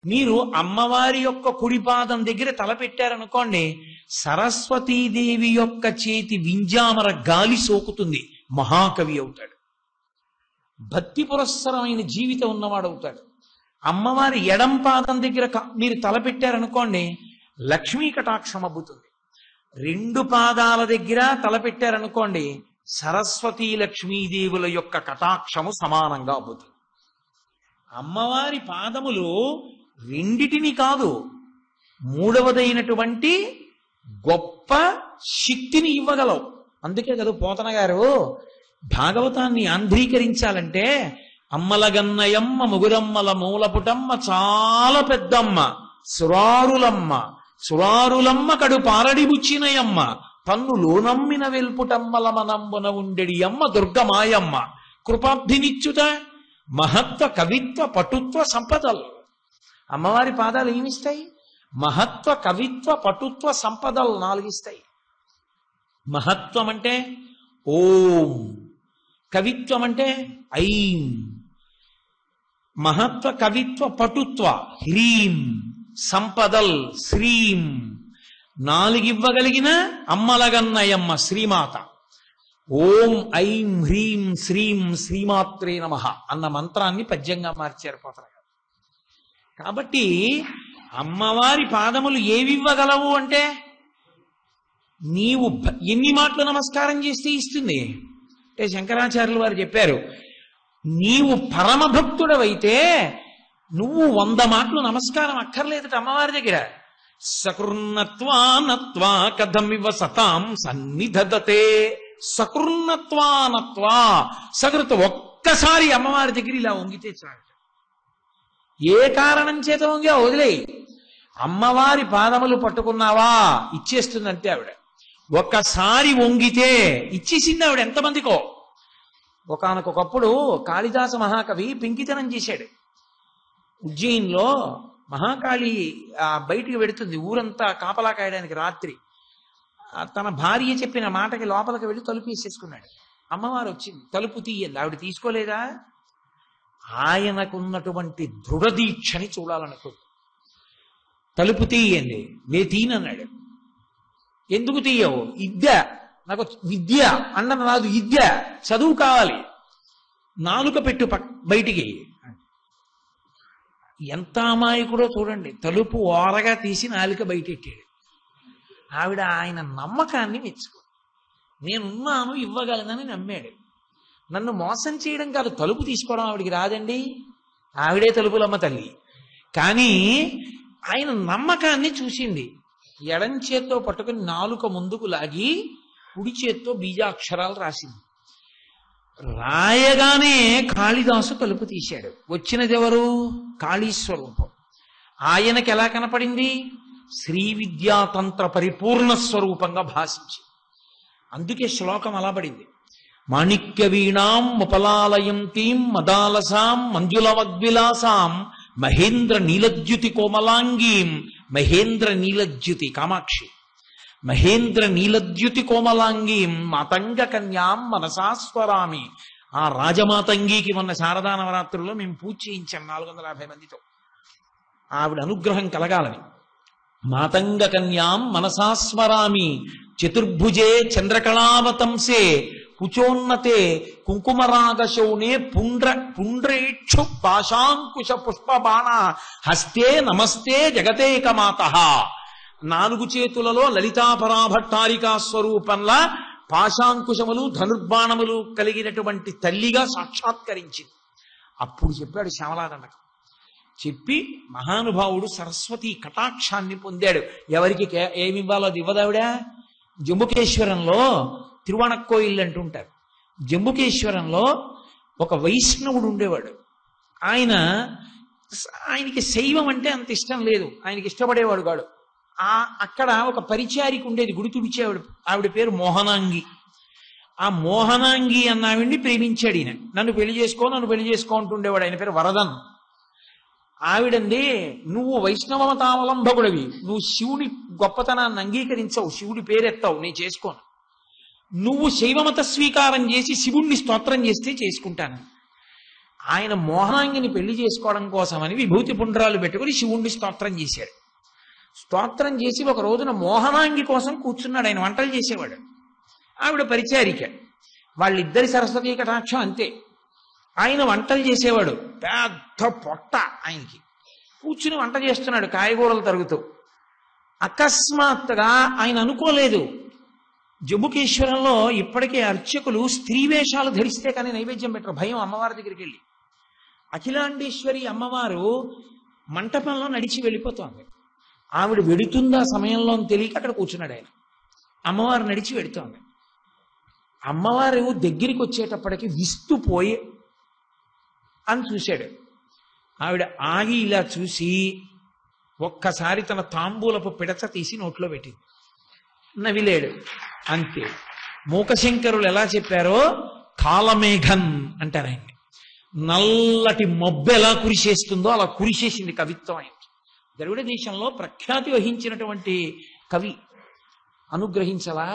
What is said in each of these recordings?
మీరు అమ్మవారి యొక్క కుడిపాదం దగ్గర తలపెట్టారనుకోండి, సరస్వతీదేవి యొక్క చేతి వింజామర గాలి సోకుతుంది, మహాకవి అవుతాడు, భక్తి పురస్సరమైన జీవితం ఉన్నవాడవుతాడు. అమ్మవారి ఎడం పాదం దగ్గర మీరు తలపెట్టారనుకోండి, లక్ష్మీ కటాక్షం అబ్బుతుంది. రెండు పాదాల దగ్గర తలపెట్టారనుకోండి, సరస్వతీ లక్ష్మీదేవుల యొక్క కటాక్షము సమానంగా అబ్బుతుంది. అమ్మవారి పాదములు రెండిటిని కాదు, మూడవదైనటువంటి గొప్ప శక్తిని ఇవ్వగలవు. అందుకే కదా పోతన గారు భాగవతాన్ని ఆంధ్రీకరించాలంటే, అమ్మలగన్నయమ్మ ముగురమ్మల మూలపుటమ్మ చాలా పెద్దమ్మ, సురారులమ్మ కడు పారడిబుచ్చినయమ్మ, పన్నులోనమ్మిన వెల్పుటమ్మల మనంబున ఉండెడి అమ్మ దుర్గమాయమ్మ, కృపాబ్ధినిచ్చుత మహత్వ కవిత్వ పటుత్వ సంపదలు. అమ్మవారి పాదాలు ఏమిస్తాయి? మహత్వ కవిత్వ పటుత్వ సంపదలు 4 ఇస్తాయి. మహత్వం అంటే ఓం, కవిత్వం అంటే ఐం, మహత్వ కవిత్వ పటుత్వ హ్రీం, సంపదల్ శ్రీం. 4 ఇవ్వగలిగిన అమ్మలగన్నయమ్మ శ్రీమాత. ఓం ఐం హ్రీం శ్రీం శ్రీమాత్రే నమః అన్న మంత్రాన్ని పద్యంగా మార్చారు పోతన గారు. కాబట్టి అమ్మవారి పాదములు ఏవివ్వగలవు అంటే, నీవు ఎన్ని మాటలు నమస్కారం చేస్తే ఇస్తుంది అంటే, శంకరాచార్యులు వారు చెప్పారు, నీవు పరమభక్తుడవైతే నువ్వు 100 మాటలు నమస్కారం అక్కర్లేదట అమ్మవారి దగ్గర. సకృన్నత్వానత్వా కథమివ సతాం సన్నిధదతే. సకృన్నత్వానత్వా, సకృత్ ఒక్కసారి అమ్మవారి దగ్గర ఇలా వంగితే చాలు. ఏ కారణం చేత వంగా వదిలేయి, అమ్మవారి పాదములు పట్టుకున్నావా ఇచ్చేస్తుందంటే ఆవిడ. ఒక్కసారి వంగితే ఇచ్చేసింది ఆవిడ ఎంతమందికో. ఒకానొకప్పుడు కాళిదాస మహాకవి పెంకితనం చేశాడు. ఉజ్జయిన్లో మహాకాళి బయటికి వెడుతుంది, ఊరంతా కాపలా కాయడానికి రాత్రి. తన భార్య చెప్పిన మాటకి లోపలికి వెళ్ళి తలుపు వేసేసుకున్నాడు. అమ్మవారు వచ్చింది, తలుపు తీయండి. ఆవిడ తీసుకోలేదా? ఆయనకున్నటువంటి దృఢదీక్షని చూడాలనుకుంది. తలుపు తీయండి. నే తీనన్నాడు. ఎందుకు తీయవు? నాకు విద్య అన్నం రాదు, విద్య చదువు కావాలి, నాలుక పెట్టు బయటికి. ఎంత అమాయకుడో చూడండి, తలుపు ఓరగా తీసి నాలుక బయటెట్టాడు. ఆవిడ ఆయన నమ్మకాన్ని మెచ్చుకో, నేనున్నాను ఇవ్వగలనని నమ్మాడు. నన్ను మోసం చేయడం కాదు, తలుపు తీసుకోవడం ఆవిడికి రాదండి, ఆవిడే తలుపులమ్మ తల్లి. కానీ ఆయన నమ్మకాన్ని చూసింది. ఎడం చేత్తో పట్టుకుని నాలుక ముందుకు లాగి కుడి చేత్తో బీజాక్షరాలు రాసింది. రాయగానే కాళిదాసు తలుపు తీశాడు. వచ్చినది ఎవరు? కాళీస్వరూపం. ఆయనకి ఎలా కనపడింది? శ్రీ విద్యాతంత్ర పరిపూర్ణ స్వరూపంగా భాషించి. అందుకే శ్లోకం అలా పడింది. మాణిక్య వీణాం ముపలాలయంతీం మదాలసాం మంజులవద్విలాసాం మహేంద్ర నీలజ్యుతి కోమలాంగీం. మహేంద్ర నీలజ్యుతి కామాక్షి, మహేంద్ర నీలజ్యుతి కోమలాంగీం మాతంగ కన్యాం మనసాస్వరామి. ఆ రాజమాతంగికి మొన్న శారదా నవరాత్రుల్లో మేము పూజ చేయించాం 450 మందితో, ఆవిడ అనుగ్రహం కలగాలని. మాతంగ కన్యాం మనసాస్వరామి చతుర్భుజే చంద్రకళావతంసే కుచోన్నతే కుంకుమరాగశౌనే పుండ్రేక్షు పాశాంకుశ పుష్పబాణ హస్తే నమస్తే జగతేకమాతః. 4 చేతులలో లలితాపరాభట్టారికా స్వరూపంలా పాశాంకుశములు ధనుర్బాణములు కలిగినటువంటి తల్లిగా సాక్షాత్కరించింది. అప్పుడు చెప్పాడు శ్యామలాదండకం. చెప్పి మహానుభావుడు సరస్వతి కటాక్షాన్ని పొందాడు. ఎవరికి ఏమివ్వాలో అది ఇవ్వదావిడ. జంబుకేశ్వరంలో తిరువణక్కోయిల్ అంటుంటారు. జంబుకేశ్వరంలో ఒక వైష్ణవుడు ఉండేవాడు. ఆయనకి శైవం అంటే అంత ఇష్టం లేదు, ఆయనకి ఇష్టపడేవాడు కాడు. అక్కడ ఒక పరిచారికి ఉండేది, గుడి తుడిచేవాడు. ఆవిడ పేరు మోహనాంగి. ఆ మోహనాంగి అన్న ఆవిడ్ని ప్రేమించాడు ఈయన. నన్ను పెళ్లి చేసుకో అంటుండేవాడు. ఆయన పేరు వరదన్. ఆవిడండి, నువ్వు వైష్ణవమతావలంబకుడివి, నువ్వు శివుని గొప్పతనాన్ని అంగీకరించవు, శివుడి పేరెత్తావు, నేను చేసుకోను. నువ్వు శైవమత స్వీకారం చేసి శివుణ్ణి స్తోత్రం చేస్తే చేసుకుంటాను. ఆయన మోహనాంగిని పెళ్లి చేసుకోవడం కోసమని విభూతి పుండ్రాలు పెట్టుకుని శివుణ్ణి స్తోత్రం చేశాడు. స్తోత్రం చేసి ఒక రోజున మోహనాంగి కోసం కూర్చున్నాడు. ఆయన వంటలు చేసేవాడు, ఆవిడ పరిచారిక. వాళ్ళిద్దరి సరస్వతీ కటాక్షం అంతే. ఆయన వంటలు చేసేవాడు, పెద్ద పొట్ట ఆయనకి. కూర్చుని వంట చేస్తున్నాడు కాయగూరలు తరుగుతూ. అకస్మాత్తుగా ఆయన అనుకోలేదు, జంబుకేశ్వరంలో ఇప్పటికే అర్చకులు స్త్రీ వేషాలు ధరిస్తే కానీ నైవేద్యం పెట్టరు, భయం అమ్మవారి దగ్గరికి వెళ్ళి. అఖిలాండేశ్వరి అమ్మవారు మంటపంలో నడిచి వెళ్ళిపోతోంది. ఆవిడ వెడుతుందా సమయంలో తెలియక అక్కడ కూర్చున్నాడు ఆయన. అమ్మవారు నడిచి వెడుతోంది. అమ్మవారు దగ్గరికి వచ్చేటప్పటికి విస్తుపోయి అని చూశాడు. ఆవిడ ఆగి ఇలా చూసి ఒక్కసారి తన తాంబూలపు పిడచ తీసి నోట్లో పెట్టింది. నవిలేడు అంతే. మూకశంకరులు ఎలా చెప్పారో కాలమేఘన్ అంటారు ఆయన్ని. నల్లటి మబ్బు ఎలా కురిసేస్తుందో అలా కురిసేసింది కవిత్వం ఆయనకి. ద్రవిడ దేశంలో ప్రఖ్యాతి వహించినటువంటి కవి. అనుగ్రహించవా?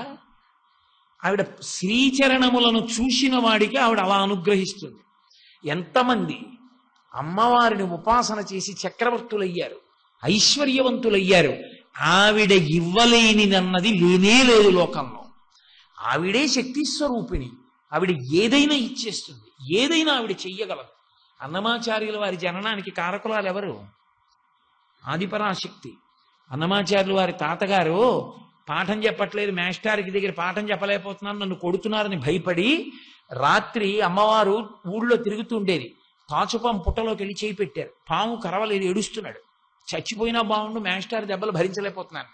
ఆవిడ శ్రీచరణములను చూసిన వాడికి ఆవిడ అలా అనుగ్రహిస్తుంది. ఎంతమంది అమ్మవారిని ఉపాసన చేసి చక్రవర్తులయ్యారు, ఐశ్వర్యవంతులయ్యారు. ఆవిడ ఇవ్వలేనిదన్నది లేనే లేదు లోకంలో. ఆవిడే శక్తి స్వరూపిణి. ఆవిడ ఏదైనా ఇచ్చేస్తుంది, ఏదైనా ఆవిడ చెయ్యగలదు. అన్నమాచార్యుల వారి జననానికి కారకులాలు ఎవరు? ఆదిపరాశక్తి. అన్నమాచార్యుల వారి తాతగారు పాఠం చెప్పట్లేదు, మేస్టారికి దగ్గర పాఠం చెప్పలేకపోతున్నాను, నన్ను కొడుతున్నారని భయపడి రాత్రి అమ్మవారు ఊళ్ళో తిరుగుతుండేది. తాచుపాం పుట్టలోకి వెళ్ళి చేయి పెట్టారు. పాము కరవలేదు, ఏడుస్తున్నాడు. చచ్చిపోయినా బాగుండు, మేస్టార్ దెబ్బలు భరించలేకపోతున్నాను.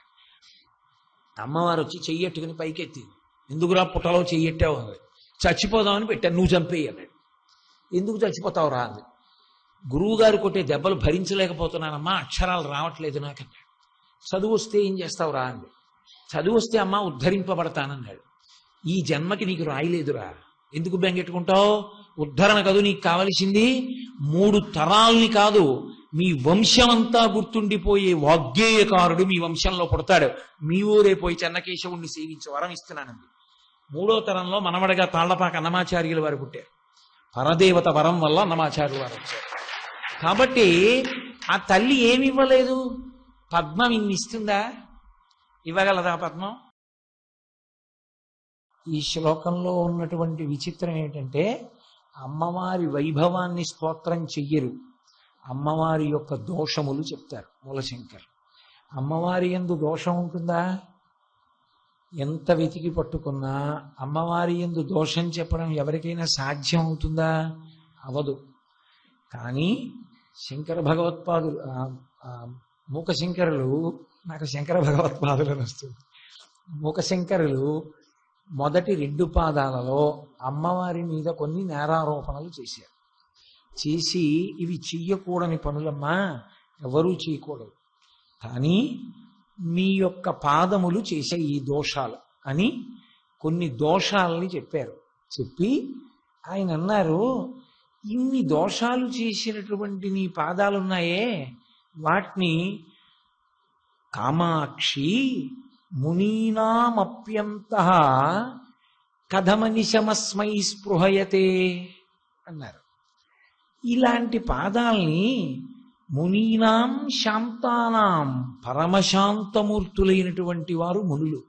అమ్మవారు వచ్చి చెయ్యట్టుకుని పైకెత్తింది. ఎందుకురా పుట్టలో చెయ్యట్టావు అంది. చచ్చిపోదామని పెట్టాను, నువ్వు చంపేయి అన్నాడు. ఎందుకు చచ్చిపోతావు రా అంది. గురువు గారు కొట్టే దెబ్బలు భరించలేకపోతున్నానమ్మా, అక్షరాలు రావట్లేదు నాకన్నాడు. చదువు వస్తే ఏం చేస్తావు రా అంది. చదువు వస్తే అమ్మా ఉద్ధరింపబడతానన్నాడు. ఈ జన్మకి నీకు రాయలేదురా, ఎందుకు బెంగెట్టుకుంటావు? ఉద్ధరణ కదూ నీకు కావలసింది. 3 తరాల్ని కాదు, మీ వంశమంతా గుర్తుండిపోయే వాగ్గేయకారుడు మీ వంశంలో పుడతాడు. మీ ఊరే పోయి చెన్నకేశవుణ్ణి సేవించే వరం ఇస్తున్నానండి. 3వ తరంలో మనవడగా తాళ్లపాక అన్నమాచార్యుల వారు పుట్టారు. పరదేవత వరం వల్ల అన్నమాచార్యుల వారు వచ్చారు. కాబట్టి ఆ తల్లి ఏమి ఇవ్వలేదు? పద్మం ఇన్ని ఇస్తుందా? ఇవ్వగలదా పద్మం? ఈ శ్లోకంలో ఉన్నటువంటి విచిత్రం ఏంటంటే, అమ్మవారి వైభవాన్ని స్తోత్రం చెయ్యరు, అమ్మవారి యొక్క దోషములు చెప్తారు మూలశంకర్. అమ్మవారి యందు దోషం ఉంటుందా? ఎంత వెతికి పట్టుకున్నా అమ్మవారి యందు దోషం చెప్పడం ఎవరికైనా సాధ్యం అవుతుందా? అవదు. కానీ శంకర భగవత్పాదులు, మూకశంకరులు, నాకు శంకర భగవత్పాదులని వస్తుంది, మూకశంకరులు మొదటి 2 పాదాలలో అమ్మవారి మీద కొన్ని నేరారోపణలు చేశారు. చేసి ఇవి చెయ్యకూడని పనులమ్మా, ఎవరూ చేయకూడదు, కానీ మీ యొక్క పాదములు చేసే ఈ దోషాలు అని కొన్ని దోషాలని చెప్పారు. చెప్పి ఆయన అన్నారు, ఇన్ని దోషాలు చేసినటువంటి నీ పాదాలున్నాయే, వాటిని కామాక్షి మునీనామప్యంతః కథమనిశమస్మై స్పృహయతే అన్నారు. ఇలాంటి పాదాల్ని మునీనాం శాంతానాం, పరమశాంతమూర్తులైనటువంటి వారు మునులు.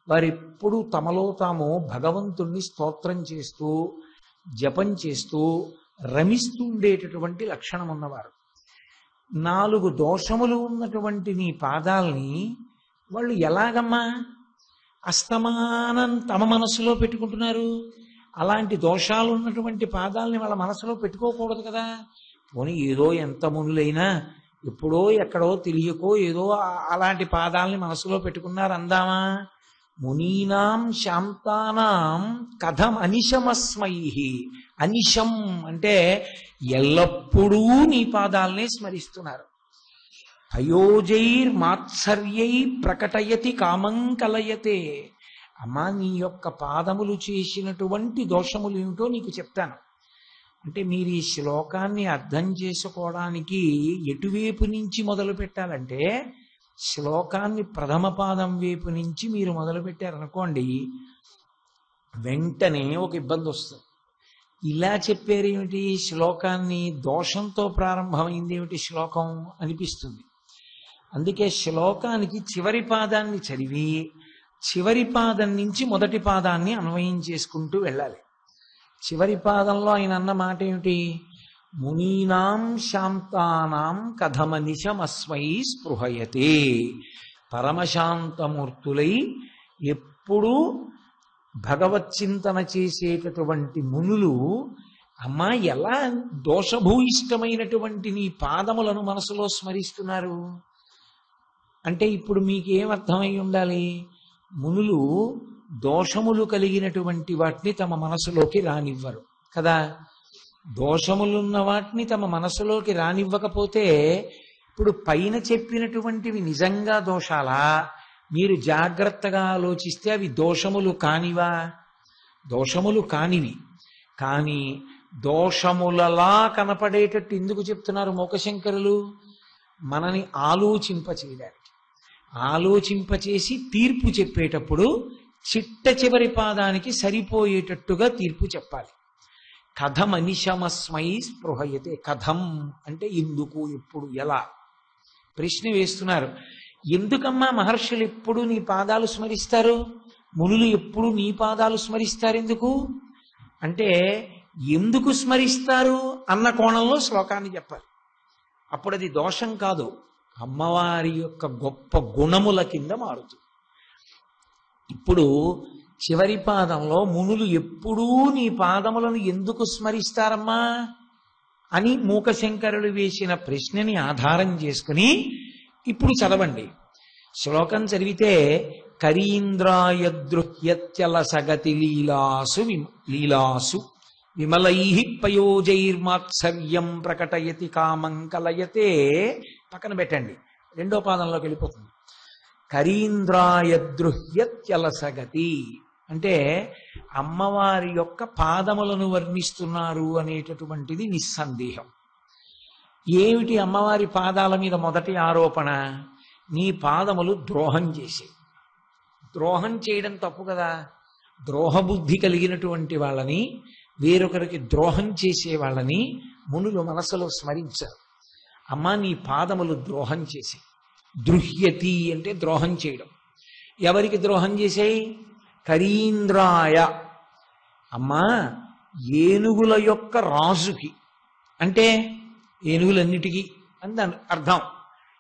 వారెప్పుడు తమలో తాము భగవంతుణ్ణి స్తోత్రం చేస్తూ జపం చేస్తూ రమిస్తుండేటటువంటి లక్షణం ఉన్నవారు. 4 దోషములు ఉన్నటువంటి నీ పాదాల్ని వాళ్ళు ఎలాగమ్మా అస్తమానం తమ మనసులో పెట్టుకుంటున్నారు? అలాంటి దోషాలు ఉన్నటువంటి పాదాలని వాళ్ళ మనసులో పెట్టుకోకూడదు కదా. పోనీ ఏదో ఎంత మునులైనా ఎప్పుడో ఎక్కడో తెలియకో ఏదో అలాంటి పాదాలని మనసులో పెట్టుకున్నారు అందామా? మునీనాం శాంతానాం కథం అనిశమస్మై. అనిశం అంటే ఎల్లప్పుడూ నీ పాదాలనే స్మరిస్తున్నారు. పయోజైర్మాత్సర్యై ప్రకటయతి కామం కలయతే. అమ్మా, నీ యొక్క పాదములు చేసినటువంటి దోషములు ఏమిటో నీకు చెప్తాను. అంటే మీరు ఈ శ్లోకాన్ని అర్థం చేసుకోవడానికి ఎటువైపు నుంచి మొదలు పెట్టాలంటే, శ్లోకాన్ని ప్రథమ పాదం వైపు నుంచి మీరు మొదలు పెట్టారనుకోండి, వెంటనే ఒక ఇబ్బంది వస్తుంది. ఇలా చెప్పారేమిటి శ్లోకాన్ని, దోషంతో ప్రారంభమైంది ఏమిటి శ్లోకం అనిపిస్తుంది. అందుకే శ్లోకానికి చివరి పాదాన్ని చదివి చివరి పాదం నుంచి మొదటి పాదాన్ని అన్వయం చేసుకుంటూ వెళ్ళాలి. చివరి పాదంలో ఆయన అన్న మాట ఏమిటి? మునీనాం శాంతానాం కథమనిశమస్మై స్పృహయతే. పరమశాంతమూర్తులై ఎప్పుడూ భగవచ్చింతన చేసేటటువంటి మునులు అమ్మా ఎలా దోషభూయిష్టమైనటువంటి నీ పాదములను మనసులో స్మరిస్తున్నారు అంటే ఇప్పుడు మీకేమర్థమై ఉండాలి? మునులు దోషములు కలిగినటువంటి వాటిని తమ మనసులోకి రానివ్వరు కదా. దోషములున్న వాటిని తమ మనసులోకి రానివ్వకపోతే ఇప్పుడు పైన చెప్పినటువంటివి నిజంగా దోషాలా? మీరు జాగ్రత్తగా ఆలోచిస్తే అవి దోషములు కానివా? దోషములు కానివి. కానీ దోషములలా కనపడేటట్టు ఎందుకు చెప్తున్నారు మోకశంకరులు? మనని ఆలోచింపచేయడానికి. ఆలోచింపచేసి తీర్పు చెప్పేటప్పుడు చిట్ట చివరి పాదానికి సరిపోయేటట్టుగా తీర్పు చెప్పాలి. కథమనిశమస్మై స్పృహయతే. కథం అంటే ఎందుకు, ఎప్పుడు, ఎలా ప్రశ్న వేస్తున్నారు. ఎందుకమ్మా మహర్షులు ఎప్పుడు నీ పాదాలు స్మరిస్తారు, మునులు ఎప్పుడు నీ పాదాలు స్మరిస్తారు ఎందుకు అంటే ఎందుకు స్మరిస్తారు అన్న కోణంలో శ్లోకాన్ని చెప్పాలి. అప్పుడు అది దోషం కాదు, అమ్మవారి యొక్క గొప్ప గుణముల కింద మారుతుంది. ఇప్పుడు చివరి పాదంలో మునులు ఎప్పుడూ నీ పాదములను ఎందుకు స్మరిస్తారమ్మా అని మూకశంకరులు వేసిన ప్రశ్నని ఆధారం చేసుకుని ఇప్పుడు చదవండి. శ్లోకం చదివితే కరీంద్రాయదృహ్యత్యలసగతి లీలాసు విమలై పయోజైర్మాత్సర్యం ప్రకటయతి కామం కలయతే. పక్కన పెట్టండి, రెండో పాదంలోకి వెళ్ళిపోతుంది. కరీంద్రాయదృహ్యత్యలసగతి అంటే అమ్మవారి యొక్క పాదములను వర్ణిస్తున్నారు అనేటటువంటిది నిస్సందేహం. ఏమిటి అమ్మవారి పాదాల మీద మొదటి ఆరోపణ? నీ పాదములు ద్రోహం చేసే. ద్రోహం చేయడం తప్పు కదా. ద్రోహబుద్ధి కలిగినటువంటి వాళ్ళని, వేరొకరికి ద్రోహం చేసే వాళ్ళని మునులు మనసులో స్మరించారు. అమ్మా నీ పాదములు ద్రోహం చేసే. దృహ్యతి అంటే ద్రోహం చేయడం. ఎవరికి ద్రోహం చేసాయి? కరీంద్రాయ, అమ్మా ఏనుగుల యొక్క రాజుకి, అంటే ఏనుగులన్నిటికీ అని దాని అర్థం.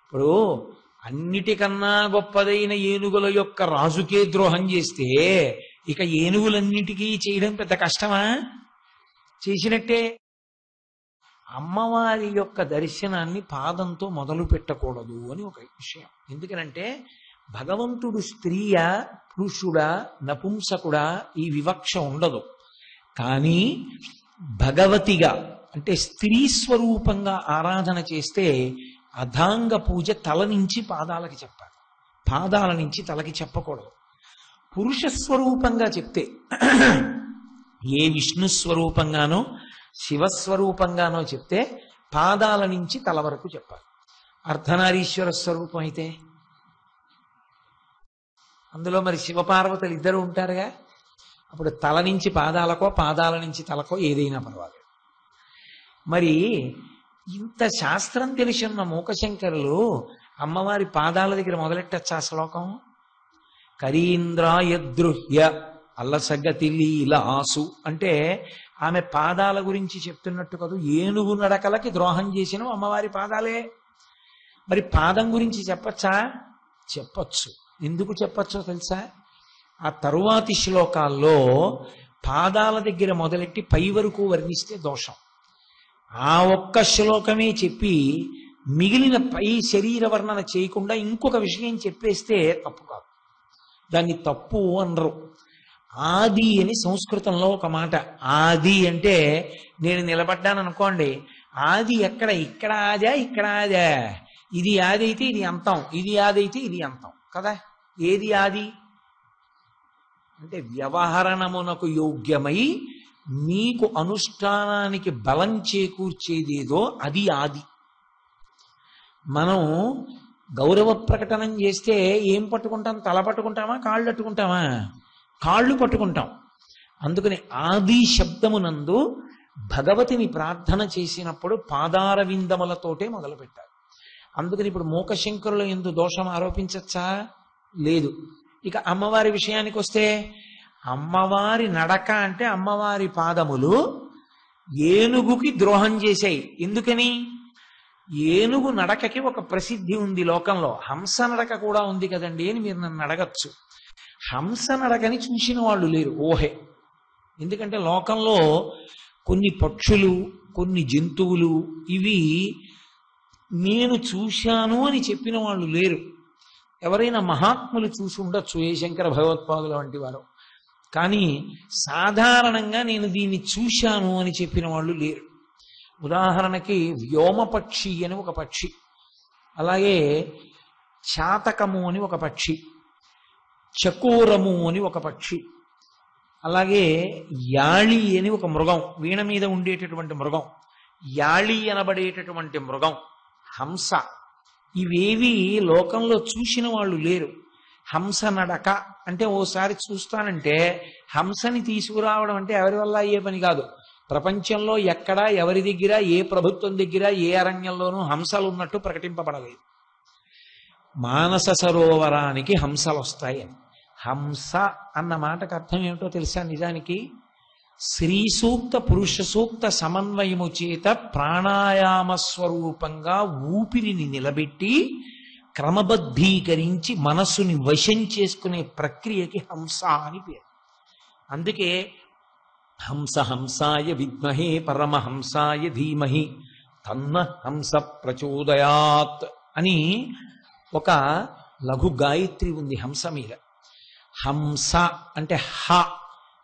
ఇప్పుడు అన్నిటికన్నా గొప్పదైన ఏనుగుల యొక్క రాజుకే ద్రోహం చేస్తే ఇక ఏనుగులన్నిటికీ చేయడం పెద్ద కష్టమా? చేసినట్టే. అమ్మవారి యొక్క దర్శనాన్ని పాదంతో మొదలు పెట్టకూడదు అని ఒక విషయం. ఎందుకనంటే భగవంతుడు స్త్రీయా పురుషుడా నపుంసకుడా ఈ వివక్ష ఉండదు. కానీ భగవతిగా అంటే స్త్రీ స్వరూపంగా ఆరాధన చేస్తే అధాంగ పూజ తల నుంచి పాదాలకి చెప్పాలి, పాదాల నుంచి తలకి చెప్పకూడదు. పురుష స్వరూపంగా చెప్తే ఏ విష్ణు స్వరూపంగానో శివస్వరూపంగానో చెప్తే పాదాల నుంచి తల వరకు చెప్పాలి. అర్ధనారీశ్వర స్వరూపం అయితే అందులో మరి శివపార్వతులు ఇద్దరు ఉంటారుగా, అప్పుడు తల నుంచి పాదాలకో పాదాల నుంచి తలకో ఏదైనా పర్వాలేదు. మరి ఇంత శాస్త్రం తెలిసిన మూకశంకరులు అమ్మవారి పాదాల దగ్గర మొదలెట్టచ్చా శ్లోకం? కరీంద్రాయదృహ్య అల్లసగతి లీలాసు అంటే ఆమె పాదాల గురించి చెప్తున్నట్టు కాదు, ఏనుగు నడకలకి ద్రోహం చేసిన అమ్మవారి పాదాలే. మరి పాదం గురించి చెప్పచ్చా? చెప్పచ్చు. ఎందుకు చెప్పచ్చో తెలుసా? ఆ తరువాతి శ్లోకాల్లో పాదాల దగ్గర మొదలెట్టి పై వరకు వర్ణిస్తే దోషం. ఆ ఒక్క శ్లోకమే చెప్పి మిగిలిన పై శరీర వర్ణన చేయకుండా ఇంకొక విషయం చెప్పేస్తే తప్పు కాదు. దాన్ని తప్పు అనరు. ఆది అని సంస్కృతంలో ఒక మాట. ఆది అంటే నేను నిలబడ్డాను అనుకోండి, ఆది ఎక్కడ? ఇక్కడ ఆదా, ఇక్కడ ఆదా. ఇది ఆది అయితే ఇది అంతం, ఇది ఆది అయితే ఇది అంతం కదా. ఏది ఆది అంటే వ్యవహరణమునకు యోగ్యమై నీకు అనుష్ఠానానికి బలం చేకూర్చేదేదో అది ఆది. మనం గౌరవ ప్రకటనం చేస్తే ఏం పట్టుకుంటాం? తల పట్టుకుంటామా, కాళ్ళు పట్టుకుంటామా? కాళ్ళు పట్టుకుంటాం. అందుకని ఆది శబ్దమునందు భగవతిని ప్రార్థన చేసినప్పుడు పాదార విందములతోటే మొదలుపెట్టాలి. అందుకని ఇప్పుడు మూకశంకరుల యందు దోషం ఆరోపించచ్చా? లేదు. ఇక అమ్మవారి విషయానికి వస్తే, అమ్మవారి నడక అంటే అమ్మవారి పాదములు ఏనుగుకి ద్రోహం చేశాయి. ఎందుకని? ఏనుగు నడకకి ఒక ప్రసిద్ధి ఉంది లోకంలో, హంస నడక కూడా ఉంది కదండి అని మీరు నన్ను అడగచ్చు. హంస నడకని చూసిన వాళ్ళు లేరు, ఊహే. ఎందుకంటే లోకంలో కొన్ని పక్షులు, కొన్ని జంతువులు, ఇవి నేను చూశాను అని చెప్పిన వాళ్ళు లేరు. ఎవరైనా మహాత్ములు చూసి ఉండొచ్చు, ఏ శంకర భగవత్పాదుల వంటి వారు, కానీ సాధారణంగా నేను దీన్ని చూశాను అని చెప్పిన వాళ్ళు లేరు. ఉదాహరణకి వ్యోమపక్షి అని ఒక పక్షి, అలాగే చాతకము అని ఒక పక్షి, చకోరము అని ఒక పక్షి, అలాగే యాళి అని ఒక మృగం, వీణ మీద ఉండేటటువంటి మృగం, యాళి అనబడేటటువంటి మృగం, హంస, ఇవేవి లోకంలో చూసిన వాళ్ళు లేరు. హంస నడక అంటే ఓసారి చూస్తానంటే హంసని తీసుకురావడం అంటే ఎవరి వల్ల అయ్యే పని కాదు. ప్రపంచంలో ఎక్కడా ఎవరి దగ్గర, ఏ ప్రభుత్వం దగ్గర, ఏ అరణ్యంలోనూ హంసలు ఉన్నట్టు ప్రకటింపబడలేదు. మానస సరోవరానికి హంసలు వస్తాయని. హంస అన్న మాటకు అర్థం ఏమిటో తెలుసా? నిజానికి స్త్రీ సూక్త పురుష సూక్త సమన్వయము చేత ప్రాణాయామ స్వరూపంగా ఊపిరిని నిలబెట్టి క్రమబద్ధీకరించి మనస్సుని వశం చేసుకునే ప్రక్రియకి హంస అని పేరు. అందుకే హంస హంసాయ విద్మహే పరమహంసాయ ధీమహి తన్న హంస ప్రచోదయాత్ అని ఒక లఘు గాయత్రి ఉంది హంస మీద. హంస అంటే హ,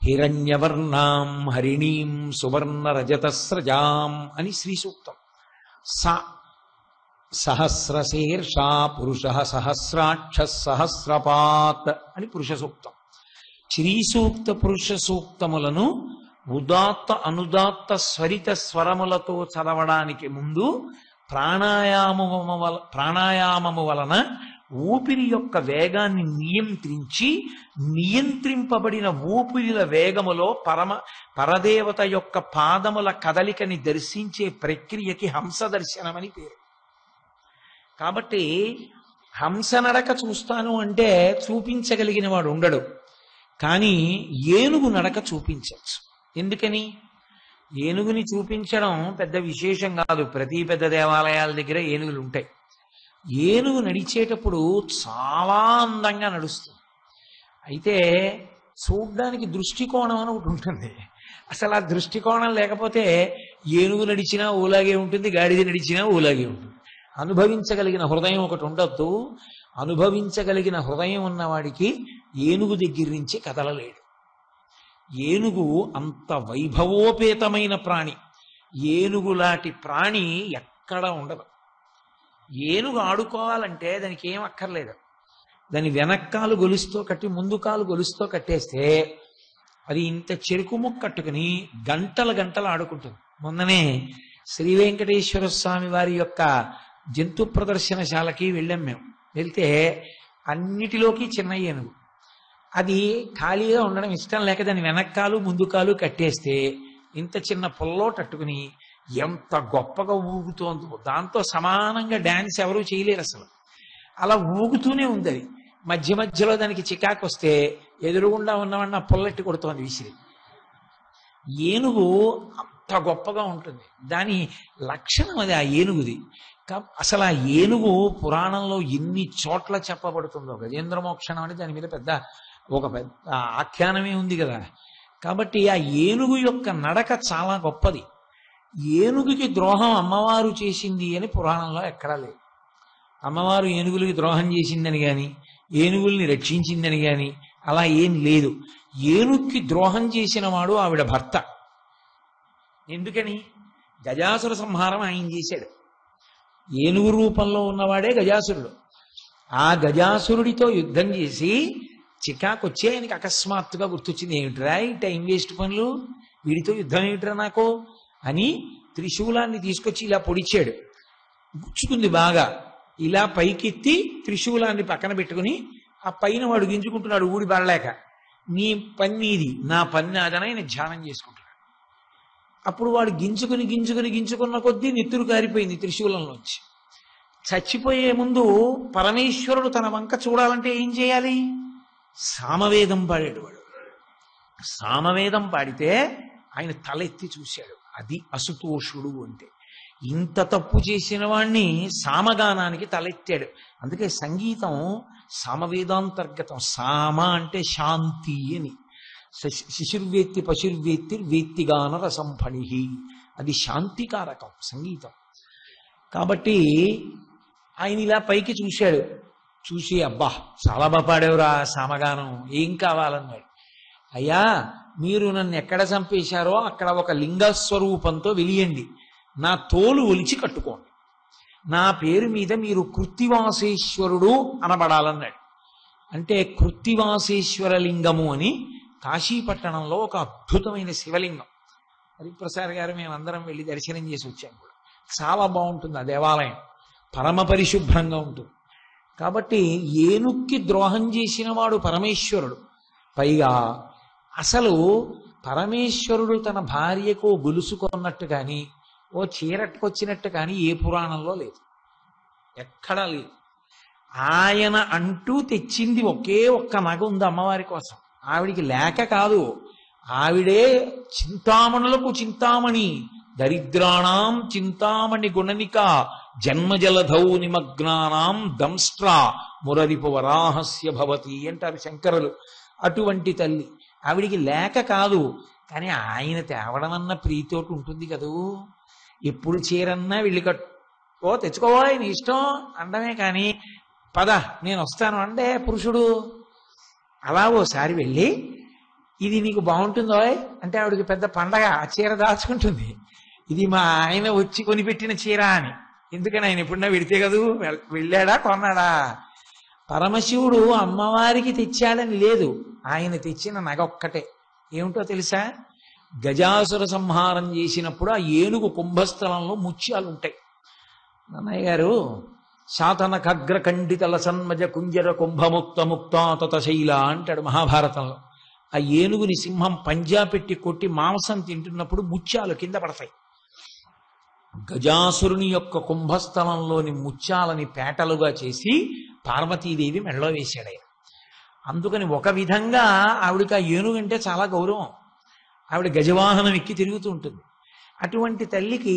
హిరణ్యవర్ణాం హరిణీం సువర్ణ రజతస్రజాం అని శ్రీ సూక్తం. స, సహస్రశీర్షా పురుష సహస్రాక్ష సహస్రపాత్ అని పురుష సూక్తం. శ్రీ సూక్త పురుష సూక్తములను ఉదాత్త అనుదాత్త స్వరిత స్వరములతో చదవడానికి ముందు ప్రాణాయామము వలన ఊపిరి యొక్క వేగాన్ని నియంత్రించి, నియంత్రింపబడిన ఊపిరిల వేగములో పరదేవత యొక్క పాదముల కదలికని దర్శించే ప్రక్రియకి హంస దర్శనమని పేరు. కాబట్టి హంస నడక చూస్తాను అంటే చూపించగలిగిన వాడు ఉండడు, కానీ ఏనుగు నడక చూపించవచ్చు. ఎందుకని? ఏనుగుని చూపించడం పెద్ద విశేషం కాదు. ప్రతి పెద్ద దేవాలయాల దగ్గర ఏనుగులు ఉంటాయి. ఏనుగు నడిచేటప్పుడు చాలా అందంగా నడుస్తుంది. అయితే చూడ్డానికి దృష్టికోణం అని ఒకటి ఉంటుంది. అసలు ఆ దృష్టికోణం లేకపోతే ఏనుగు నడిచినా ఊలాగే ఉంటుంది, గాడిద నడిచినా ఊలాగే ఉంటుంది. అనుభవించగలిగిన హృదయం ఒకటి ఉండొద్దు. అనుభవించగలిగిన హృదయం ఉన్నవాడికి ఏనుగు దగ్గర నుంచి కదలలేడు. ఏనుగు అంత వైభవోపేతమైన ప్రాణి. ఏనుగులాంటి ప్రాణి ఎక్కడా ఉండదు. ఏనుగు ఆడుకోవాలంటే దానికి ఏం అక్కర్లేదు. దాని వెనక్కాలు గొలుసుతో కట్టి ముందు కాలు గొలుసుతో కట్టేస్తే అది ఇంత చెరుకు ముక్క కట్టుకుని గంటల గంటలు ఆడుకుంటుంది. మొన్ననే శ్రీ వెంకటేశ్వర స్వామి వారి యొక్క జంతు ప్రదర్శనశాలకి వెళ్ళాం మేము. వెళ్తే అన్నిటిలోకి చిన్న ఏనుగు. అది ఖాళీగా ఉండడం ఇష్టం లేక దాని వెనక్కాలు ముందు కాలు కట్టేస్తే ఇంత చిన్న పొల్లో తట్టుకుని ఎంత గొప్పగా ఊగుతోందో. దాంతో సమానంగా డాన్స్ ఎవరూ చేయలేరు అసలు. అలా ఊగుతూనే ఉంది అది. మధ్య మధ్యలో దానికి చికాకు వస్తే ఎదురుగుండా ఉన్నవాడిని ఆ పొల్లెట్టి కొడుతోంది విసిరి. ఏనుగు అంత గొప్పగా ఉంటుంది. దాని లక్షణం అది, ఆ ఏనుగుది. అసలు ఆ ఏనుగు పురాణంలో ఎన్ని చోట్ల చెప్పబడుతుందో. గజేంద్ర మోక్షణం అని దాని మీద ఒక పెద్ద ఆఖ్యానమే ఉంది కదా. కాబట్టి ఆ ఏనుగు యొక్క నడక చాలా గొప్పది. ఏనుగుకి ద్రోహం అమ్మవారు చేసింది అని పురాణంలో ఎక్కడా లేదు. అమ్మవారు ఏనుగులకి ద్రోహం చేసిందని కానీ, ఏనుగుల్ని రక్షించిందని కానీ అలా ఏం లేదు. ఏనుగుకి ద్రోహం చేసిన వాడు ఆవిడ భర్త. ఎందుకని? గజాసుర సంహారం ఆయన చేశాడు. ఏనుగు రూపంలో ఉన్నవాడే గజాసురుడు. ఆ గజాసురుడితో యుద్ధం చేసి చికాకొచ్చి ఆయనకి అకస్మాత్తుగా గుర్తొచ్చింది, ఏమిట్రా ఈ టైం వేస్ట్ పనులు, వీడితో యుద్ధం ఏమిట్రా నాకు అని త్రిశూలాన్ని తీసుకొచ్చి ఇలా పొడిచాడు. గుచ్చుకుంది బాగా. ఇలా పైకెత్తి త్రిశూలాన్ని పక్కన పెట్టుకుని ఆ పైన వాడు గింజుకుంటున్నాడు ఊడి పడలేక. నీ పని ఇది, నా పని అదని ఆయన ధ్యానం చేసుకుంటున్నాడు. అప్పుడు వాడు గింజుకున్న కొద్దీ నెత్తురు కారిపోయింది త్రిశూలంలోంచి. చచ్చిపోయే ముందు పరమేశ్వరుడు తన వంక చూడాలంటే ఏం చేయాలి? సామవేదం పాడాడు వాడు. సామవేదం పాడితే ఆయన తలెత్తి చూశాడు. అది అసుతోషుడు అంటే. ఇంత తప్పు చేసిన వాణ్ణి సామగానానికి తలెత్తాడు. అందుకే సంగీతం సామవేదాంతర్గతం. సామ అంటే శాంతి అని. శిశుర్వేత్తి పశుర్వేత్తి వేత్తిగాన రసంఫణి, అది శాంతికారకం సంగీతం. కాబట్టి ఆయన ఇలా పైకి చూశాడు. చూసి అబ్బా చాలా బాగా పాడేవురా సామగానం, ఏం కావాలన్నాడు. అయ్యా మీరు నన్ను ఎక్కడ చంపేశారో అక్కడ ఒక లింగస్వరూపంతో వెలియండి, నా తోలు ఒలిచి కట్టుకోండి, నా పేరు మీద మీరు కృత్తివాసేశ్వరుడు అనబడాలన్నాడు. అంటే కృత్తివాసేశ్వర లింగము అని కాశీపట్టణంలో ఒక అద్భుతమైన శివలింగం. హరిప్రసాద్ గారు మేమందరం వెళ్ళి దర్శనం చేసి వచ్చాం కూడా. చాలా బాగుంటుంది ఆ దేవాలయం, పరమ పరిశుభ్రంగా ఉంటుంది. కాబట్టి ఏనుక్కి ద్రోహం చేసిన వాడు పరమేశ్వరుడు. పైగా అసలు పరమేశ్వరుడు తన భార్యకు గొలుసుకొన్నట్టు కానీ ఓ చీరట్టుకొచ్చినట్టు కానీ ఏ పురాణంలో లేదు, ఎక్కడా లేదు. ఆయన అంటూ తెచ్చింది ఒకే ఒక్క నగ ఉంది అమ్మవారి కోసం. ఆవిడికి లేక కాదు, ఆవిడే చింతామణులకు చింతామణి, దరిద్రాణం చింతామణి గుణనిక, జన్మజలధౌ నిమగ్నానాం దంస్ట్రా మురరిపు వరాహస్య భవతి అంటారు శంకరులు. అటువంటి తల్లి ఆవిడికి లేక కాదు, కానీ ఆయన తేవడమన్న ప్రీతోటి ఉంటుంది కదూ. ఎప్పుడు చీరన్నా వెళ్ళి ఓ తెచ్చుకోవాలి నీ ఇష్టం అండమే, కానీ పద నేను వస్తాను అంటే పురుషుడు. అలా ఓసారి వెళ్ళి ఇది నీకు బాగుంటుందో అంటే ఆవిడికి పెద్ద పండగ, ఆ చీర దాచుకుంటుంది. ఇది మా ఆయన వచ్చి కొనిపెట్టిన చీర అని. ఎందుకని ఆయన ఎప్పుడన్నా వెడితే కదూ, వెళ్ళాడా కొన్నాడా. పరమశివుడు అమ్మవారికి తెచ్చాడని లేదు, ఆయన తెచ్చిన నగ ఒక్కటే. ఏమిటో తెలుసా? గజాసుర సంహారం చేసినప్పుడు ఆ ఏనుగు కుంభస్థలంలో ముత్యాలు ఉంటాయి. నన్నయ్య గారు శాతన ఖగ్ర ఖండితల సన్మజ కుంజర కుంభముక్త ముక్తాతత శైల అంటాడు మహాభారతంలో. ఆ ఏనుగుని సింహం పంజా పెట్టి కొట్టి మాంసం తింటున్నప్పుడు ముత్యాలు కింద పడతాయి. గజాసురుని యొక్క కుంభస్థలంలోని ముత్యాలని పేటలుగా చేసి పార్వతీదేవి మెడలో వేశాడు ఆయన. అందుకని ఒక విధంగా ఆవిడికి ఆ ఏనుగంటే చాలా గౌరవం. ఆవిడ గజవాహనం ఎక్కి తిరుగుతూ ఉంటుంది. అటువంటి తల్లికి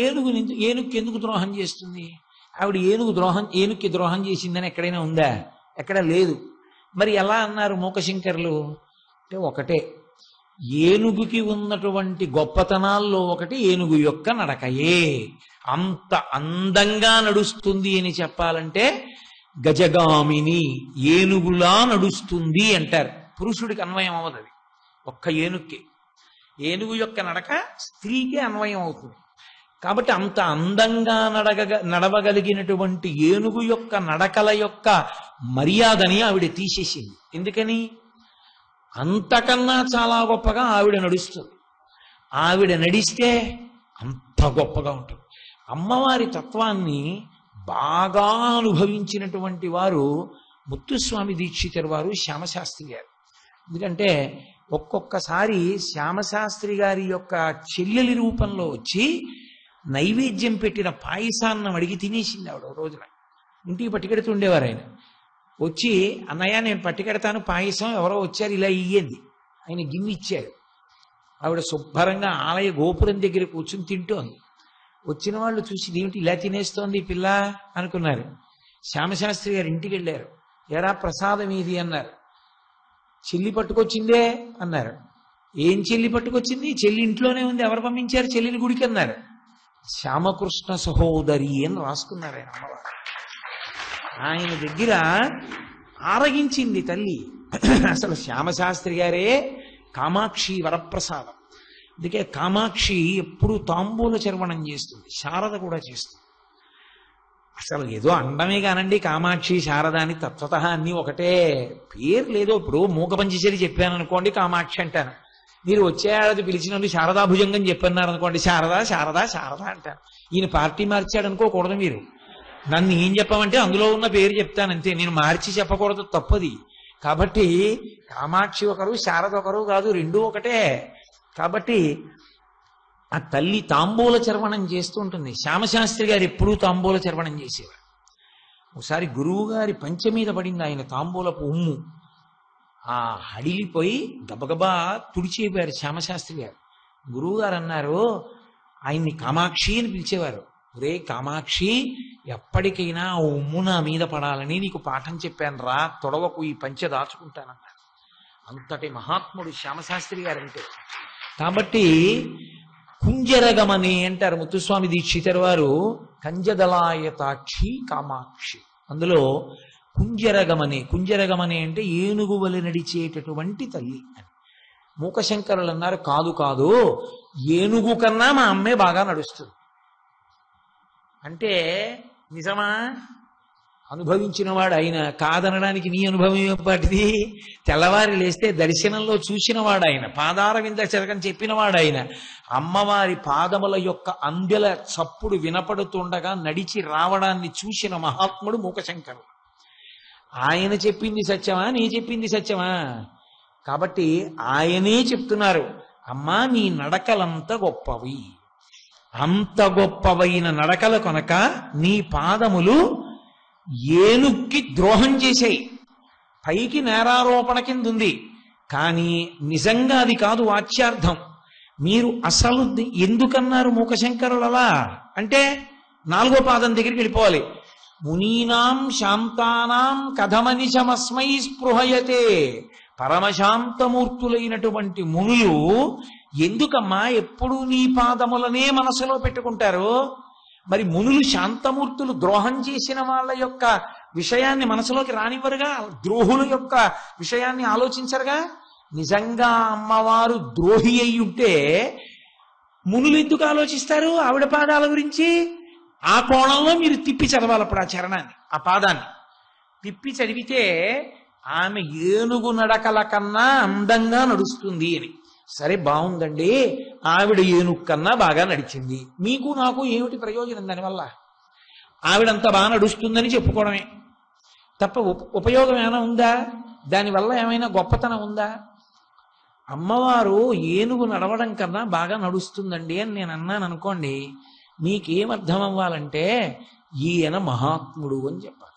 ఏనుగుకి ఎందుకు ద్రోహం చేస్తుంది? ఆవిడ ఏనుక్కి ద్రోహం చేసిందని ఎక్కడైనా ఉందా? ఎక్కడ లేదు. మరి ఎలా అన్నారు మూకశంకరులు అంటే, ఒకటే ఏనుగుకి ఉన్నటువంటి గొప్పతనాల్లో ఒకటి ఏనుగు యొక్క నడకయే. అంత అందంగా నడుస్తుంది అని చెప్పాలంటే గజగామిని, ఏనుగులా నడుస్తుంది అంటారు. పురుషుడికి అన్వయం అవ్వదు అది, ఒక్క ఏనుక్కి. ఏనుగు యొక్క నడక స్త్రీకే అన్వయం అవుతుంది. కాబట్టి అంత అందంగా నడవగలిగినటువంటి ఏనుగు యొక్క నడకల యొక్క మర్యాదని ఆవిడ తీసేసింది. ఎందుకని? అంతకన్నా చాలా గొప్పగా ఆవిడ నడుస్తుంది. ఆవిడ నడిస్తే అంత గొప్పగా ఉంటుంది. అమ్మవారి తత్వాన్ని బాగా అనుభవించినటువంటి వారు ముత్తుస్వామి దీక్షితుల వారు, శ్యామశాస్త్రి గారు. ఎందుకంటే ఒక్కొక్కసారి శ్యామశాస్త్రి గారి యొక్క చెల్లెలి రూపంలో వచ్చి నైవేద్యం పెట్టిన పాయసాన్నం అడిగి తినేసింది ఆవిడ. రోజున ఇంటికి పట్టుకెడుతుండేవారు ఆయన. వచ్చి అన్నయ్య నేను పట్టుకెడతాను పాయసం, ఎవరో వచ్చారు ఇలా ఇయ్యంది. ఆయన గిన్నె ఇచ్చారు. ఆవిడ శుభ్రంగా ఆలయ గోపురం దగ్గర కూర్చుని తింటోంది. వచ్చిన వాళ్ళు చూసి ఏమిటి ఇలా తినేస్తోంది పిల్ల అనుకున్నారు. శ్యామశాస్త్రి గారు ఇంటికి వెళ్ళారు. ఎరా ప్రసాదం ఇది అన్నారు. చెల్లి పట్టుకొచ్చిందే అన్నారు. ఏం చెల్లి పట్టుకొచ్చింది? చెల్లి ఇంట్లోనే ఉంది, ఎవరు పంపించారు చెల్లిని గుడికి అన్నారు. శ్యామకృష్ణ సహోదరి అని రాసుకున్నారు ఆయన అమ్మవారు. ఆయన దగ్గర ఆరగించింది తల్లి. అసలు శ్యామశాస్త్రి గారే కామాక్షి వరప్రసాదం. అందుకే కామాక్షి ఎప్పుడు తాంబూల చర్వణం చేస్తుంది, శారద కూడా చేస్తుంది. అసలు ఏదో అండమే కానండి కామాక్షి శారద అని, తత్వత అన్ని ఒకటే, పేరు లేదో. ఇప్పుడు మూకపంచశరి చెప్పాను అనుకోండి కామాక్షి అంటాను. మీరు వచ్చే ఏడాది పిలిచినందుకు శారదా భుజంగం చెప్పన్నారు అనుకోండి, శారదా శారదా శారదా అంటారు. ఈయన పార్టీ మార్చాడు అనుకోకూడదు మీరు. నన్ను ఏం చెప్పమంటే అందులో ఉన్న పేరు చెప్తానంతే, నేను మార్చి చెప్పకూడదు, తప్పది. కాబట్టి కామాక్షి ఒకరు శారద ఒకరు కాదు, రెండూ ఒకటే. కాబట్టి ఆ తల్లి తాంబూల చర్వణం చేస్తూ ఉంటుంది. శ్యామశాస్త్రి గారు ఎప్పుడూ తాంబూల చర్వణం చేసేవారు. ఒకసారి గురువు గారి పంచె మీద పడింది ఆయన తాంబూలపు ఉమ్ము. ఆ హడిలిపోయి గబగబా తుడిచేపారు శ్యామశాస్త్రి గారు. గురువు గారు అన్నారు, ఆయన్ని కామాక్షి అని పిలిచేవారు. రే కామాక్షి, ఎప్పటికైనా ఆ ఉమ్ము నా మీద పడాలని నీకు పాఠం చెప్పాను రా, తొడవకు, ఈ పంచె దాచుకుంటానన్నారు. అంతటి మహాత్ముడు శ్యామశాస్త్రి గారంటే. కాబట్టి కుంజరగమని అంటారు ముత్తుస్వామి దీక్షితర్ వారు, కంజదలాయతాక్షి కామాక్షి. అందులో కుంజరగమని అంటే ఏనుగు వలె నడిచేటటువంటి తల్లి అని. మూకశంకరులు అన్నారు, కాదు కాదు, ఏనుగు కన్నా మా అమ్మే బాగా నడుస్తుంది అంటే నిజమా? అనుభవించిన వాడు ఆయన, కాదనడానికి నీ అనుభవం ఏపాటిది? తెల్లవారి లేస్తే దర్శనంలో చూసిన వాడు ఆయన, పాదార వింద చరకం చెప్పిన వాడు ఆయన. అమ్మవారి పాదముల యొక్క అందెల చప్పుడు వినపడుతుండగా నడిచి రావడాన్ని చూసిన మహాత్ముడు మూకశంకరుడు. ఆయన చెప్పింది సత్యమా, నీ చెప్పింది సత్యమా? కాబట్టి ఆయనే చెప్తున్నారు, అమ్మా నీ నడకలంత గొప్పవి, అంత గొప్పవైన నడకల కనుక నీ పాదములు ఏనుక్కి ద్రోహం చేశాయి. పైకి నేరారోపణ కింద ఉంది, కానీ నిజంగా అది కాదు వాచ్యార్థం. మీరు అసలు ఎందుకన్నారు మూకశంకరులలా అంటే, 4వ పాదం దగ్గరికి వెళ్ళిపోవాలి. మునీనాం శాంతానాం కథమనిశమస్మై స్పృహయతే. పరమశాంతమూర్తులైనటువంటి మునులు ఎందుకమ్మా ఎప్పుడు నీ పాదములనే మనసులో పెట్టుకుంటారు? మరి మునులు శాంతమూర్తులు ద్రోహం చేసిన వాళ్ళ యొక్క విషయాన్ని మనసులోకి రానివ్వరుగా, ద్రోహుల యొక్క విషయాన్ని ఆలోచించరుగా. నిజంగా అమ్మవారు ద్రోహి అయి ఉంటే మునులు ఎందుకు ఆలోచిస్తారు ఆవిడ పాదాల గురించి? ఆ కోణంలో మీరు తిప్పి చదవాలి అప్పుడు ఆ చరణాన్ని, ఆ పాదాన్ని తిప్పి చదివితే ఆమె ఏనుగు నడకల కన్నా అందంగా నడుస్తుంది అని. సరే బాగుందండి, ఆవిడ ఏనుగు కన్నా బాగా నడిచింది, మీకు నాకు ఏమిటి ప్రయోజనం దానివల్ల? ఆవిడంత బాగా నడుస్తుందని చెప్పుకోవడమే తప్ప ఉపయోగం ఏమైనా ఉందా? దానివల్ల ఏమైనా గొప్పతనం ఉందా? అమ్మవారు ఏనుగు నడవడం కన్నా బాగా నడుస్తుందండి అని నేను అన్నాను అనుకోండి, మీకేమర్థం అవ్వాలంటే ఈయన మహాత్ముడు అని చెప్పాలి.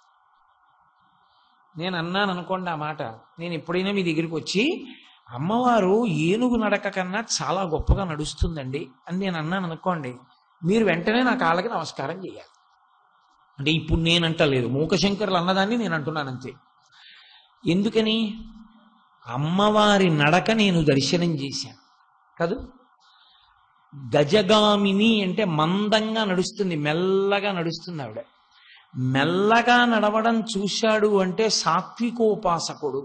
నేను అన్నాను అనుకోండి ఆ మాట, నేను ఎప్పుడైనా మీ దగ్గరికి వచ్చి అమ్మవారు ఏనుగు నడక కన్నా చాలా గొప్పగా నడుస్తుందండి అని నేను అన్నాను అనుకోండి, మీరు వెంటనే నా కాళ్ళకి నమస్కారం చేయాలి. అంటే ఇప్పుడు నేను అంటలేదు, మూకశంకరులు అన్నదాన్ని నేను అంటున్నాను అంతే. ఎందుకని? అమ్మవారి నడక నేను దర్శనం చేశాను కాదు. గజగామిని అంటే మందంగా నడుస్తుంది, మెల్లగా నడుస్తుంది ఆవిడ. మెల్లగా నడవడం చూశాడు అంటే సాత్వికోపాసకుడు.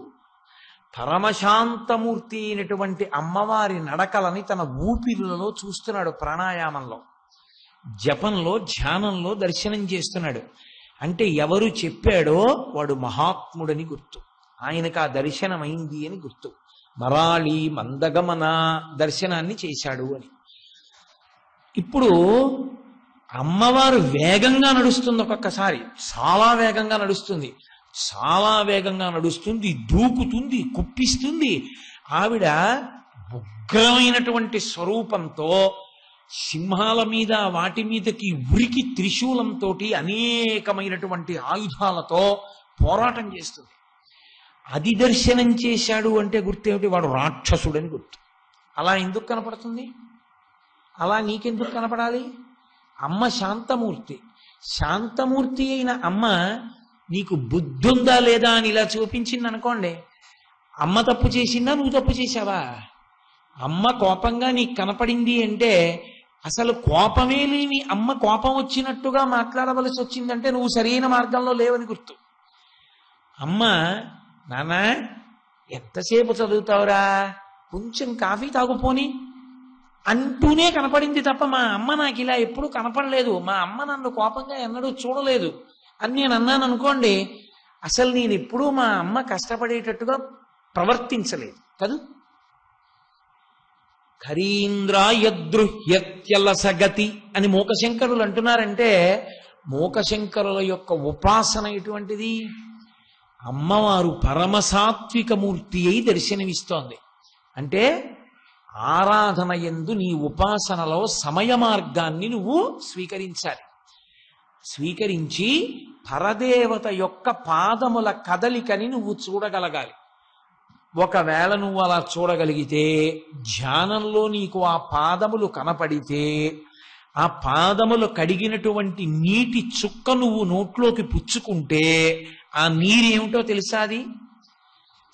పరమశాంతమూర్తి అయినటువంటి అమ్మవారి నడకలని తన ఊపిరులలో చూస్తున్నాడు, ప్రాణాయామంలో, జపంలో, ధ్యానంలో దర్శనం చేస్తున్నాడు. అంటే ఎవరు చెప్పాడో వాడు మహాత్ముడని గుర్తు, ఆయనకు ఆ దర్శనమైంది అని గుర్తు. మరాళి మందగమన దర్శనాన్ని చేశాడు అని. ఇప్పుడు అమ్మవారు వేగంగా నడుస్తుంది, ఒక్కొక్కసారి చాలా వేగంగా నడుస్తుంది, చాలా వేగంగా నడుస్తుంది, దూకుతుంది, కుప్పిస్తుంది. ఆవిడ ఉగ్రమైనటువంటి స్వరూపంతో సింహాల మీద వాటి మీదకి ఉరికి త్రిశూలంతో అనేకమైనటువంటి ఆయుధాలతో పోరాటం చేస్తుంది. అది దర్శనం చేశాడు అంటే గుర్తేమిటి? వాడు రాక్షసుడని గుర్తు. అలా ఎందుకు కనపడుతుంది? అలా నీకెందుకు కనపడాలి? అమ్మ శాంతమూర్తి. శాంతమూర్తి అయిన అమ్మ నీకు బుద్ధి ఉందా లేదా అని ఇలా చూపించింది అనుకోండి, అమ్మ తప్పు చేసిందా, నువ్వు తప్పు చేశావా? అమ్మ కోపంగా నీకు కనపడింది అంటే అసలు కోపమే లేని అమ్మ కోపం వచ్చినట్టుగా మాట్లాడవలసి వచ్చిందంటే నువ్వు సరైన మార్గంలో లేవని గుర్తు. అమ్మ, నాన్న ఎంతసేపు చదువుతావురా, కొంచెం కాఫీ తాగుపోని అంటూనే కనపడింది తప్ప మా అమ్మ నాకు ఇలా ఎప్పుడు కనపడలేదు, మా అమ్మ నన్ను కోపంగా ఎన్నడూ చూడలేదు అని నేను అన్నాను అనుకోండి, అసలు నేను ఎప్పుడూ మా అమ్మ కష్టపడేటట్టుగా ప్రవర్తించలేదు కదూ. ఖరీంద్రాయదృహ్యత్యలసగతి అని మూకశంకరులు అంటున్నారంటే, మూకశంకరుల యొక్క ఉపాసన ఎటువంటిది? అమ్మవారు పరమసాత్వికమూర్తి అయి దర్శనమిస్తోంది. అంటే ఆరాధన యందు నీ ఉపాసనలో సమయ మార్గాన్ని నువ్వు స్వీకరించాలి. స్వీకరించి పరదేవత యొక్క పాదముల కదలికని నువ్వు చూడగలగాలి. ఒకవేళ నువ్వు అలా చూడగలిగితే, ధ్యానంలో నీకు ఆ పాదములు కనపడితే, ఆ పాదములు కడిగినటువంటి నీటి చుక్క నువ్వు నోట్లోకి పుచ్చుకుంటే ఆ నీరేమిటో తెలుసా? అది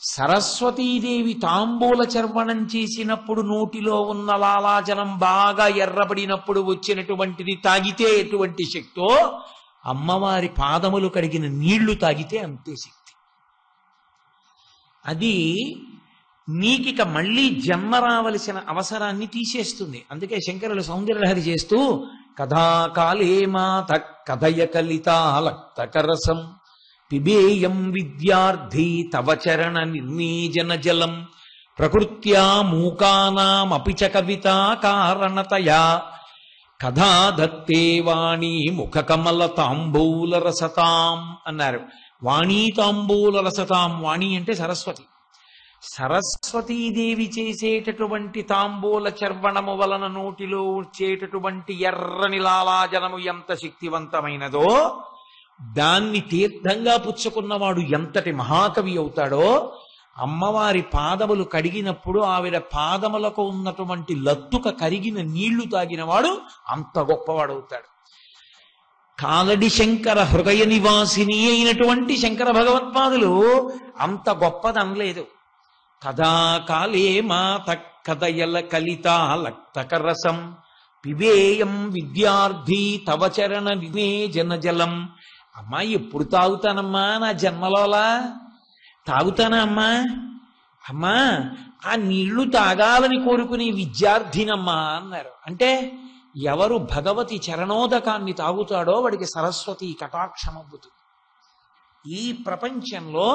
సరస్వతీదేవి తాంబూల చర్వణం చేసినప్పుడు నోటిలో ఉన్న లాలాజలం బాగా ఎర్రబడినప్పుడు వచ్చినటువంటిది తాగితే ఎటువంటి శక్తో, అమ్మవారి పాదములు కడిగిన నీళ్లు తాగితే అంతే శక్తి. అది నీకిక మళ్ళీ జన్మ రావలసిన అవసరాన్ని తీసేస్తుంది. అందుకే శంకరులు సౌందర్యలహరి చేస్తూ కథాకాలే మాత కథయ కలితాలక్తకరసం పిబేయం విద్యార్థి తవ చరణ నిర్మీజన జలం ప్రకృత్యా మూకానామపి చ కవితా కారణతయా కథా దత్తే వాణి ముఖ కమల తాంబూల రసతాం అన్నారు. వాణీ తాంబూల రసతాం. వాణి అంటే సరస్వతి. సరస్వతీదేవి చేసేటటువంటి తాంబూల చర్వణము వలన నోటిలో వచ్చేటటువంటి ఎర్రని లాలాజనము ఎంత శక్తివంతమైనదో, దాన్ని తీర్థంగా పుచ్చుకున్నవాడు ఎంతటి మహాకవి అవుతాడో, అమ్మవారి పాదములు కడిగినప్పుడు ఆవిడ పాదములకు ఉన్నటువంటి లత్తుక కరిగిన నీళ్లు తాగినవాడు అంత గొప్పవాడవుతాడు. కాలడి శంకర హృదయ నివాసిని అయినటువంటి శంకర భగవత్పాదులు అంత గొప్పదనలేదు. కథా కాలే మాత కదయల కలితాలక్తకరసం పిబేయం విద్యార్థి తవ చరణ నివేజన జలం. అమ్మా, ఎప్పుడు తాగుతానమ్మా నా జన్మలోలా? తాగుతానా అమ్మా? అమ్మా, ఆ నీళ్లు తాగాలని కోరుకునే విద్యార్థినమ్మా అన్నారు. అంటే ఎవరు భగవతి చరణోదకాన్ని తాగుతాడో వాడికి సరస్వతి కటాక్షమవుతుంది. ఈ ప్రపంచంలో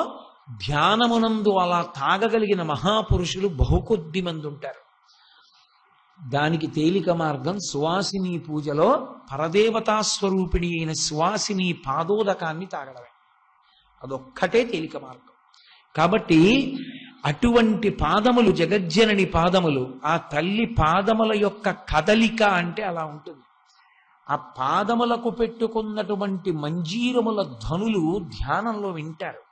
ధ్యానమునందు అలా తాగగలిగిన మహాపురుషులు బహుకొద్ది మంది ఉంటారు. దానికి తేలిక మార్గం సువాసిని పూజలో పరదేవతా స్వరూపిణి అయిన సువాసిని పాదోదకాన్ని తాగడమే. అదొక్కటే తేలిక మార్గం. కాబట్టి అటువంటి పాదములు జగజ్జనని పాదములు, ఆ తల్లి పాదముల యొక్క కదలిక అంటే అలా ఉంటుంది. ఆ పాదములకు పెట్టుకున్నటువంటి మంజీరముల ధ్వనులు ధ్యానంలో వింటారు.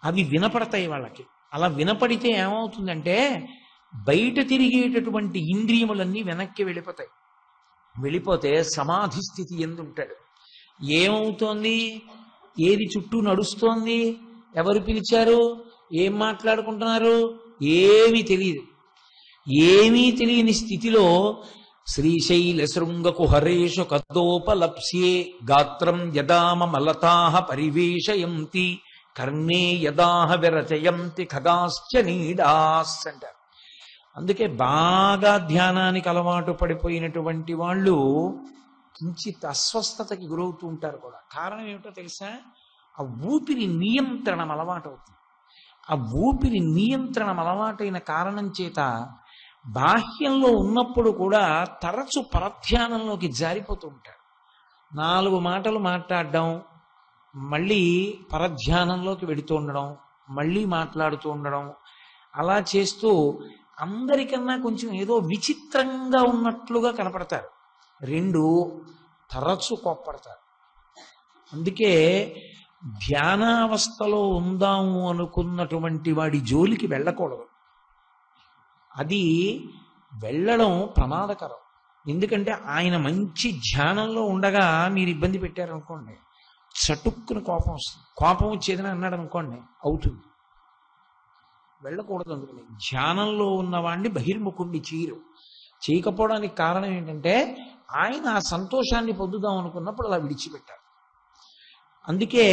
అవి వినపడతాయి వాళ్ళకి. అలా వినపడితే ఏమవుతుందంటే బయట తిరిగేటటువంటి ఇంద్రియములన్నీ వెనక్కి వెళ్ళిపోతాయి. వెళ్ళిపోతే సమాధి స్థితి ఎందుంటాడు. ఏమవుతోంది? ఏది చుట్టూ నడుస్తోంది? ఎవరు పిలిచారు? ఏం మాట్లాడుకుంటున్నారు? ఏమీ తెలియదు. ఏమీ తెలియని స్థితిలో శ్రీశైల శృంగకు హరేషు కదోపలప్స్యే గాత్రం యదామ మలతాహ పరివేశయంతి కర్ణే యదాహ విరచయంతి ఖగాశ్చ నీడాస్ అంటారు. అందుకే బాగా ధ్యానానికి అలవాటు పడిపోయినటువంటి వాళ్ళు కించిత్ అస్వస్థతకి గురవుతూ ఉంటారు కూడా. కారణం ఏమిటో తెలుసా? ఆ ఊపిరి నియంత్రణం అలవాటు అవుతుంది. ఆ ఊపిరి నియంత్రణం అలవాటైన కారణం చేత బాహ్యంలో ఉన్నప్పుడు కూడా తరచు పరధ్యానంలోకి జారిపోతూ ఉంటారు. 4 మాటలు మాట్లాడడం, మళ్ళీ పరధ్యానంలోకి వెడుతూ ఉండడం, మళ్ళీ మాట్లాడుతూ ఉండడం, అలా చేస్తూ అందరికన్నా కొంచెం ఏదో విచిత్రంగా ఉన్నట్లుగా కనపడతారు. 2 తరచు కోప్పడతారు. అందుకే ధ్యానావస్థలో ఉందాము అనుకున్నటువంటి వాడి జోలికి వెళ్ళకూడదు. అది వెళ్ళడం ప్రమాదకరం. ఎందుకంటే ఆయన మంచి ధ్యానంలో ఉండగా మీరు ఇబ్బంది పెట్టారనుకోండి, చటుక్కున కోపం వస్తుంది. కోపం వచ్చేదని అన్నాడు అనుకోండి, అవుతుంది. వెళ్ళకూడదు. అందుకని ధ్యానంలో ఉన్నవాడిని బహిర్ముఖుణ్ణి చేయకపోవడానికి కారణం ఏంటంటే ఆయన ఆ సంతోషాన్ని పొందుదాం అనుకున్నప్పుడు అలా విడిచిపెట్టారు. అందుకే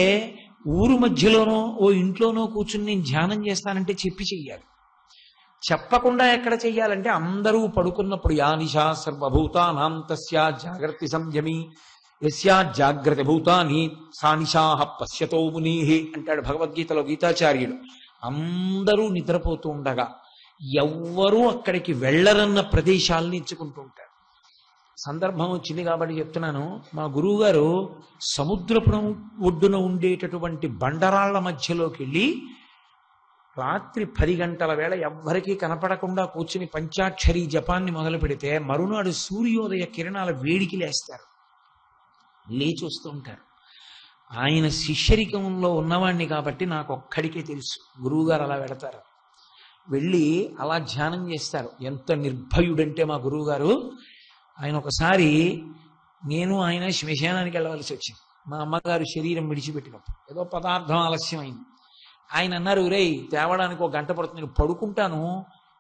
ఊరు మధ్యలోనో ఓ ఇంట్లోనో కూర్చుని నేను ధ్యానం చేస్తానంటే చెప్పి చెయ్యాలి. చెప్పకుండా ఎక్కడ చెయ్యాలంటే అందరూ పడుకున్నప్పుడు యా నిశా సర్వభూతానాం తస్యా జాగ్రత్త సంయమి యస్యా జాగ్రత్త భూతాని సా నిశాః పశ్యతో మునీః అంటాడు భగవద్గీతలో గీతాచార్యుడు. అందరూ నిద్రపోతూ ఉండగా ఎవ్వరూ అక్కడికి వెళ్ళరన్న ప్రదేశాలను ఎంచుకుంటూ ఉంటారు. సందర్భం వచ్చింది కాబట్టి చెప్తున్నాను. మా గురువు గారు సముద్రపు ఒడ్డున ఉండేటటువంటి బండరాళ్ల మధ్యలోకి వెళ్ళి రాత్రి 10 గంటల వేళ ఎవ్వరికీ కనపడకుండా కూర్చుని పంచాక్షరి జపాన్ని మొదలు పెడితే మరునాడు సూర్యోదయ కిరణాల వేడికి లేస్తారు, లేచి వస్తూ ఉంటారు. ఆయన శిష్యరికంలో ఉన్నవాణ్ణి కాబట్టి నాకు ఒక్కడికే తెలుసు. గురువుగారు అలా వెడతారు, వెళ్ళి అలా ధ్యానం చేస్తారు. ఎంత నిర్భయుడంటే మా గురువుగారు, ఆయన ఒకసారి నేను ఆయన శ్మశానానికి వెళ్ళవలసి వచ్చింది. మా అమ్మగారు శరీరం విడిచిపెట్టినప్పుడు ఏదో పదార్థం ఆలస్యమైంది. ఆయన అన్నారు, రేయ్ తేవడానికి 1 గంట పడుతుంది, నేను పడుకుంటాను,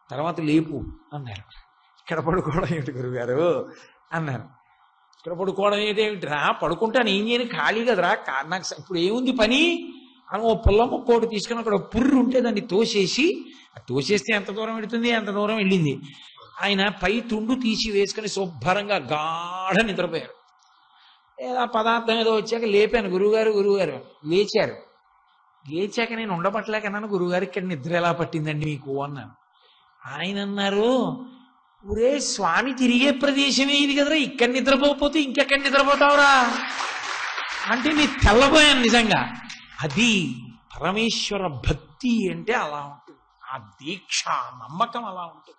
తర్వాత లేపు అన్నారు. ఇక్కడ పడుకోవడం ఏమిటి గురువుగారు అన్నారు. ఇక్కడ పడుకోవడం ఏమిటిరా, పడుకుంటాను, ఏం చేయను, ఖాళీ కదరా, నాకు ఇప్పుడు ఏముంది పని అని ఓ పుల్ల ముక్కోటి తీసుకుని అక్కడ పుర్రు ఉంటే దాన్ని తోసేస్తే ఎంత దూరం వెళుతుంది, అంత దూరం వెళ్ళింది. ఆయన పై తుండు తీసి వేసుకుని శుభ్రంగా గాఢ నిద్రపోయారు. ఏదో పదార్థం ఏదో వచ్చాక లేపాను, గురువుగారు లేచారు. లేచాక నేను ఉండబట్టలేకన్నాను, గురువుగారు ఇక్కడ నిద్ర ఎలా పట్టిందండి మీకు అన్నాను. ఆయన అన్నారు, ఊరే స్వామి తిరిగే ప్రదేశమే ఇది కదరా, ఇక్కడ నిద్రపోతే ఇంకెక్కడ నిద్రపోతావురా అంటే నేను తెల్లబోయాను నిజంగా. అది పరమేశ్వర భక్తి అంటే అలా ఉంటుంది, ఆ దీక్ష నమ్మకం అలా ఉంటుంది.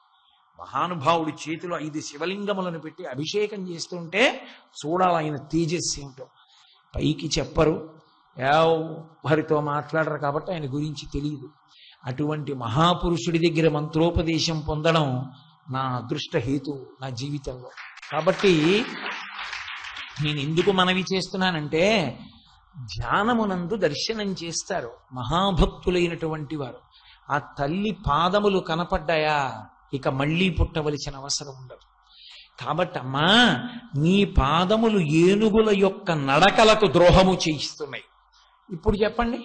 మహానుభావుడి చేతిలో 5 శివలింగములను పెట్టి అభిషేకం చేస్తుంటే చూడాలి ఆయన తేజస్సు ఏమిటో. పైకి చెప్పరు, ఎవరితో మాట్లాడరు కాబట్టి ఆయన గురించి తెలియదు. అటువంటి మహాపురుషుడి దగ్గర మంత్రోపదేశం పొందడం నా అదృష్ట హేతు నా జీవితంలో. కాబట్టి నేను ఎందుకు మనవి చేస్తున్నానంటే, ధ్యానమునందు దర్శనం చేస్తారు మహాభక్తులైనటువంటి వారు. ఆ తల్లి పాదములు కనపడ్డాయా, ఇక మళ్ళీ పుట్టవలసిన అవసరం ఉండదు. కాబట్టి అమ్మా, నీ పాదములు ఏనుగుల యొక్క నడకలకు ద్రోహము చేయిస్తున్నాయి. ఇప్పుడు చెప్పండి,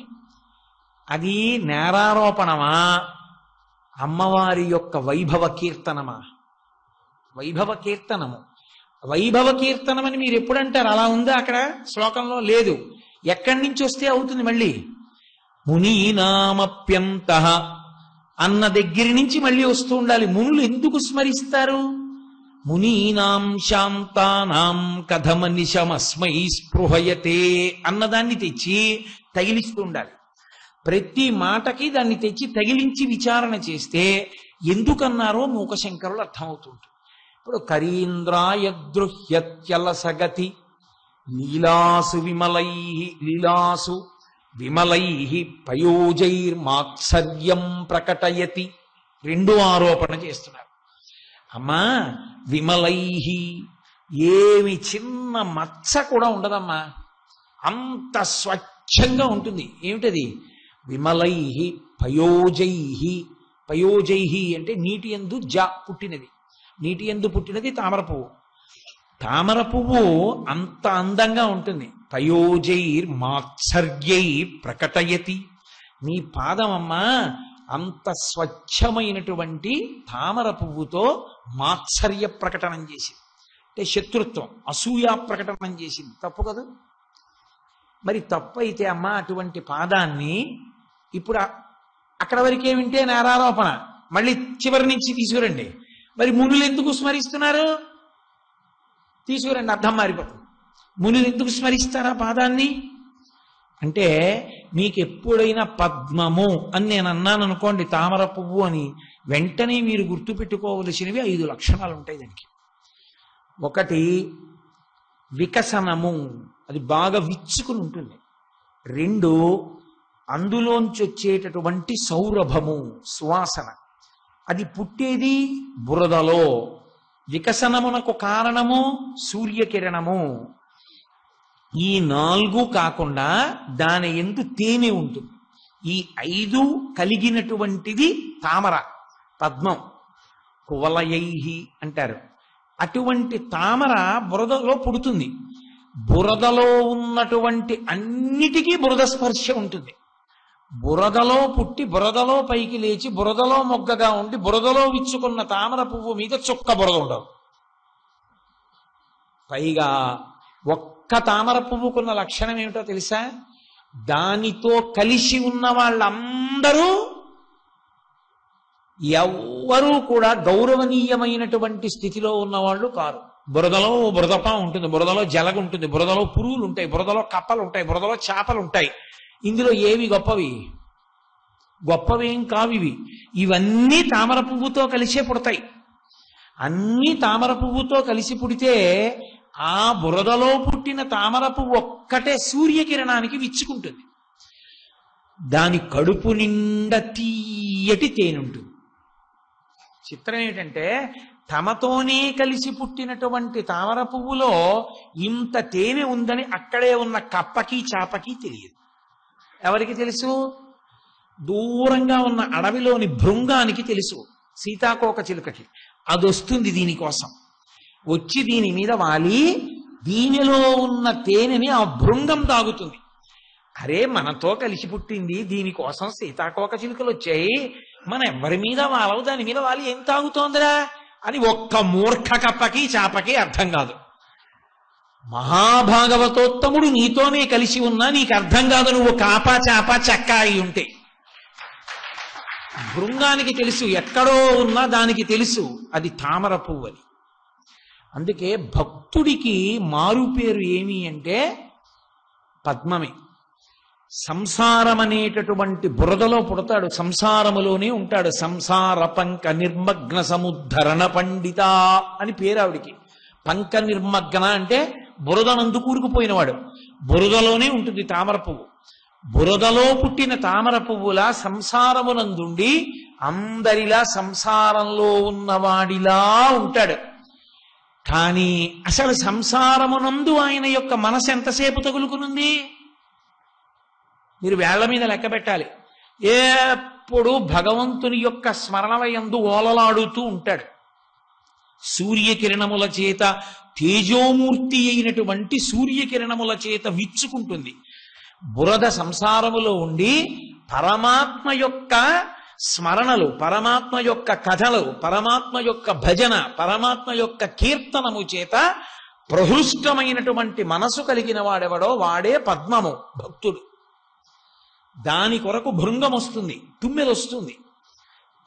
అది నేరారోపణమా, అమ్మవారి యొక్క వైభవ కీర్తనమా? వైభవ కీర్తనము. వైభవ కీర్తనమని మీరు ఎప్పుడంటారు? అలా ఉందా అక్కడ శ్లోకంలో? లేదు. ఎక్కడి నుంచి వస్తే అవుతుంది మళ్ళీ? మునీనామప్యంత అన్న దగ్గర నుంచి మళ్ళీ వస్తూ ఉండాలి. మునులు ఎందుకు స్మరిస్తారు? మునీనాం శాంతానాం కథమనిశమస్మై స్పృహయతే అన్నదాన్ని తెచ్చి తగిలిస్తూ ఉండాలి. ప్రతి మాటకి దాన్ని తెచ్చి తగిలించి విచారణ చేస్తే ఎందుకన్నారో మూకశంకరులు అర్థమవుతుంటుంది. ఇప్పుడు కరీంద్రాయదృహ్యత్యలసగతి లీలాసు విమలై పయోజైర్మాత్సర్యం ప్రకటయతి. 2 ఆరోపణ చేస్తున్నారు. అమ్మా, విమలై, ఏమి చిన్న మచ్చ కూడా ఉండదమ్మా, అంత స్వచ్ఛంగా ఉంటుంది. ఏమిటది? విమలై పయోజై అంటే నీటి యందు పుట్టినది. నీటి యందు పుట్టినది తామర పువ్వు. తామర పువ్వు అంత అందంగా ఉంటుంది. పయోజైర్మాత్సర్యై ప్రకటయతి. నీ పాదమమ్మా అంత స్వచ్ఛమైనటువంటి తామర పువ్వుతో మాత్సర్య ప్రకటనం చేసింది. అంటే శత్రుత్వం, అసూయా ప్రకటనం చేసింది. తప్పు కదా? మరి తప్పు అయితే అమ్మా, అటువంటి పాదాన్ని ఇప్పుడు అక్కడ వరకే వింటే నేరారోపణ, మళ్ళీ చివరి నుంచి తీసుకురండి. మరి మునులు ఎందుకు స్మరిస్తున్నారు? తీసుకురండి, అర్థం మారిపోతుంది. మునులు ఎందుకు స్మరిస్తారా పాదాన్ని అంటే, మీకు ఎప్పుడైనా పద్మము అని నేను అన్నాను అనుకోండి, తామర పువ్వు అని, వెంటనే మీరు గుర్తుపెట్టుకోవలసినవి 5 లక్షణాలు ఉంటాయి దానికి. 1 వికసనము, అది బాగా విచ్చుకుని ఉంటుంది. 2 అందులోంచి వచ్చేటటువంటి సౌరభము, సువాసన. అది పుట్టేది బురదలో. వికసనమునకు కారణము సూర్యకిరణము. ఈ 4 కాకుండా దాని యందు తేనె ఉంటుంది. ఈ 5 కలిగినటువంటిది తామర, పద్మం. కువలయైహి అంటారు. అటువంటి తామర బురదలో పుడుతుంది. బురదలో ఉన్నటువంటి అన్నిటికీ బురద స్పర్శ ఉంటుంది. బురదలో పుట్టి బురదలో పైకి లేచి బురదలో మొగ్గగా ఉండి బురదలో విచ్చుకున్న తామర పువ్వు మీద చుక్క బురద ఉండదు. పైగా ఒక్క తామర పువ్వుకున్న లక్షణం ఏమిటో తెలుసా? దానితో కలిసి ఉన్న వాళ్ళందరూ ఎవ్వరూ కూడా గౌరవనీయమైనటువంటి స్థితిలో ఉన్నవాళ్ళు కారు. బురదలో బురదపా ఉంటుంది, బురదలో జలగ ఉంటుంది, బురదలో పురుగులు ఉంటాయి, బురదలో కప్పలు ఉంటాయి, బురదలో చేపలు ఉంటాయి. ఇందులో ఏవి గొప్పవి? గొప్పవేం కావివి. ఇవన్నీ తామర పువ్వుతో కలిసే పుడతాయి. అన్నీ తామర పువ్వుతో కలిసి పుడితే ఆ బురదలో పుట్టిన తామర పువ్వు ఒక్కటే సూర్యకిరణానికి విచ్చుకుంటుంది. దాని కడుపు నిండా తీయటి తేనుంటుంది. చిత్రం ఏంటంటే తమతోనే కలిసి పుట్టినటువంటి తామర పువ్వులో ఇంత తేనె ఉందని అక్కడే ఉన్న కప్పకి చాపకి తెలియదు. ఎవరికి తెలుసు? దూరంగా ఉన్న అడవిలోని భృంగానికి తెలుసు, సీతాకోక చిలుకకి. అది వస్తుంది దీనికోసం, వచ్చి దీని మీద వాలి దీనిలో ఉన్న తేనెని ఆ భృంగం తాగుతుంది. అరే మనతో కలిసి పుట్టింది, దీనికోసం సీతాకోక చిలుకలు వచ్చాయి, మన ఎవరి మీద వాలవు, దాని మీద వాలి ఏం తాగుతోందిరా అని ఒక్క మూర్ఖ కప్పకి చాపకి అర్థం కాదు. మహాభాగవతోత్తముడు నీతోనే కలిసి ఉన్నా నీకు అర్థం కాదు, నువ్వు కాపా చాప చెక్క అయి ఉంటే. భృంగానికి తెలుసు, ఎక్కడో ఉన్నా దానికి తెలుసు అది తామర పువ్వు అని. అందుకే భక్తుడికి మారు పేరు ఏమి అంటే పద్మమే. సంసారం అనేటటువంటి బురదలో పుడతాడు, సంసారములోనే ఉంటాడు. సంసార పంక నిర్మగ్న సముద్ధరణ పండిత అని పేరు ఆవిడికి. పంక నిర్మగ్న అంటే బురదనందు కూరుకుపోయినవాడు. బురదలోనే ఉంటుంది తామర పువ్వు. బురదలో పుట్టిన తామర పువ్వులా సంసారమునందుండి అందరిలా సంసారంలో ఉన్నవాడిలా ఉంటాడు. కానీ అసలు సంసారమునందు ఆయన యొక్క మనసు ఎంతసేపు తగులుకునుంది? మీరు వేళ్ల మీద లెక్క పెట్టాలి. ఎప్పుడు భగవంతుని యొక్క స్మరణలయందు ఓలలాడుతూ ఉంటాడు. సూర్యకిరణముల చేత, తేజోమూర్తి అయినటువంటి సూర్యకిరణముల చేత విచ్చుకుంటుంది. బురద సంసారములో ఉండి పరమాత్మ యొక్క స్మరణలు, పరమాత్మ యొక్క కథలు, పరమాత్మ యొక్క భజన, పరమాత్మ యొక్క కీర్తనము చేత ప్రహృష్టమైనటువంటి మనసు కలిగిన వాడెవడో వాడే పద్మము భక్తుడు. దాని కొరకు భృంగం వస్తుంది, తుమ్మెదొస్తుంది.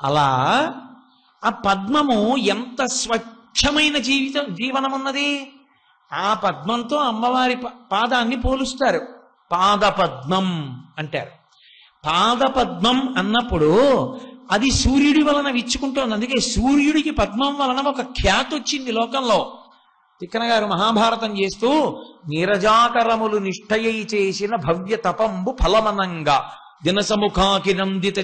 అలా ఆ పద్మము ఎంత స్వచ్ఛమైన జీవనమున్నది. ఆ పద్మంతో అమ్మవారి పాదాన్ని పోలుస్తారు, పాదపద్మం అంటారు. పాదపద్మం అన్నప్పుడు అది సూర్యుడి వలన విచ్చుకుంటోంది. అందుకే సూర్యుడికి పద్మం వలన ఒక ఖ్యాతి వచ్చింది లోకంలో. తిక్కన గారు మహాభారతం చేస్తూ నీరజాకరములు నిష్ఠయై చేసిన భవ్య తపంబు ఫలమనంగా దినసముఖాకి నందిత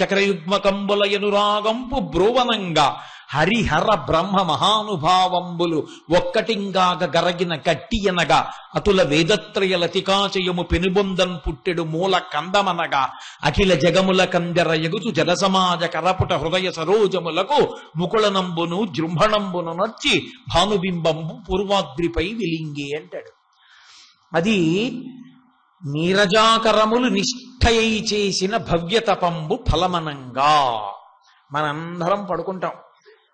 చక్రయుగ్మకంబుల ఎనురాగంపు బ్రోవనంగా హరిహర బ్రహ్మ మహానుభావంబులు ఒక్కటింగాగ గరగిన కట్టియనగా అతుల వేదత్రయ లతికాచయము పెనుబొందన్ పుట్టెడు మూల కందమనగా అఖిల జగముల కందెర ఎగుతు జనసమాజ కరపుట హృదయ సరోజములకు ముకుళనంబును జృంభణంబును నర్చి భానుబింబంబు పూర్వాద్రిపై విలింగే అంటాడు. అది నీరజాకరములు నిష్ఠయై చేసిన భవ్యతపంబు ఫలమనంగా. మనందరం పడుకుంటాం,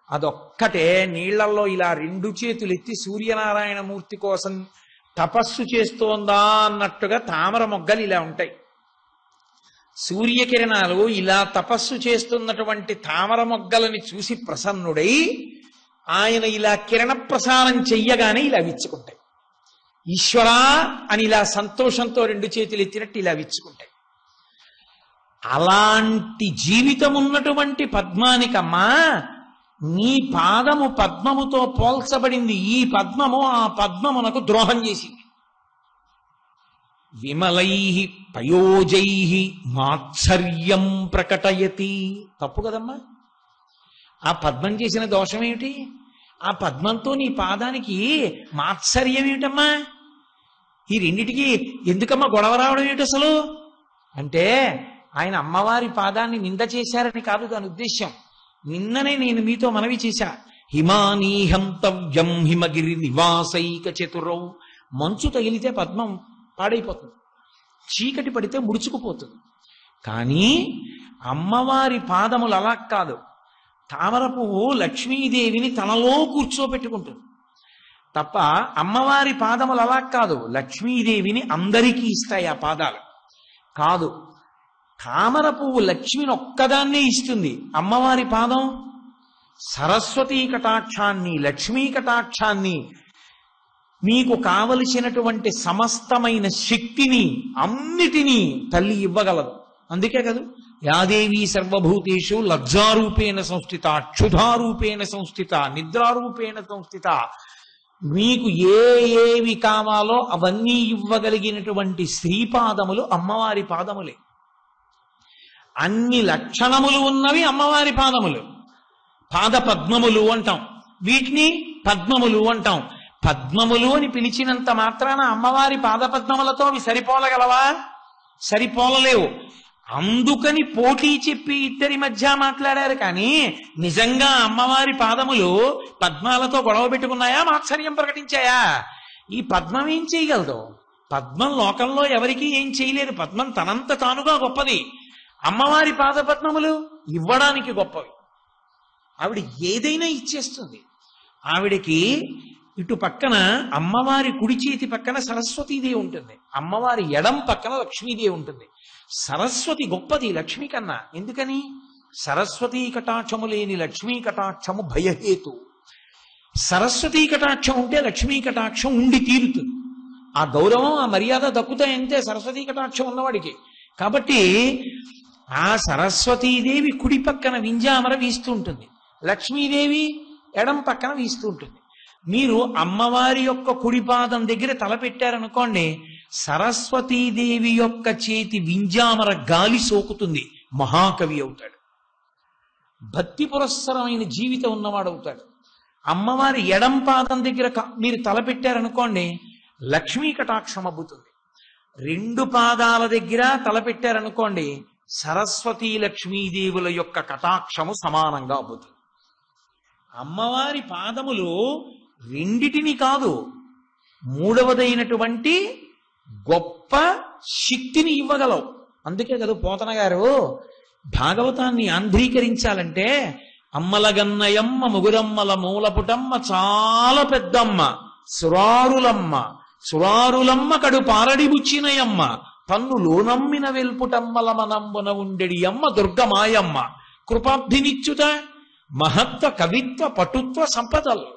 అదొక్కటే నీళ్లలో ఇలా రెండు చేతులు ఎత్తి సూర్యనారాయణమూర్తి కోసం తపస్సు చేస్తోందా అన్నట్టుగా తామర మొగ్గలు ఇలా ఉంటాయి. సూర్యకిరణాలు ఇలా తపస్సు చేస్తున్నటువంటి తామర మొగ్గలని చూసి ప్రసన్నుడై ఆయన ఇలా కిరణ ప్రసారం చెయ్యగానే ఇలా విచ్చుకుంటాయి. ఈశ్వరా అని ఇలా సంతోషంతో రెండు చేతులు ఎత్తినట్టు ఇలా విచ్చుకుంటాయి. అలాంటి జీవితం ఉన్నటువంటి పద్మానికమ్మా, నీ పాదము పద్మముతో పోల్చబడింది. ఈ పద్మము ఆ పద్మమునకు ద్రోహం చేసింది. విమలై పయోజై మాత్సర్యం ప్రకటయతి. తప్పు కదమ్మా. ఆ పద్మం చేసిన దోషం ఏమిటి? ఆ పద్మంతో నీ పాదానికి మాత్సర్యం ఏమిటమ్మా? ఈ రెండిటికి ఎందుకమ్మా గొడవ రావడం ఏమిటి అసలు అంటే, ఆయన అమ్మవారి పాదాన్ని నింద చేశారని కాదు దాని ఉద్దేశ్యం. నిన్ననే నేను మీతో మనవి చేశా, హిమానీహంతవ్యం హిమగిరి నివాసైక చతురౌ. మంచు తగిలితే పద్మం పాడైపోతుంది, చీకటి పడితే ముడుచుకుపోతుంది. కానీ అమ్మవారి పాదములు అలా కాదు. తామర పువ్వు లక్ష్మీదేవిని తనలో కూర్చోబెట్టుకుంటుంది తప్ప అమ్మవారి పాదములు అలా కాదు. లక్ష్మీదేవిని అందరికీ ఇస్తాయి ఆ పాదాలు కాదు. తామర పువ్వు లక్ష్మిని ఒక్కదాన్నే ఇస్తుంది. అమ్మవారి పాదం సరస్వతీ కటాక్షాన్ని, లక్ష్మీ కటాక్షాన్ని, మీకు కావలసినటువంటి సమస్తమైన శక్తిని అన్నిటినీ తల్లి ఇవ్వగలదు. అందుకే కదా యాదేవి సర్వభూతేషు లజ్జారూపేణ సంస్థిత, క్షుధారూపేణ సంస్థిత, నిద్రారూపేణ సంస్థిత. మీకు ఏవి కావాలో అవన్నీ ఇవ్వగలిగినటువంటి శ్రీపాదములు అమ్మవారి పాదములే. అన్ని లక్షణములు ఉన్నవి అమ్మవారి పాదములు. పాద పద్మములు అంటాం, వీటిని పద్మములు అంటాం. పద్మములు అని పిలిచినంత మాత్రాన అమ్మవారి పాదపద్మములతో అవి సరిపోలగలవా? సరిపోలలేవు. అందుకని పోటీ చెప్పి ఇద్దరి మధ్య మాట్లాడారు. కానీ నిజంగా అమ్మవారి పాదములు పద్మాలతో గొడవ పెట్టుకున్నాయా, మాత్సర్యం ప్రకటించాయా? ఈ పద్మం ఏం చేయగలదు? పద్మం లోకంలో ఎవరికీ ఏం చేయలేదు. పద్మం తనంత తానుగా గొప్పది. అమ్మవారి పాదపద్మములు ఇవ్వడానికి గొప్పవి. ఆవిడ ఏదైనా ఇచ్చేస్తుంది. ఆవిడకి ఇటు పక్కన అమ్మవారి కుడి చేతి పక్కన సరస్వతీదేవి ఉంటుంది, అమ్మవారి ఎడం పక్కన లక్ష్మీదేవి ఉంటుంది. సరస్వతి గొప్పది లక్ష్మి కన్నా. ఎందుకని? సరస్వతీ కటాక్షము లేని లక్ష్మీ కటాక్షము భయహేతు. సరస్వతీ కటాక్షం ఉంటే లక్ష్మీ కటాక్షం ఉండి తీరుతుంది. ఆ గౌరవం ఆ మర్యాద దక్కుతాయంతే సరస్వతీ కటాక్షం ఉన్నవాడికి. కాబట్టి ఆ సరస్వతీదేవి కుడి పక్కన వింజామర వీస్తూ ఉంటుంది, లక్ష్మీదేవి ఎడం పక్కన వీస్తూ ఉంటుంది. మీరు అమ్మవారి యొక్క కుడి పాదం దగ్గర తలపెట్టారనుకోండి, సరస్వతీదేవి యొక్క చేతి వింజామర గాలి సోకుతుంది, మహాకవి అవుతాడు, భక్తి పురస్సరమైన జీవితం ఉన్నవాడవుతాడు. అమ్మవారి ఎడం పాదం దగ్గర మీరు తలపెట్టారనుకోండి, లక్ష్మీ కటాక్షం అబ్బుతుంది. రెండు పాదాల దగ్గర తలపెట్టారనుకోండి, సరస్వతీ లక్ష్మీదేవుల యొక్క కటాక్షము సమానంగా అబ్బుతుంది. అమ్మవారి పాదములు రెండిటిని కాదు, మూడవదైనటువంటి గొప్ప శక్తిని ఇవ్వగలవు. అందుకే కదా పోతన గారు భాగవతాన్ని ఆంధ్రీకరించాలంటే అమ్మలగన్నయమ్మ ముగురమ్మల మూలపుటమ్మ చాలా పెద్దమ్మ, సురారులమ్మ సురారులమ్మ కడు పారడిబుచ్చినయమ్మ, పన్నులోనమ్మిన వెల్పుటమ్మల మనంబున ఉండెడి అమ్మ దుర్గమాయమ్మ, కృపాబ్ధినిచ్చుత మహత్వ కవిత్వ పటుత్వ సంపదలు.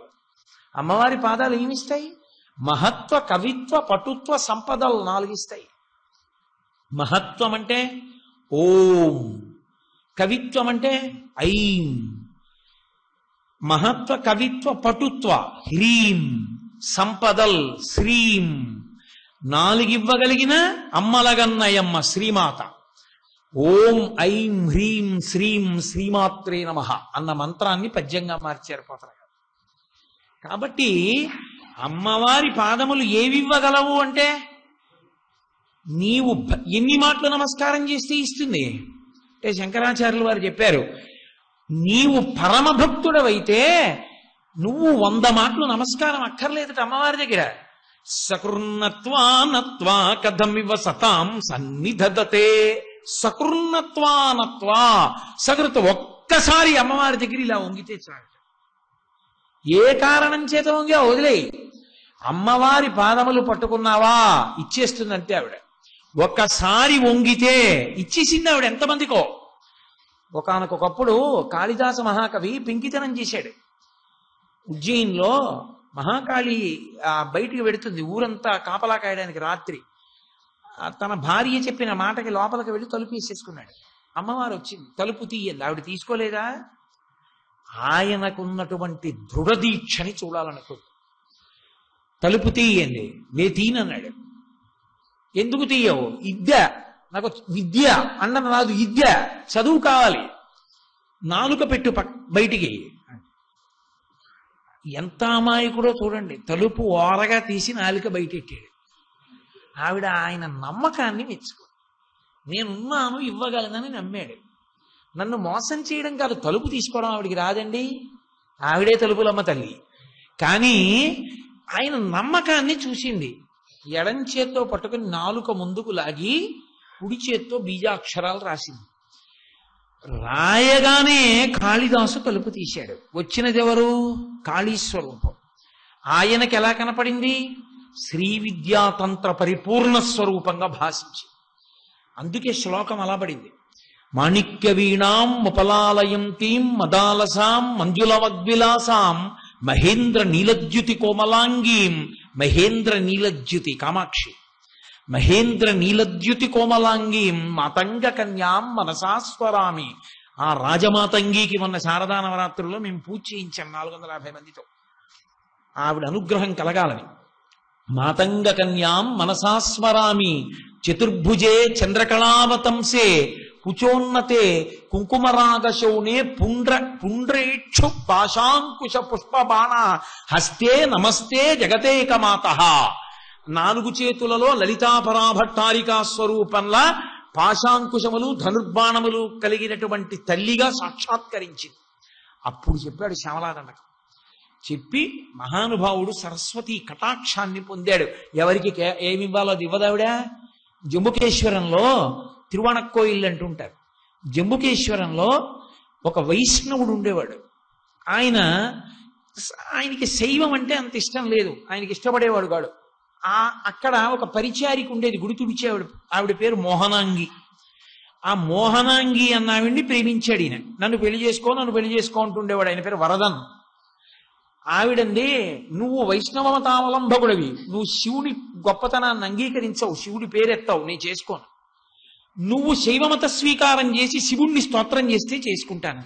అమ్మవారి పాదాలు ఏమిస్తాయి? మహత్వ కవిత్వ పటుత్వ సంపదలు 4 ఇస్తాయి. మహత్వం అంటే ఓం, కవిత్వం అంటే ఐం, మహత్వ కవిత్వ పటుత్వ హ్రీం, సంపదల్ శ్రీం. 4 ఇవ్వగలిగిన అమ్మలగన్నయమ్మ శ్రీమాత. ఓం ఐం హ్రీం శ్రీం శ్రీమాత్రే నమః అన్న మంత్రాన్ని పద్యంగా మార్చారు పోతన గారు. కాబట్టి అమ్మవారి పాదములు ఏవివ్వగలవు అంటే, నీవు ఎన్ని మాటలు నమస్కారం చేస్తే ఇస్తుంది అంటే శంకరాచార్యులు వారు చెప్పారు, నీవు పరమభక్తుడవైతే నువ్వు 100 మాటలు నమస్కారం అక్కర్లేదట అమ్మవారి దగ్గర. సకృన్నత్వానత్వా కథమివ సతాం సన్నిధదతే. సకృన్నత్వానత్వా, సకృత ఒక్కసారి అమ్మవారి దగ్గర ఇలా వంగితే చాలు. ఏ కారణం చేత వంగా వదిలేయి. అమ్మవారి పాదములు పట్టుకున్నావా ఇచ్చేస్తుందంటే ఆవిడ. ఒక్కసారి వంగితే ఇచ్చేసింది ఆవిడ ఎంతమందికో. ఒకానొకప్పుడు కాళిదాస మహాకవి పింకితనం చేశాడు. ఉజ్జయిన్లో మహాకాళి బయటికి వెడుతుంది, ఊరంతా కాపలా కాయడానికి. రాత్రి తన భార్య చెప్పిన మాటకి లోపలికి వెళ్ళి తలుపు వేసేసుకున్నాడు. అమ్మవారు వచ్చింది, తలుపు తీయండి. ఆవిడ తీసుకోలేదా? ఆయనకున్నటువంటి దృఢదీక్షని చూడాలనుకుంది. తలుపు తీయండి. నే తీనన్నాడు. ఎందుకు తీయవు? విద్య, నాకు విద్య అన్నం రాదు, విద్య చదువు కావాలి. నాలుక పెట్టు బయటికి. ఎంత అమాయకుడో చూడండి. తలుపు ఓరగా తీసి నాలుక బయటెట్టాడు. ఆవిడ ఆయన నమ్మకాన్ని మెచ్చుకో, నేనున్నాను ఇవ్వగలనని నమ్మాడు. నన్ను మోసం చేయడం కాదు, తలుపు తీసుకోవడం ఆవిడికి రాదండి. ఆవిడే తలుపులమ్మ తల్లి. కానీ ఆయన నమ్మకాన్ని చూసింది. ఎడం చేత్తో పట్టుకుని నాలుక ముందుకు లాగి కుడి చేత్తో బీజాక్షరాలు రాసింది. రాయగానే కాళిదాసు తలుపు తీశాడు. వచ్చినది ఎవరు? కాళీస్వరూపం. ఆయనకి ఎలా కనపడింది? శ్రీ విద్యాతంత్ర పరిపూర్ణ స్వరూపంగా భాషించి. అందుకే శ్లోకం అలా పడింది. మాణిక్య వీణాం ముపలాలయంతీం మదాలసాం మంజులవద్విలాసాం మహేంద్ర నీలజ్యుతి కోమలాంగీం. మహేంద్ర నీలజ్యుతి కామాక్షి. మహేంద్ర నీలద్యుతి కోమలాంగీం మాతంగ కన్యాం మనసాస్వరామి. ఆ రాజమాతంగికి మొన్న శారదా నవరాత్రుల్లో మేము పూజ చేయించాం 450 మందితో, ఆవిడ అనుగ్రహం కలగాలని. మాతంగ కన్యాం మనసాస్మరామి చతుర్భుజే చంద్రకళావతంసే కుచోన్నతే కుంకుమరాగశౌనే పుండ్రేక్షు పాశాంకుశ పుష్పబాణ హస్తే నమస్తే జగతేకమాత. 4 చేతులలో లలితాపరాభట్టారికా స్వరూపంలా పాశాంకుశములు ధనుర్బాణములు కలిగినటువంటి తల్లిగా సాక్షాత్కరించింది. అప్పుడు చెప్పాడు శ్యామలాదండకం. చెప్పి మహానుభావుడు సరస్వతి కటాక్షాన్ని పొందాడు. ఎవరికి ఏమివ్వాలో అది ఇవ్వదావిడ. జంబుకేశ్వరంలో తిరువణక్కోయిల్ అంటుంటారు. జంబుకేశ్వరంలో ఒక వైష్ణవుడు ఉండేవాడు. ఆయనకి శైవం అంటే అంత ఇష్టం లేదు, ఆయనకి ఇష్టపడేవాడు కాడు. అక్కడ ఒక పరిచారికి ఉండేది, గుడి తుడిచేవాడు. ఆవిడ పేరు మోహనాంగి. ఆ మోహనాంగి అన్న ఆవిడ్ని ప్రేమించాడు ఈయన. నన్ను పెళ్లి చేసుకో అంటుండేవాడు. ఆయన పేరు వరదన్. ఆవిడండి, నువ్వు వైష్ణవమతావలంబకుడివి, నువ్వు శివుని గొప్పతనాన్ని అంగీకరించవు, శివుడి పేరెత్తావు, నేను చేసుకోను. నువ్వు శైవమత స్వీకారం చేసి శివుణ్ణి స్తోత్రం చేస్తే చేసుకుంటాను.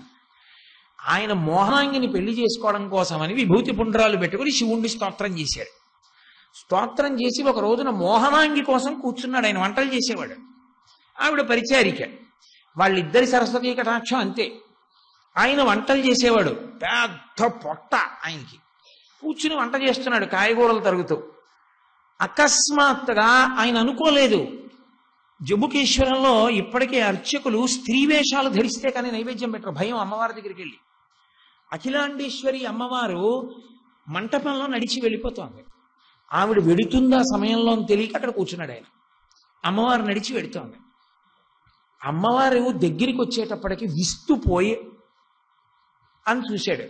ఆయన మోహనాంగిని పెళ్లి చేసుకోవడం కోసమని విభూతి పుండ్రాలు పెట్టుకుని శివుణ్ణి స్తోత్రం చేశాడు. స్తోత్రం చేసి ఒక రోజున మోహనాంగి కోసం కూర్చున్నాడు. ఆయన వంటలు చేసేవాడు, ఆవిడ పరిచారిక. వాళ్ళిద్దరి సరస్వతీ కటాక్షం అంతే. ఆయన వంటలు చేసేవాడు, పెద్ద పొట్ట ఆయనకి. కూర్చుని వంట చేస్తున్నాడు కాయగూరలు తరుగుతూ. అకస్మాత్తుగా ఆయన అనుకోలేదు, జంబుకేశ్వరంలో ఇప్పటికే అర్చకులు స్త్రీ వేషాలు ధరిస్తే కానీ నైవేద్యం పెట్టరు, భయం అమ్మవారి దగ్గరికి వెళ్ళి. అఖిలాండేశ్వరి అమ్మవారు మంటపంలో నడిచి వెళ్ళిపోతోంది. ఆవిడ వెడుతుందా సమయంలో తెలియక అక్కడ కూర్చున్నాడు ఆయన. అమ్మవారు నడిచి వెడుతోంది. అమ్మవారు దగ్గరికి వచ్చేటప్పటికి విస్తుపోయి అని చూశాడు.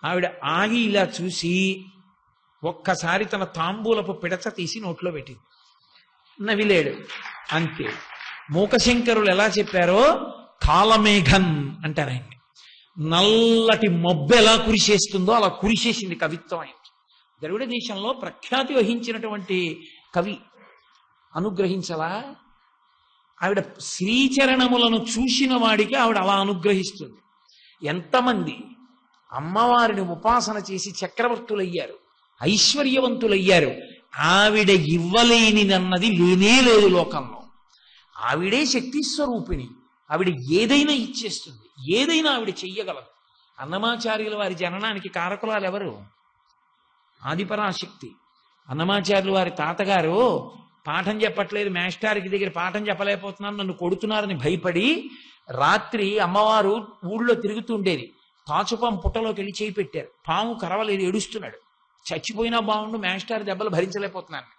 ఆవిడ ఆగి ఇలా చూసి ఒక్కసారి తన తాంబూలపు పిడచ తీసి నోట్లో పెట్టింది. నవిలేడు అంతే. మూకశంకరులు ఎలా చెప్పారో కాలమేఘన్ అంటారు ఆయన్ని. నల్లటి మబ్బు ఎలా కురిసేస్తుందో అలా కురిసేసింది కవిత్వం ఆయనకి. ద్రవిడ దేశంలో ప్రఖ్యాతి వహించినటువంటి కవి అనుగ్రహించలా. ఆవిడ శ్రీచరణములను చూసిన వాడికి ఆవిడ అలా అనుగ్రహిస్తుంది. ఎంతమంది అమ్మవారిని ఉపాసన చేసి చక్రవర్తులయ్యారు, ఐశ్వర్యవంతులయ్యారు. ఆవిడ ఇవ్వలేనిదన్నది లేనే లేదు లోకంలో. ఆవిడే శక్తి స్వరూపిణి. ఆవిడ ఏదైనా ఇచ్చేస్తుంది, ఏదైనా ఆవిడ చెయ్యగలదు. అన్నమాచార్యుల వారి జననానికి కారకులాలు ఎవరు? ఆదిపరాశక్తి. అన్నమాచార్యుల వారి తాతగారు పాఠం చెప్పట్లేదు, మేస్టారికి దగ్గర పాఠం చెప్పలేకపోతున్నాను, నన్ను కొడుతున్నారని భయపడి రాత్రి అమ్మవారు ఊళ్ళో తిరుగుతుండేది. తాచుపాం పుట్టలోకి వెళ్ళి చేయి పెట్టారు. పాము కరవలేదు, ఏడుస్తున్నాడు. చచ్చిపోయినా బాగుండు, మేస్టార్ దెబ్బలు భరించలేకపోతున్నాను.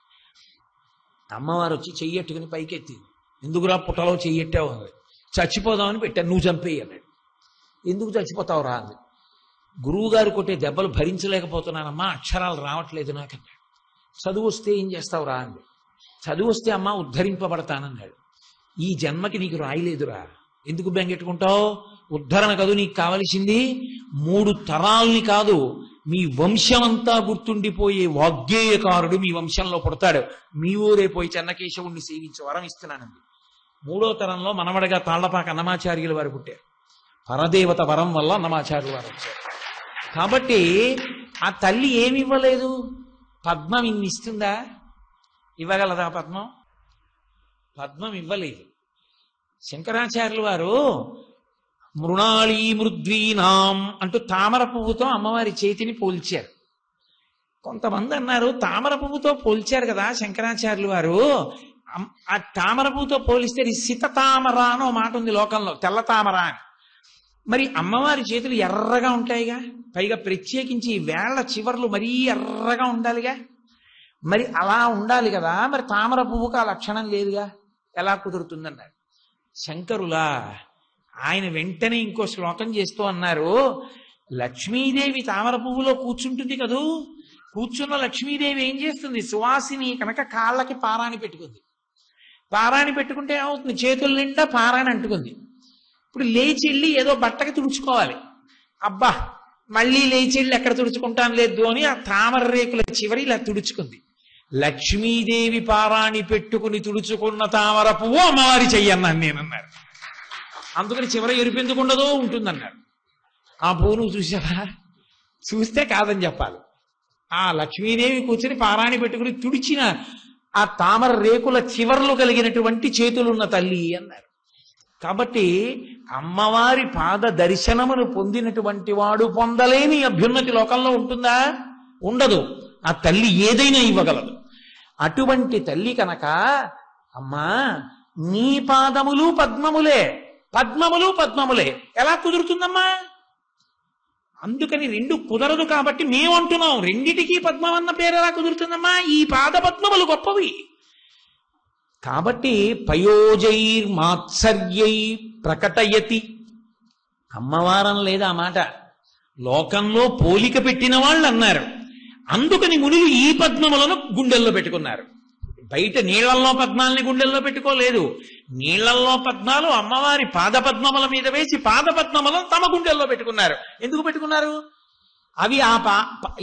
అమ్మవారు వచ్చి చెయ్యట్టుకుని పైకెత్తింది. ఎందుకురా పుట్టలో చెయ్యట్టావు అంది. చచ్చిపోదామని పెట్టాను, నువ్వు చంపేయి అన్నాడు. ఎందుకు చచ్చిపోతావు రా అంది. గురువు గారు కొట్టే దెబ్బలు భరించలేకపోతున్నానమ్మా, అక్షరాలు రావట్లేదు నాకన్నాడు. చదువు వస్తే ఏం చేస్తావు రా అంది. చదువు వస్తే అమ్మా ఉద్ధరింపబడతానన్నాడు. ఈ జన్మకి నీకు రాయలేదురా, ఎందుకు బెంగెట్టుకుంటావు? ఉద్ధరణ కదూ నీకు కావలసింది. 3 తరాల్ని కాదు, మీ వంశమంతా గుర్తుండిపోయే వాగ్గేయకారుడు మీ వంశంలో పుడతాడు. మీ ఊరే పోయి చెన్నకేశవుణ్ణి సేవించే వరం ఇస్తున్నానండి. 3వ తరంలో మనవడగా తాళ్లపాక అన్నమాచార్యుల వారు పుట్టారు. పరదేవత వరం వల్ల అన్నమాచార్యుల వారు వచ్చారు. కాబట్టి ఆ తల్లి ఏమి ఇవ్వలేదు? పద్మం ఇన్ని ఇస్తుందా? ఇవ్వగలదా పద్మం? పద్మం ఇవ్వలేదు. శంకరాచార్యుల వారు మృణాళీ మృద్వీనాం అంటూ తామర పువ్వుతో అమ్మవారి చేతిని పోల్చారు. కొంతమంది అన్నారు, తామర పువ్వుతో పోల్చారు కదా శంకరాచార్యుల వారు, ఆ తామర పువ్వుతో పోలిస్తే సితతామర అనో మాట ఉంది లోకంలో, తెల్ల తామర అని. మరి అమ్మవారి చేతులు ఎర్రగా ఉంటాయిగా, పైగా ప్రత్యేకించి వేళ్ల చివర్లు మరీ ఎర్రగా ఉండాలిగా. మరి అలా ఉండాలి కదా, మరి తామర పువ్వుకు ఆ లక్షణం లేదుగా, ఎలా కుదురుతుందన్నారు శంకరులా. ఆయన వెంటనే ఇంకో శ్లోకం చేస్తూ అన్నారు, లక్ష్మీదేవి తామర పువ్వులో కూర్చుంటుంది కదూ, కూర్చున్న లక్ష్మీదేవి ఏం చేస్తుంది? సువాసిని కనుక కాళ్ళకి పారాణి పెట్టుకుంది. పారాణి పెట్టుకుంటే ఏమవుతుంది? చేతుల నిండా పారాణి అంటుకుంది. ఇప్పుడు లేచి వెళ్ళి ఏదో బట్టకి తుడుచుకోవాలి. అబ్బా మళ్ళీ లేచి వెళ్ళి ఎక్కడ తుడుచుకుంటాను లేదు అని ఆ తామర రేకుల చివరి ఇలా తుడుచుకుంది. లక్ష్మీదేవి పారాణి పెట్టుకుని తుడుచుకున్న తామర పువ్వు అమ్మవారి చెయ్యన్నాను నేనన్నారు. అందుకని చివర ఎరుపెందుకుండదో ఉంటుందన్నారు. ఆ పువ్వు నువ్వు చూసావా? చూస్తే కాదని చెప్పాలి. ఆ లక్ష్మీదేవి కూర్చుని పారాణి పెట్టుకుని తుడిచిన ఆ తామర రేకుల చివర్లు కలిగినటువంటి చేతులున్న తల్లి అన్నారు. కాబట్టి అమ్మవారి పాద దర్శనమును పొందినటువంటి వాడు పొందలేని అభ్యున్నతి లోకంలో ఉంటుందా? ఉండదు. ఆ తల్లి ఏదైనా ఇవ్వగలదు. అటువంటి తల్లి కనుక అమ్మా నీ పాదములు పద్మములే, పద్మములు పద్మములే ఎలా కుదురుతుందమ్మా? అందుకని రెండు కుదరదు కాబట్టి మేమంటున్నాం రెండిటికీ పద్మం అన్న పేరు ఎలా కుదురుతుందమ్మా? ఈ పాద పద్మములు గొప్పవి కాబట్టి పయోజైర్ మాత్సర్యై ప్రకటయతి. అమ్మవారం లేదా మాట, లోకంలో పోలిక పెట్టిన వాళ్ళు అన్నారు. అందుకని మునులు ఈ పద్మములను గుండెల్లో పెట్టుకున్నారు. బయట నీళ్లలో పద్మాలని గుండెల్లో పెట్టుకోలేదు. నీళ్లలో పద్మాలు అమ్మవారి పాదపద్మముల మీద వేసి పాదపద్మములను తమ గుండెల్లో పెట్టుకున్నారు. ఎందుకు పెట్టుకున్నారు? అవి ఆ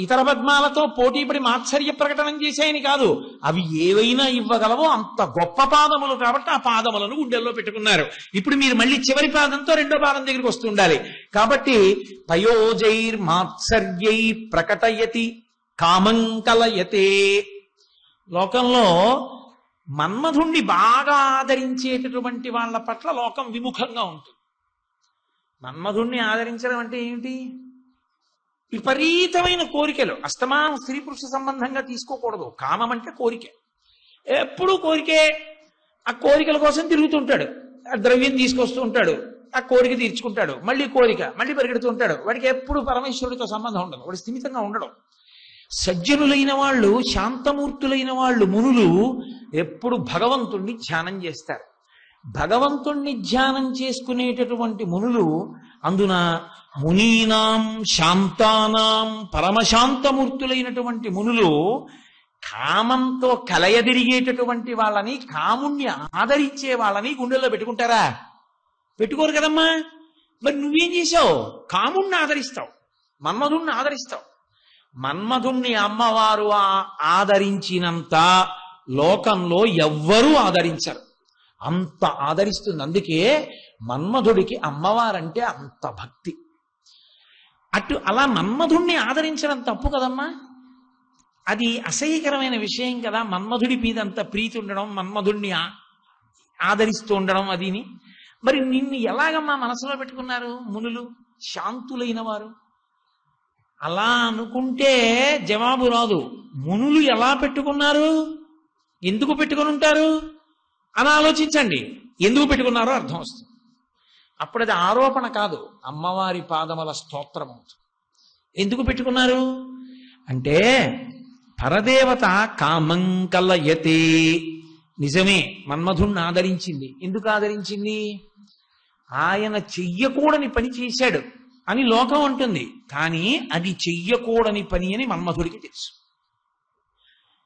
ఇతర పద్మాలతో పోటీపడి మాత్సర్య ప్రకటన చేశాయని కాదు, అవి ఏవైనా ఇవ్వగలవో అంత గొప్ప పాదములు కాబట్టి ఆ పాదములను గుండెల్లో పెట్టుకున్నారు. ఇప్పుడు మీరు మళ్ళీ చివరి పాదంతో రెండో పాదం దగ్గరికి వస్తూ ఉండాలి. కాబట్టి పయోజైర్ మాత్సర్యై ప్రకటయతి కామంకలయతే. లోకంలో మన్మధుణ్ణి బాగా ఆదరించేటటువంటి వాళ్ళ పట్ల లోకం విముఖంగా ఉంటుంది. మన్మధుణ్ణి ఆదరించడం అంటే ఏమిటి? విపరీతమైన కోరికలు. అస్తమానం స్త్రీ పురుష సంబంధంగా తీసుకోకూడదు. కామం అంటే కోరిక, ఎప్పుడూ కోరికే. ఆ కోరికల కోసం తిరుగుతుంటాడు, ఆ ద్రవ్యం తీసుకొస్తూ ఉంటాడు, ఆ కోరిక తీర్చుకుంటాడు, మళ్ళీ కోరిక, మళ్ళీ పరిగెడుతూ ఉంటాడు. వాడికి ఎప్పుడు పరమేశ్వరుడితో సంబంధం ఉండదు, వాడు స్థిమితంగా ఉండడం. సజ్జనులైన వాళ్ళు, శాంతమూర్తులైన వాళ్ళు, మునులు ఎప్పుడు భగవంతుణ్ణి ధ్యానం చేస్తారు. భగవంతుణ్ణి ధ్యానం చేసుకునేటటువంటి మునులు, అందున మునీనాం శాంతానాం పరమశాంతమూర్తులైనటువంటి మునులు కామంతో కలయదిరిగేటటువంటి వాళ్ళని, కాముణ్ణి ఆదరించే వాళ్ళని గుండెల్లో పెట్టుకుంటారా? పెట్టుకోరు కదమ్మా. మరి నువ్వేం చేశావు? కాముణ్ణి ఆదరిస్తావు, మన్మధుణ్ణి ఆదరిస్తావు. మన్మధుణ్ణి అమ్మవారు ఆదరించినంత లోకంలో ఎవ్వరూ ఆదరించరు, అంత ఆదరిస్తుంది. అందుకే మన్మధుడికి అమ్మవారంటే అంత భక్తి. అలా మన్మధుణ్ణి ఆదరించడం తప్పు కదమ్మా, అది అసహ్యకరమైన విషయం కదా. మన్మధుడి మీద అంత ప్రీతి ఉండడం, మన్మధుణ్ణి ఆదరిస్తూ ఉండడం అదిని. మరి నిన్ను ఎలాగమ్మా మనసులో పెట్టుకున్నారు మునులు, శాంతులైన వారు? అలా అనుకుంటే జవాబు రాదు. మునులు ఎలా పెట్టుకున్నారు, ఎందుకు పెట్టుకుని ఉంటారు అని ఆలోచించండి. ఎందుకు పెట్టుకున్నారో అర్థం వస్తుంది. అప్పుడు అది ఆరోపణ కాదు, అమ్మవారి పాదముల స్తోత్రం అవుతుంది. ఎందుకు పెట్టుకున్నారు అంటే పరదేవత కామంకలయతే. నిజమే, మన్మధుణ్ణి ఆదరించింది. ఎందుకు ఆదరించింది? ఆయన చెయ్యకూడని పని చేశాడు అని లోకం అంటుంది, కానీ అది చెయ్యకూడని పని అని మన్మధుడికి తెలుసు.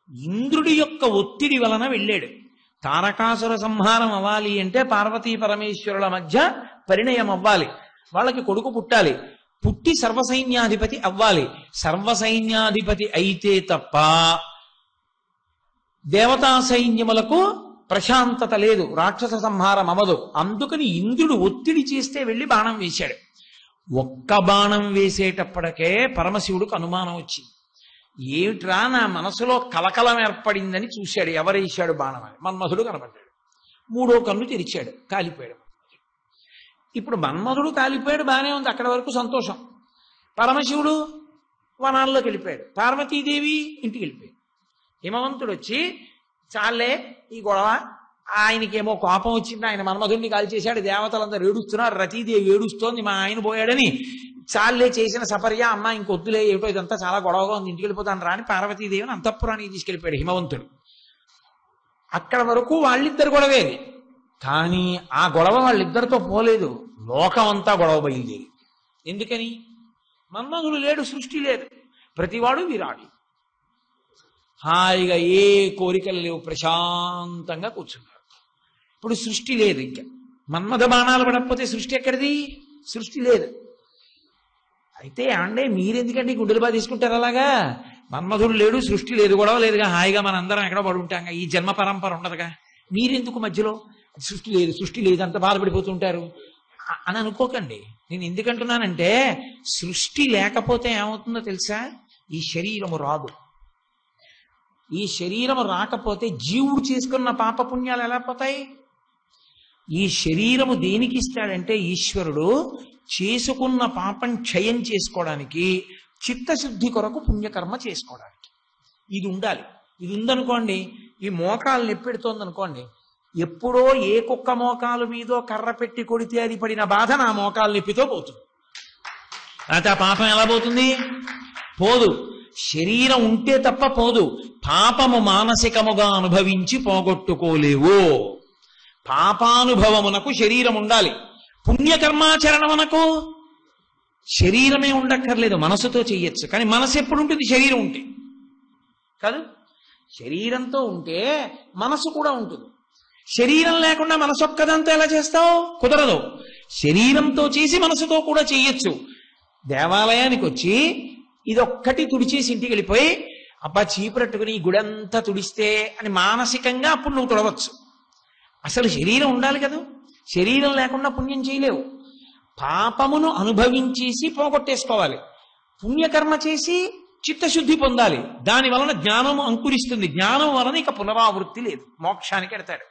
ఇంద్రుడి యొక్క ఒత్తిడి వలన వెళ్ళాడు. తారకాసుర సంహారం అవ్వాలి అంటే పార్వతీ పరమేశ్వరుల మధ్య పరిణయం అవ్వాలి, వాళ్ళకి కొడుకు పుట్టాలి, పుట్టి సర్వసైన్యాధిపతి అవ్వాలి. సర్వసైన్యాధిపతి అయితే తప్ప దేవతా సైన్యములకు ప్రశాంతత లేదు, రాక్షస సంహారం అవ్వదు. అందుకని ఇంద్రుడు ఒత్తిడి చేస్తే వెళ్ళి బాణం వేశాడు. ఒక్క బాణం వేసేటప్పటికే పరమశివుడికి అనుమానం వచ్చింది. ఏమిట్రా నా మనసులో కలకలం ఏర్పడిందని చూశాడు. ఎవరేశాడు బాణం అని? మన్మధుడు కనబడ్డాడు. మూడో కన్ను తెరిచాడు, కాలిపోయాడు. ఇప్పుడు మన్మధుడు కాలిపోయాడు, బాగానే ఉంది, అక్కడి వరకు సంతోషం. పరమశివుడు వనాల్లోకి వెళ్ళిపోయాడు, పార్వతీదేవి ఇంటికి వెళ్ళిపోయాడు. హిమవంతుడు వచ్చి చాలే ఈ గొడవ, ఆయనకేమో కోపం వచ్చింది, ఆయన మన్మధుడిని కాల్చేశాడు, దేవతలందరూ ఏడుస్తున్నారు, రతీదేవి ఏడుస్తోంది మా ఆయన పోయాడని. చాలే చేసిన సపర్య, అమ్మ ఇంకొద్దులే, ఏమిటో ఇదంతా చాలా గొడవగా ఉంది, ఇంటికి వెళ్ళిపోతాను రాని పార్వతీదేవిని అంతఃపురానికి తీసుకెళ్ళిపోయాడు హిమవంతుడు. అక్కడ వరకు వాళ్ళిద్దరు గొడవేది, కానీ ఆ గొడవ వాళ్ళిద్దరితో పోలేదు, లోకం అంతా గొడవ బయలుదేరి. ఎందుకని? మన్మధుడు లేడు, సృష్టి లేదు, ప్రతివాడు విరాడి, హాయిగా ఏ కోరికలు లేవు, ప్రశాంతంగా కూర్చున్నారు. ఇప్పుడు సృష్టి లేదు, ఇంకా మన్మథ బాణాలు పడకపోతే సృష్టి ఎక్కడిది? సృష్టి లేదు. అయితే అంటే మీరెందుకంటే గుండెలు బాగా తీసుకుంటారు అలాగా? మన్మధుడు లేడు, సృష్టి లేదు, గొడవ లేదుగా, హాయిగా మనందరం ఎక్కడ పడి ఉంటాంగా, ఈ జన్మ పరంపర ఉండదుగా, మీరెందుకు మధ్యలో సృష్టి లేదు అంత బాధపడిపోతుంటారు అని అనుకోకండి. నేను ఎందుకంటున్నానంటే సృష్టి లేకపోతే ఏమవుతుందో తెలుసా? ఈ శరీరము రాదు. ఈ శరీరము రాకపోతే జీవుడు చేసుకున్న పాపపుణ్యాలు ఎలా పోతాయి? ఈ శరీరము దేనికి ఇస్తాడంటే ఈశ్వరుడు చేసుకున్న పాపం క్షయం చేసుకోవడానికి, చిత్తశుద్ధి కొరకు పుణ్యకర్మ చేసుకోవడానికి. ఇది ఉండాలి. ఇది ఉందనుకోండి, ఈ మోకాలు నొప్పెడుతోంది అనుకోండి, ఎప్పుడో ఏ కుక్క మోకాలు మీదో కర్ర పెట్టి కొడితే అది పడిన బాధ నా మోకాలు నొప్పితో పోతుంది. అయితే ఆ పాపం ఎలా పోతుంది? పోదు. శరీరం ఉంటే తప్ప పోదు. పాపము మానసికముగా అనుభవించి పోగొట్టుకోలేవు. పాపానుభవమునకు శరీరం ఉండాలి. పుణ్యకర్మాచరణమునకు శరీరమే ఉండక్కర్లేదు, మనసుతో చెయ్యొచ్చు. కానీ మనసు ఎప్పుడు ఉంటుంది? శరీరం ఉంటే కాదు. శరీరంతో ఉంటే మనసు కూడా ఉంటుంది. శరీరం లేకుండా మనసు ఒక్కదంతా ఎలా చేస్తావు? కుదరదు. శరీరంతో చేసి మనసుతో కూడా చెయ్యొచ్చు. దేవాలయానికి వచ్చి ఇదొక్కటి తుడిచేసి ఇంటికి వెళ్ళిపోయి అబ్బా చీపురట్టుకుని ఈ గుడంతా తుడిస్తే అని మానసికంగా అప్పుడు నువ్వు తుడవచ్చు. అసలు శరీరం ఉండాలి కదా. శరీరం లేకుండా పుణ్యం చేయలేవు. పాపమును అనుభవించేసి పోగొట్టేసుకోవాలి. పుణ్యకర్మ చేసి చిత్తశుద్ధి పొందాలి. దాని వలన జ్ఞానము అంకురిస్తుంది. జ్ఞానం వలన ఇక పునరావృత్తి లేదు, మోక్షానికి ఎడతాడు.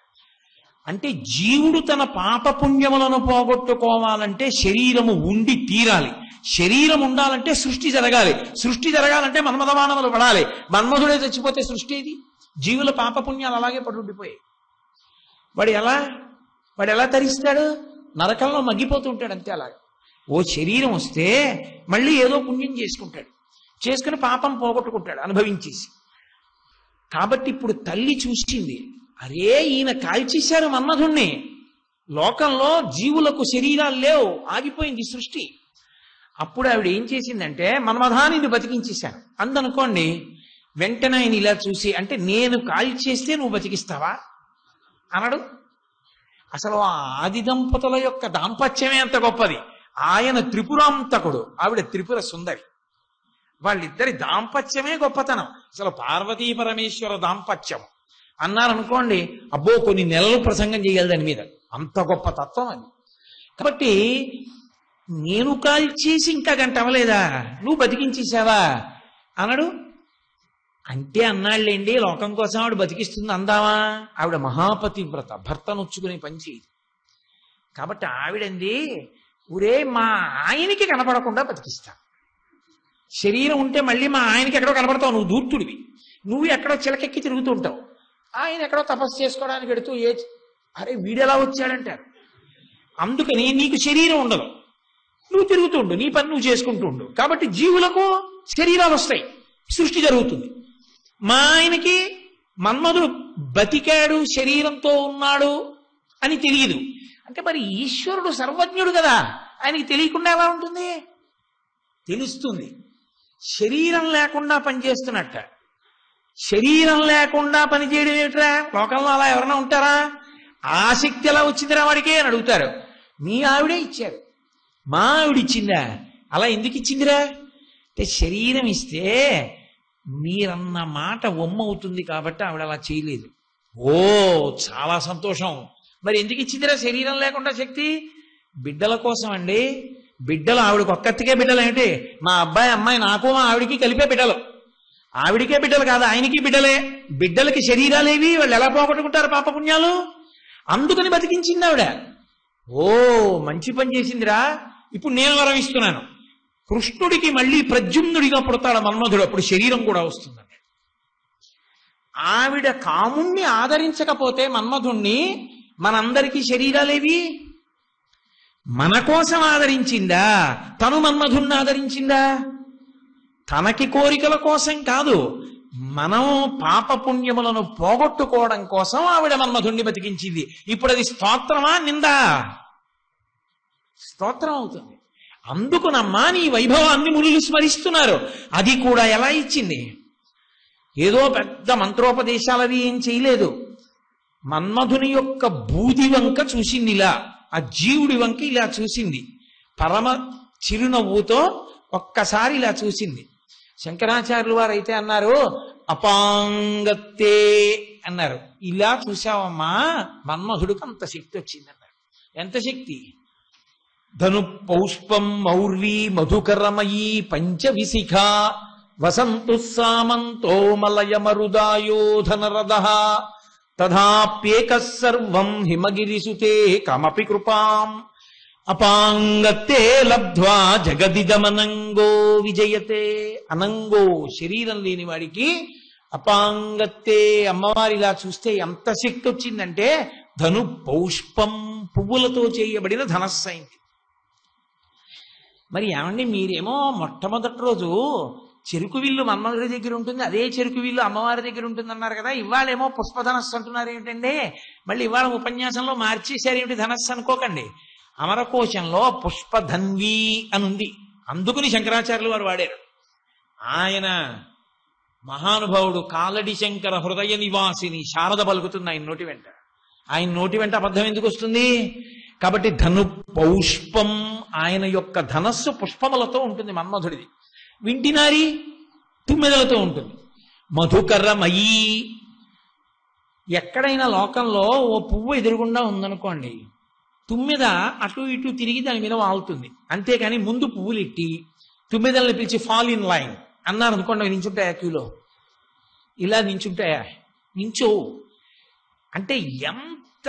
అంటే జీవుడు తన పాపపుణ్యములను పోగొట్టుకోవాలంటే శరీరము ఉండి తీరాలి. శరీరం ఉండాలంటే సృష్టి జరగాలి. సృష్టి జరగాలంటే మన్మథమానవులు పడాలి. మన్మధుడే చచ్చిపోతే సృష్టి ఏది? జీవుల పాపపుణ్యాలు అలాగే పడుండిపోయాయి. వాడు ఎలా తరిస్తాడు? నరకంలో మగ్గిపోతూ ఉంటాడు అంతే. అలాగే ఓ శరీరం వస్తే మళ్ళీ ఏదో పుణ్యం చేసుకుంటాడు, చేసుకుని పాపం పోగొట్టుకుంటాడు అనుభవించేసి. కాబట్టి ఇప్పుడు తల్లి చూసింది, అరే ఈయన కాల్చేశారు మన్మధుణ్ణి, లోకంలో జీవులకు శరీరాలు లేవు, ఆగిపోయింది సృష్టి. అప్పుడు ఆవిడ ఏం చేసిందంటే మన్మథాన్ని బతికించేశాను అందనుకోండి. వెంటనే ఆయన ఇలా చూసి, అంటే నేను కాల్చేస్తే నువ్వు బతికిస్తావా అనడు. అసలు ఆ ఆది దంపతుల యొక్క దాంపత్యమే అంత గొప్పది. ఆయన త్రిపురాంతకుడు, ఆవిడ త్రిపుర సుందరి. వాళ్ళిద్దరి దాంపత్యమే గొప్పతనం. అసలు పార్వతీ పరమేశ్వర దాంపత్యం అన్నారనుకోండి, అబ్బో కొన్ని నెలలు ప్రసంగం చేయాలి దాని మీద, అంత గొప్ప తత్వం అది. కాబట్టి నేను కాల్చేసి ఇంకా గంట అవ్వలేదా, నువ్వు బతికించేసావా అనడు. అంటే అన్నాళ్ళేండి, లోకం కోసం ఆవిడ బతికిస్తుంది అందామా? ఆవిడ మహాపతివ్రత, భర్త నొచ్చుకునే పని చేయదు. కాబట్టి ఆవిడంది, ఊరే మా ఆయనకి కనపడకుండా బతికిస్తా. శరీరం ఉంటే మళ్ళీ మా ఆయనకి ఎక్కడో కనపడతావు, నువ్వు దూర్తుడివి, నువ్వు ఎక్కడో చిలకెక్కి తిరుగుతూ ఉంటావు, ఆయన ఎక్కడో తపస్సు చేసుకోవడానికి ఎడుతూ అరే వీడెలా వచ్చాడంటారు. అందుకని నీకు శరీరం ఉండదు, నువ్వు తిరుగుతుండు, నీ పని నువ్వు చేసుకుంటూ ఉండు. కాబట్టి జీవులకు శరీరాలు వస్తాయి, సృష్టి జరుగుతుంది. మా ఆయనకి మన్మధుడు బతికాడు, శరీరంతో ఉన్నాడు అని తెలియదు. అంటే మరి ఈశ్వరుడు సర్వజ్ఞుడు కదా, ఆయనకి తెలియకుండా ఎలా ఉంటుంది? తెలుస్తుంది. శరీరం లేకుండా పనిచేస్తున్నట్ట. శరీరం లేకుండా పనిచేయడం ఏమిట్రా? లోకంలో అలా ఎవరైనా ఉంటారా? ఆసక్తి ఎలా వచ్చిందిరా వాడికి అని అడుగుతారు. మీ ఆవిడే ఇచ్చారు. మా ఆవిడ ఇచ్చిందా? అలా ఎందుకు ఇచ్చిందిరా అంటే శరీరం ఇస్తే మీరన్న మాట ఒమ్మవుతుంది కాబట్టి ఆవిడ అలా చేయలేదు. ఓ చాలా సంతోషం. మరి ఎందుకు ఇచ్చిందిరా శరీరం లేకుండా శక్తి? బిడ్డల కోసం అండి. బిడ్డలు ఆవిడకి ఒక్కతికే బిడ్డలు ఏంటి? మా అబ్బాయి అమ్మాయి నాకు మా ఆవిడికి కలిపే బిడ్డలు. ఆవిడికే బిడ్డలు కాదు, ఆయనకి బిడ్డలే. బిడ్డలకి శరీరాలేవి, వాళ్ళు ఎలా పోగొట్టుకుంటారు పాపపుణ్యాలు? అందుకని బతికించింది ఆవిడ. ఓ మంచి పని చేసిందిరా. ఇప్పుడు నేను వరం ఇస్తున్నాను, కృష్ణుడికి మళ్ళీ ప్రద్యుమ్నుడిగా పుడతాడు మన్మధుడు, అప్పుడు శరీరం కూడా వస్తుందండి. ఆవిడ కాముణ్ణి ఆదరించకపోతే మన్మధుణ్ణి, మనందరికీ శరీరాలేవి? మన కోసం ఆదరించిందా? తను మన్మధుణ్ణి ఆదరించిందా? తనకి కోరికల కోసం కాదు, మనం పాపపుణ్యములను పోగొట్టుకోవడం కోసం ఆవిడ మన్మధుణ్ణి బతికించింది. ఇప్పుడు అది స్తోత్రమా నిందా? స్తోత్రం అవుతుంది. అందుకునమ్మా నీ వైభవాన్ని మునులు స్మరిస్తున్నారు. అది కూడా ఎలా ఇచ్చింది? ఏదో పెద్ద మంత్రోపదేశాలవి ఏం చేయలేదు. మన్మధుని యొక్క బూది వంక చూసింది, ఇలా ఆ జీవుడి వంక ఇలా చూసింది, పరమ చిరునవ్వుతో ఒక్కసారి ఇలా చూసింది. శంకరాచార్యులు వారు అయితే అన్నారు అపాంగత్తే అన్నారు. ఇలా చూసావమ్మా మన్మధుడికి అంత శక్తి వచ్చిందన్నారు. ఎంత శక్తి? ధను పౌష్పం మౌర్వీ మధుకరమయీ పంచవిశిఖ వసంతు సామంతో మలయ మరుదాయోధనరద తథాప్యేక సర్వం హిమగిరిసుతే కమపి కృపాం అపాంగత్తే లబ్ధ్వా జగదిదమనంగో విజయతే. అనంగో శరీరం లేని వాడికి అపాంగత్తే అమ్మవారిలా చూస్తే ఎంత శక్తి వచ్చిందంటే ధను పౌష్పం పువ్వులతో చేయబడిన ధనస్సైంది. మరి ఏమండి మీరేమో మొట్టమొదటి రోజు చెరుకు విల్లు మన్మధుడి దగ్గర ఉంటుంది, అదే చెరుకు విల్లు అమ్మవారి దగ్గర ఉంటుంది అన్నారు కదా, ఇవాళేమో పుష్పధనస్సు అంటున్నారు ఏమిటండి? మళ్ళీ ఇవాళ ఉపన్యాసంలో మార్చేశారు ఏమిటి ధనస్సు అనుకోకండి. అమరకోశంలో పుష్పధన్వి అని ఉంది, అందుకుని శంకరాచార్యులు వారు వాడారు. ఆయన మహానుభావుడు కాలడి శంకర హృదయ నివాసిని శారద పలుకుతుంది ఆయన నోటి వెంట. ఆయన నోటి వెంట అబద్ధం ఎందుకు వస్తుంది? కాబట్టి ధను పౌష్పం, ఆయన యొక్క ధనస్సు పుష్పములతో ఉంటుంది మన్మధుడిది. వింటినారి తుమ్మెదలతో ఉంటుంది. మధుకరమయీ, ఎక్కడైనా లోకంలో ఓ పువ్వు ఎదురుగుండా ఉందనుకోండి, తుమ్మెద అటు ఇటు తిరిగి దాని మీద వాలుతుంది. అంతేకాని ముందు పువ్వులు ఎట్టి తుమ్మెదల్ని పిలిచి ఫాల్ ఇన్ లైన్ అన్నారు అనుకోండి, నించుంటాయా? క్యూలో ఇలా నించుంటాయా? నించో. అంటే ఎంత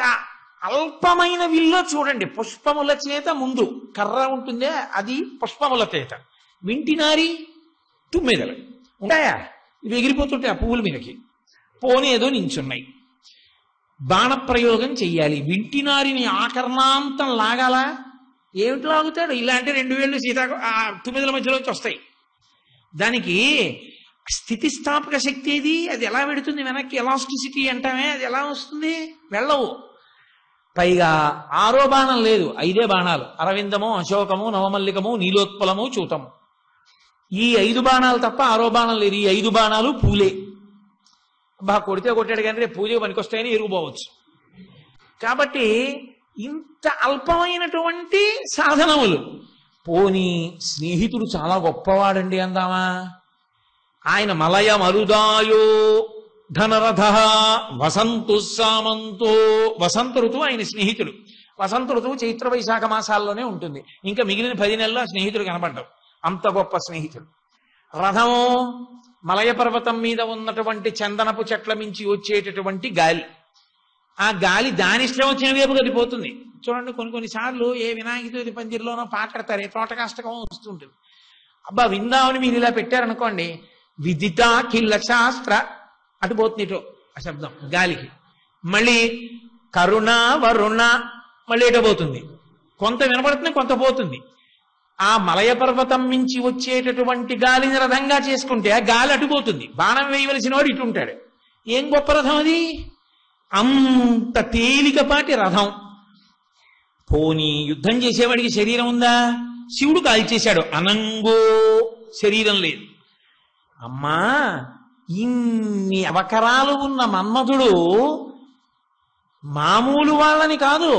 అల్పమైన విల్లో చూడండి, పుష్పముల చేత ముందు కర్ర ఉంటుందే అది పుష్పముల చేత. వింటినారి తుమ్మెదలు ఉంటాయా? ఇవి ఎగిరిపోతుంటాయి ఆ పువ్వుల మీదకి, పోనీ ఏదో నించున్నాయి. బాణప్రయోగం చెయ్యాలి, వింటినారిని ఆకర్ణాంతం లాగాలా? ఏమిటి లాగుతాడు? ఇలాంటి 2 వేళ్ళు తుమ్మెదల మధ్యలోంచి వస్తాయి. దానికి స్థితిస్థాపక శక్తి ఏది? అది ఎలా పెడుతుంది వెనక్కి? ఎలాస్టిసిటీ అంటామే, అది ఎలా వస్తుంది? వెళ్ళవు. పైగా 6వ బాణం లేదు, 5 బాణాలు. అరవిందము, అశోకము, నవమల్లికము, నీలోత్పలము, చూతము. ఈ 5 బాణాలు తప్ప 6వ బాణం లేదు. ఈ 5 బాణాలు పూలే. బాగా కొడితే కొట్టాడు కానీ రేపు పూజ పనికొస్తాయని ఎరుగుపోవచ్చు. కాబట్టి ఇంత అల్పమైనటువంటి సాధనములు. పోనీ స్నేహితుడు చాలా గొప్పవాడండి అందామా? ఆయన మలయ మరుదాయో ధనరథ వసంతు సామంతో. వసంత ఋతువు ఆయన స్నేహితుడు. వసంత ఋతువు చైత్ర వైశాఖ మాసాల్లోనే ఉంటుంది. ఇంకా మిగిలిన 10 నెలల్లో స్నేహితుడు కనబడ్డావు. అంత గొప్ప స్నేహితుడు. రథము మలయ పర్వతం మీద ఉన్నటువంటి చందనపు చెట్ల మించి వచ్చేటటువంటి గాలి. ఆ గాలి దాని ఇష్టం వచ్చిన వైపు గడిపోతుంది. చూడండి, కొన్నిసార్లు ఏ వినాయక చవితి పందిరిలోనో పాటడతారే తోటకాష్టకం వస్తుంటుంది. అబ్బా విందామని మీరు ఇలా పెట్టారనుకోండి, విదిత కిల్ల శాస్త్ర అటు పోతుంది ఇటో ఆ శబ్దం గాలికి. మళ్ళీ కరుణ వరుణ మళ్ళీ ఎటో పోతుంది. కొంత వినపడుతుంది, కొంత పోతుంది. ఆ మలయ పర్వతం మించి వచ్చేటటువంటి గాలిని రథంగా చేసుకుంటే ఆ గాలి అటుపోతుంది. బాణం వేయవలసిన వాడు ఇటు ఉంటాడు. ఏం గొప్ప రథం అది! అంత తేలికపాటి రథం. పోనీ యుద్ధం చేసేవాడికి శరీరం ఉందా? శివుడు కాల్చేశాడు, అనంగో శరీరం లేదు. అమ్మా, ఇన్ని అవకరాలు ఉన్న మన్మధుడు మామూలు వాళ్ళని కాదు,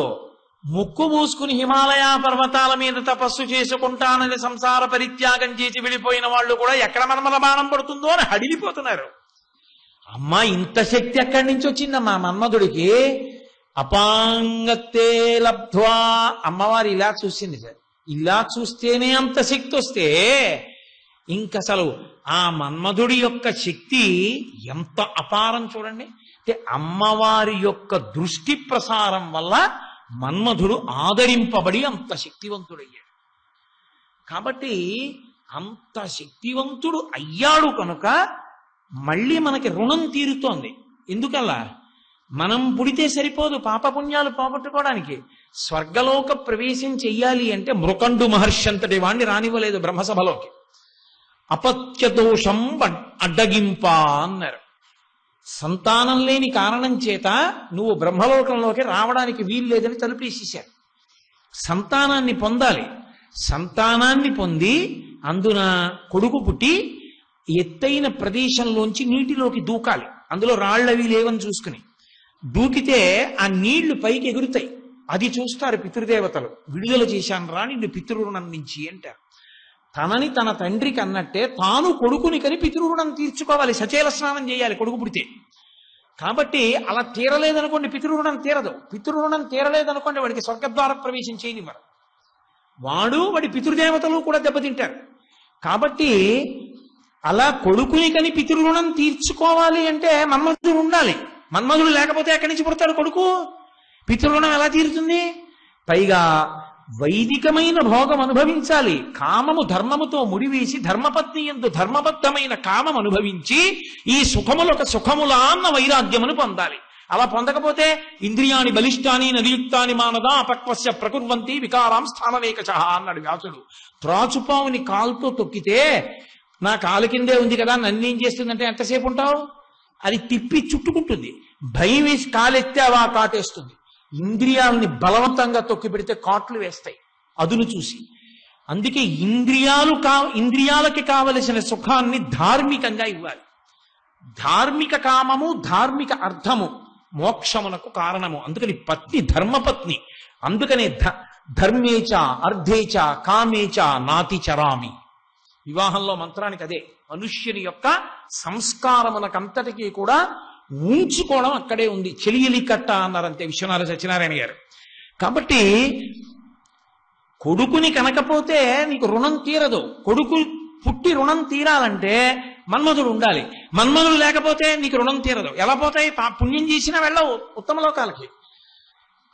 ముక్కు మూసుకుని హిమాలయ పర్వతాల మీద తపస్సు చేసుకుంటానని సంసార పరిత్యాగం చేసి వెళ్ళిపోయిన వాళ్ళు కూడా ఎక్కడ మన్మథ బాణం పడుతుందో అని హడిలిపోతున్నారు. అమ్మా, ఇంత శక్తి ఎక్కడి నుంచి వచ్చిందమ్మా మన్మధుడికి? అపాంగత్తే లబ్ధ్వా. అమ్మవారు ఇలా చూసింది సార్. ఇలా చూస్తేనే అంత శక్తి వస్తే ఇంకసలు ఆ మన్మధుడి యొక్క శక్తి ఎంత అపారం చూడండి. అంటే అమ్మవారి యొక్క దృష్టి ప్రసారం వల్ల మన్మధుడు ఆదరింపబడి అంత శక్తివంతుడయ్యాడు. కాబట్టి అంత శక్తివంతుడు అయ్యాడు కనుక మళ్ళీ మనకి రుణం తీరుతోంది. ఎందుకల్లా? మనం పుడితే సరిపోదు పాపపుణ్యాలు పోగొట్టుకోవడానికి. స్వర్గలోక ప్రవేశం చెయ్యాలి అంటే మృకండు మహర్షి అంతటి వాణ్ణి రానివ్వలేదు బ్రహ్మసభలోకి. అపత్య దోషం అడ్డగింప అన్నారు. సంతానం లేని కారణం చేత నువ్వు బ్రహ్మలోకంలోకి రావడానికి వీలు లేదని తలుపేసేశారు. సంతానాన్ని పొందాలి. సంతానాన్ని పొంది అందున కొడుకు పుట్టి ఎత్తైన ప్రదేశంలోంచి నీటిలోకి దూకాలి. అందులో రాళ్లవి లేవని చూసుకుని దూకితే ఆ నీళ్లు పైకి ఎగురుతాయి. అది చూస్తారు పితృదేవతలు. విడుదల చేశాను రా నిన్ను పితృరుణం నుంచి అంటారు. తనని తన తండ్రికి అన్నట్టే తాను కొడుకుని కని పితృరుణం తీర్చుకోవాలి, సచేల స్నానం చేయాలి కొడుకు పుడితే. కాబట్టి అలా తీరలేదనుకోండి పితృరుణం తీరదు. పితృరుణం తీరలేదనుకోండి వాడికి స్వర్గద్వార ప్రవేశం చేయనివ్వరు. వాడి పితృదేవతలు కూడా దెబ్బతింటారు. కాబట్టి అలా కొడుకుని కని పితృరుణం తీర్చుకోవాలి అంటే మన్మధుడు ఉండాలి. మన్మధుడు లేకపోతే ఎక్కడి నుంచి పుడతాడు కొడుకు? పితృరుణం ఎలా తీరుతుంది? పైగా వైదికమైన భోగం అనుభవించాలి. కామము ధర్మముతో ముడివేసి ధర్మపత్ని యందు ధర్మబద్ధమైన కామం అనుభవించి ఈ సుఖములొక సుఖములా అన్న వైరాగ్యమును పొందాలి. అలా పొందకపోతే ఇంద్రియాని బలిష్టాని నదియుక్తాని మానదా అపక్వస్య ప్రకుర్వంతి వికారాం స్థానవేకచః అన్నాడు వ్యాసుడు. త్రాచుపావుని కాలుతో తొక్కితే నా కాలు కిందే ఉంది కదా నన్నేం చేస్తుందంటే ఎంతసేపు ఉంటావు? అది తిప్పి చుట్టుకుంటుంది. భయం వేసి కాలెత్తావా కాటేస్తుంది. ఇంద్రియాలని బలవంతంగా తొక్కి పెడితే కాట్లు వేస్తాయి అదును చూసి. అందుకే ఇంద్రియాలకి కావలసిన సుఖాన్ని ధార్మికంగా ఇవ్వాలి. ధార్మిక కామము ధార్మిక అర్థము మోక్షమునకు కారణము. అందుకని పత్ని ధర్మపత్ని. అందుకనే ధర్మేచ అర్ధేచ కామేచ నాతి చరామి. వివాహంలో మంత్రానికి అదే. మనుష్యుని యొక్క సంస్కారమునకంతటికీ కూడా ఉంచుకోవడం అక్కడే ఉంది. చెలియలి కట్ట అన్నారంతే విశ్వనాథ సత్యనారాయణ గారు. కాబట్టి కొడుకుని కనకపోతే నీకు రుణం తీరదు. కొడుకు పుట్టి రుణం తీరాలంటే మన్మధుడు ఉండాలి. మన్మధుడు లేకపోతే నీకు రుణం తీరదు. ఎలా పోతాయి? పుణ్యం చేసినా వెళ్ళవు ఉత్తమ లోకాలకి.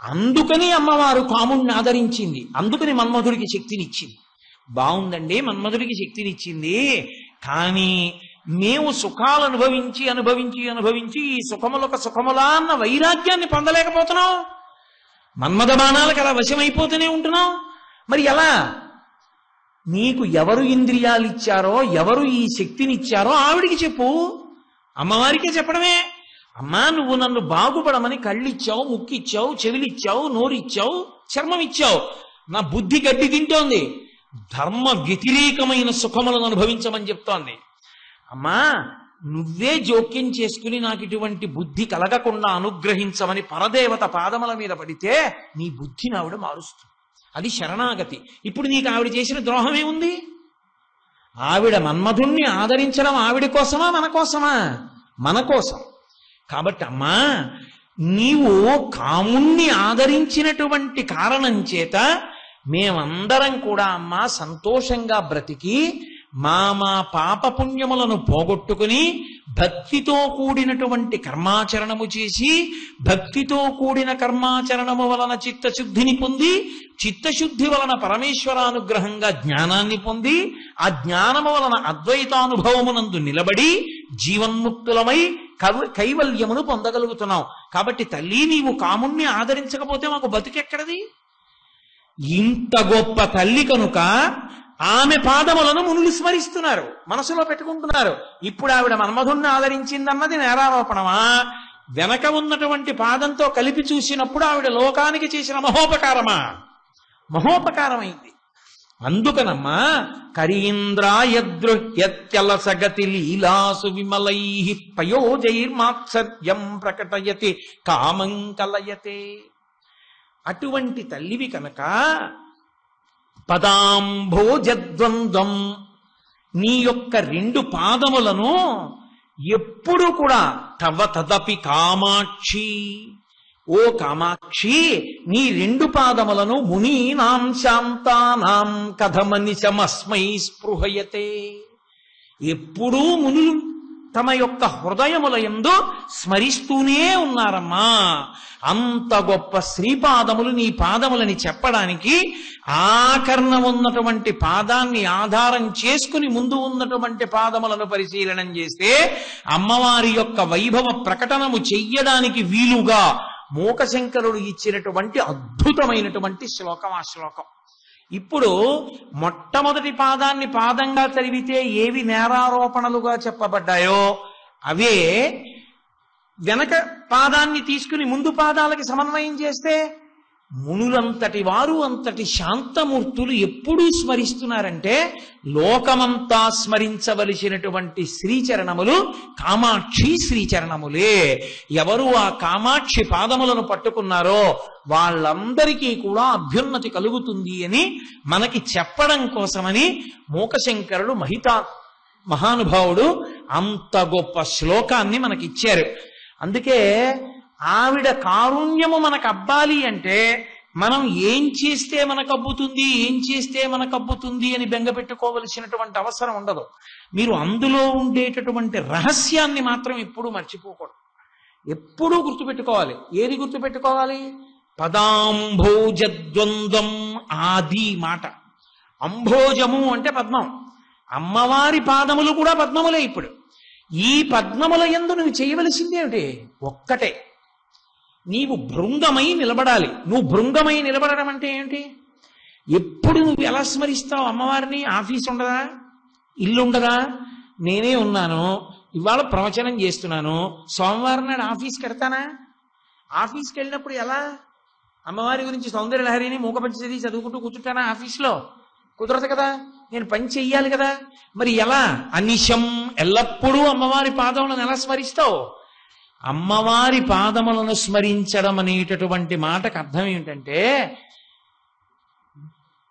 అందుకని అమ్మవారు కాముణ్ణి ఆదరించింది. అందుకని మన్మధుడికి శక్తినిచ్చింది. బాగుందండి, మన్మధుడికి శక్తినిచ్చింది. కానీ మేము సుఖాలు అనుభవించి అనుభవించి అనుభవించి ఈ సుఖములొక సుఖములా అన్న వైరాగ్యాన్ని పొందలేకపోతున్నాం. మన్మథ బాణాలకు అలా వశమైపోతూనే ఉంటున్నాం. మరి ఎలా? నీకు ఎవరు ఇంద్రియాలు ఇచ్చారో, ఎవరు ఈ శక్తినిచ్చారో ఆవిడికి చెప్పు. అమ్మవారికే చెప్పడమే. అమ్మా, నువ్వు నన్ను బాగుపడమని కళ్ళిచ్చావు, ముక్కిచ్చావు, చెవిలిచ్చావు, నోరిచ్చావు, చర్మం ఇచ్చావు. నా బుద్ధి గడ్డి తింటోంది. ధర్మ వ్యతిరేకమైన సుఖములను అనుభవించమని చెప్తోంది. అమ్మా, నువ్వే జోక్యం చేసుకుని నాకు ఇటువంటి బుద్ధి కలగకుండా అనుగ్రహించమని పరదేవత పాదముల మీద పడితే నీ బుద్ధిని ఆవిడ మారుస్తుంది. అది శరణాగతి. ఇప్పుడు నీకు ఆవిడ చేసిన ద్రోహం ఏముంది? ఆవిడ మన్మధుణ్ణి ఆదరించడం ఆవిడ కోసమా మన కోసమా? మన కోసం. కాబట్టి అమ్మా, నీవు కాముణ్ణి ఆదరించినటువంటి కారణం చేత మేమందరం కూడా అమ్మా సంతోషంగా బ్రతికి మా పాపపుణ్యములను పోగొట్టుకుని భక్తితో కూడినటువంటి కర్మాచరణము చేసి భక్తితో కూడిన కర్మాచరణము వలన చిత్తశుద్ధిని పొంది చిత్తశుద్ధి వలన పరమేశ్వరానుగ్రహంగా జ్ఞానాన్ని పొంది ఆ జ్ఞానము వలన అద్వైతానుభవమునందు నిలబడి జీవన్ముక్తులమై కైవల్యమును పొందగలుగుతున్నాం. కాబట్టి తల్లి, నీవు కాముణ్ణి ఆదరించకపోతే మాకు బతుకెక్కడది? ఇంత గొప్ప తల్లి కనుక ఆమె పాదములను మునులు స్మరిస్తున్నారు, మనసులో పెట్టుకుంటున్నారు. ఇప్పుడు ఆవిడ మన్మధుణ్ణి ఆదరించిందన్నది నేరారోపణమా? వెనక ఉన్నటువంటి పాదంతో కలిపి చూసినప్పుడు ఆవిడ లోకానికి చేసిన మహోపకారమా? మహోపకారమైంది. అందుకనమ్మా, కరీంద్రాయద్రుహ్యత్యలసగతి లీలాసు విమలై పయోజైర్మాత్సర్యం ప్రకటయతి కామం కలయతే. అటువంటి తల్లివి కనుక పదాంభోజద్వంద్వం, నీ యొక్క రెండు పాదములను ఎప్పుడు కూడా తవ తదపి కామాక్షి, ఓ కామాక్షి, నీ రెండు పాదములను మునీనాం శాంతానాం కథమనిశమస్మై స్పృహయతే. ఎప్పుడూ మునులు తమ యొక్క హృదయముల యందు స్మరిస్తూనే ఉన్నారమ్మా. అంత గొప్ప శ్రీపాదములు నీ పాదములని చెప్పడానికి ఆకర్ణ ఉన్నటువంటి పాదాన్ని ఆధారం చేసుకుని ముందు ఉన్నటువంటి పాదములను పరిశీలనం చేస్తే అమ్మవారి యొక్క వైభవ ప్రకటనము చెయ్యడానికి వీలుగా మూకశంకరుడు ఇచ్చినటువంటి అద్భుతమైనటువంటి శ్లోకం ఆ శ్లోకం. ఇప్పుడు మొట్టమొదటి పాదాన్ని పాదంగా చదివితే ఏవి నేరారోపణలుగా చెప్పబడ్డాయో అవే వెనక పాదాన్ని తీసుకుని ముందు పాదాలకి సమన్వయం చేస్తే మునులంతటి వారు అంతటి శాంతమూర్తులు ఎప్పుడూ స్మరిస్తున్నారంటే లోకమంతా స్మరించవలసినటువంటి శ్రీచరణములు కామాక్షి శ్రీచరణములే. ఎవరు ఆ కామాక్షి పాదములను పట్టుకున్నారో వాళ్ళందరికీ కూడా అభ్యున్నతి కలుగుతుంది అని మనకి చెప్పడం కోసమని మూకశంకరుడు మహానుభావుడు అంత గొప్ప శ్లోకాన్ని మనకిచ్చారు. అందుకే ఆవిడ కారుణ్యము మనకు అబ్బాలి అంటే మనం ఏం చేస్తే మనకు అబ్బుతుంది, ఏం చేస్తే మనకు అబ్బుతుంది అని బెంగ పెట్టుకోవలసినటువంటి అవసరం ఉండదు. మీరు అందులో ఉండేటటువంటి రహస్యాన్ని మాత్రం ఎప్పుడూ మర్చిపోకూడదు, ఎప్పుడూ గుర్తుపెట్టుకోవాలి. ఏది గుర్తుపెట్టుకోవాలి? పదాంభోజద్వంద్వం ఆది మాట. అంభోజము అంటే పద్మం, అమ్మవారి పాదములు కూడా పద్మములే. ఇప్పుడు ఈ పద్మముల యందు నువ్వు చేయవలసింది ఏమిటి? ఒక్కటే, నీవు భృంగమై నిలబడాలి. నువ్వు భృంగమై నిలబడడం అంటే ఏంటి? ఎప్పుడు నువ్వు ఎలా స్మరిస్తావు అమ్మవారిని? ఆఫీస్ ఉండదా, ఇల్లు ఉండదా? నేనే ఉన్నాను, ఇవాళ ప్రవచనం చేస్తున్నాను, సోమవారం నాడు ఆఫీస్కి వెడతానా? ఆఫీస్కి వెళ్ళినప్పుడు ఎలా అమ్మవారి గురించి సౌందర్యలహరిని మూకపంచది చదువుకుంటూ కూర్చుంటానా? ఆఫీస్లో కుదరదు కదా, నేను పని చెయ్యాలి కదా. మరి ఎలా? అనిశం, ఎల్లప్పుడూ అమ్మవారి పాదములను ఎలా స్మరిస్తావు? అమ్మవారి పాదములను స్మరించడం అనేటటువంటి మాటకు అర్థం ఏమిటంటే,